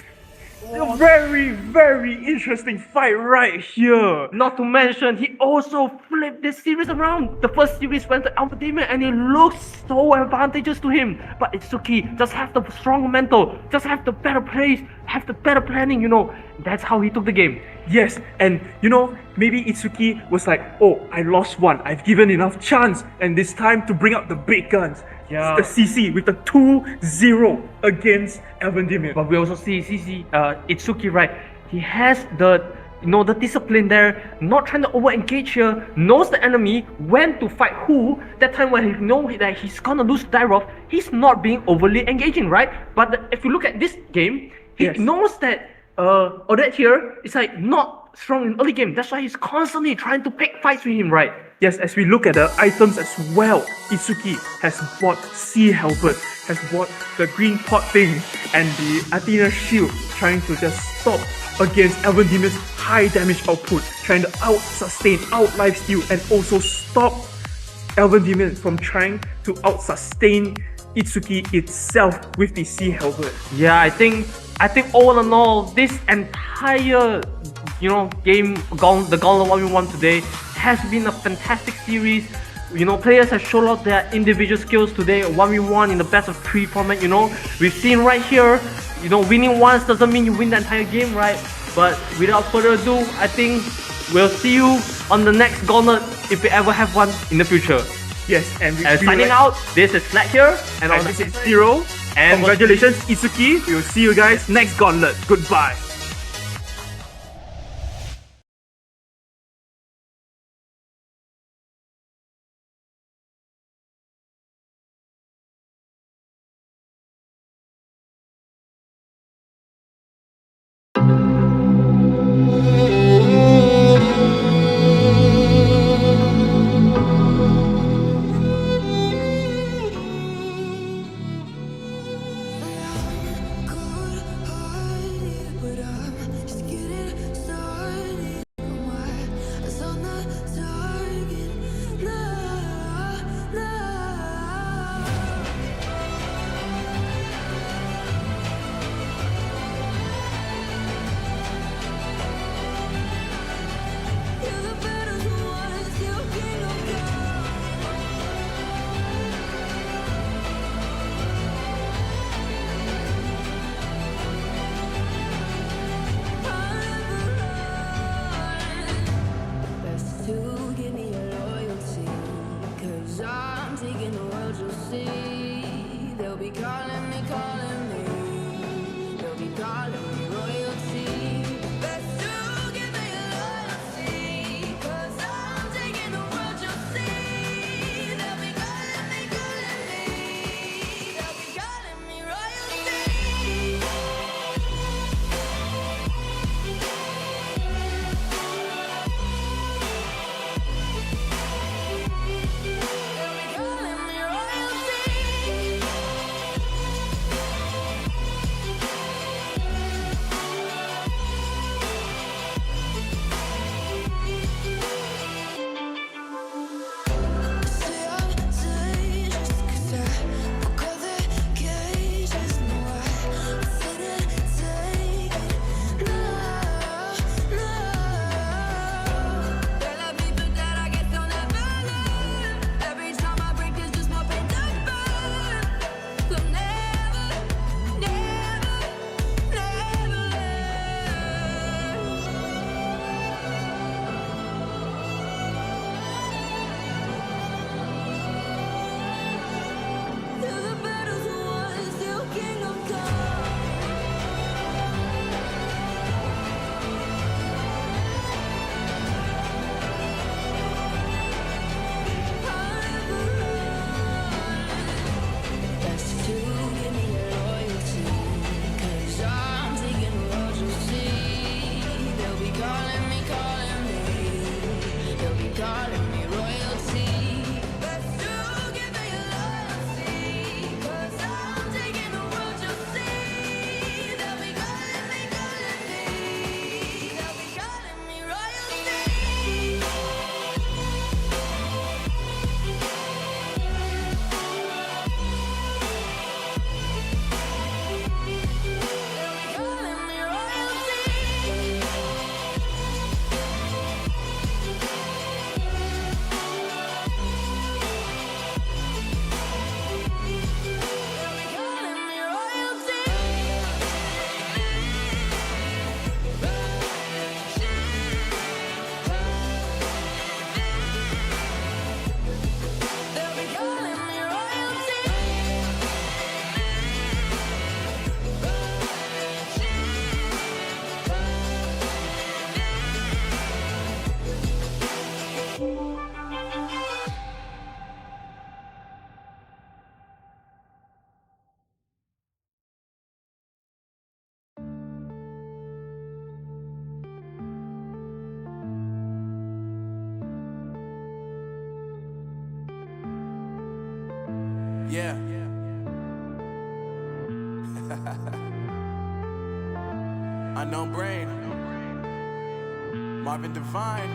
A very, very interesting fight right here. Not to mention, he also flipped this series around. The first series went to Elven Damien and it looks so advantageous to him. But Itsuki just have the strong mental, just have the better plays, have the better planning, That's how he took the game. Yes, and maybe Itsuki was like, oh, I lost one. I've given enough chance, and this time to bring out the big guns. Yeah. The CC with the 2-0 against Elven Demon. But we also see Itsuki, right? He has the the discipline there, not trying to over-engage here, knows the enemy, when to fight who. That time when he knows that he's gonna lose Dairoth, he's not being overly engaging, right? But if you look at this game, he knows that Odette here is not strong in early game. That's why he's constantly trying to pick fights with him, right? Yes, as we look at the items as well, Itsuki has bought Sea Halberd, has bought the green pot thing, and the Athena shield, trying to just stop against Elven Demon's high damage output, trying to out-sustain, out-lifesteal, and also stop Elven Demon from trying to out-sustain Itsuki itself with the Sea Halberd. Yeah, I think all in all, this entire game, the Gauntlet 1v1 today has been a fantastic series. Players have shown off their individual skills today. 1v1 in the best of 3 format. We've seen right here, winning once doesn't mean you win the entire game, right? But without further ado, I think we'll see you on the next Gauntlet if we ever have one in the future. Yes, and signing out, this is Slack here, and this is Zero. And congratulations, Itsuki. We will see you guys next Gauntlet. Goodbye. 'Cause I'm taking the world, you'll see. They'll be calling me, calling me. They'll be calling me royalty. Best to give me loyalty. 'Cause I'm taking the world, you'll see. They'll be calling me, calling me. They'll be calling me royalty. Yeah. Unknown Brain. Marvin Devine.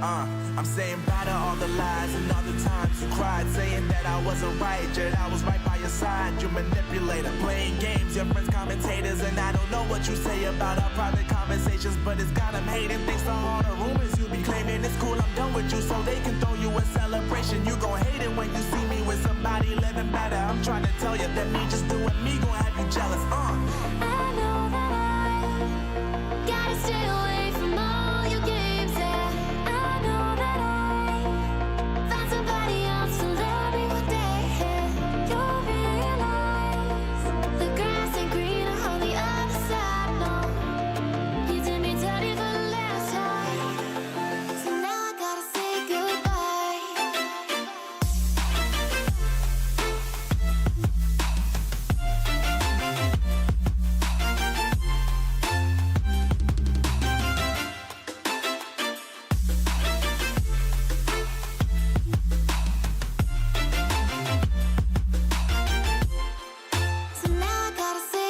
I'm saying bye to all the lies and all the times you cried, saying that I wasn't right, yet I was right by your side. You manipulator, playing games, your friends commentators, and I don't know what you say about our private conversations, but it's got them hating. Thanks to all the rumors you be claiming. It's cool, I'm done with you, so they can throw you a celebration. You gon' hate it when you see me with somebody living better. I'm trying to tell you that me just doing me gon' have you jealous. I know that I gotta stay away from all your games. Yeah, I know that I found somebody else to love me one day. You'll realize the grass ain't greener on the other side. No, you did me dirty for the last time, so now I gotta say goodbye. So now I gotta say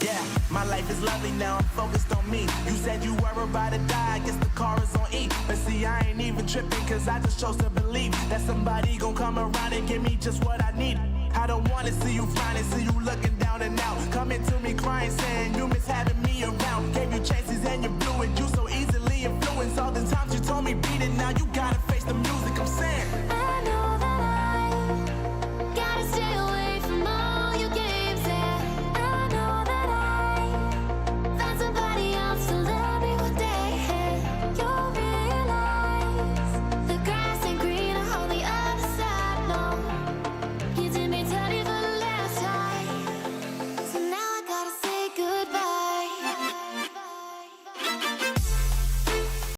Yeah, my life is lovely now, I'm focused on me. You said you were about to die, I guess the car tripping, cause I just chose to believe that somebody gon' come around and give me just what I need. I don't wanna see you flying, see you looking down and out. Coming to me crying, saying you miss having me around. Gave you chances and you blew it, you so easily influenced. All the times you told me beat it, now you gotta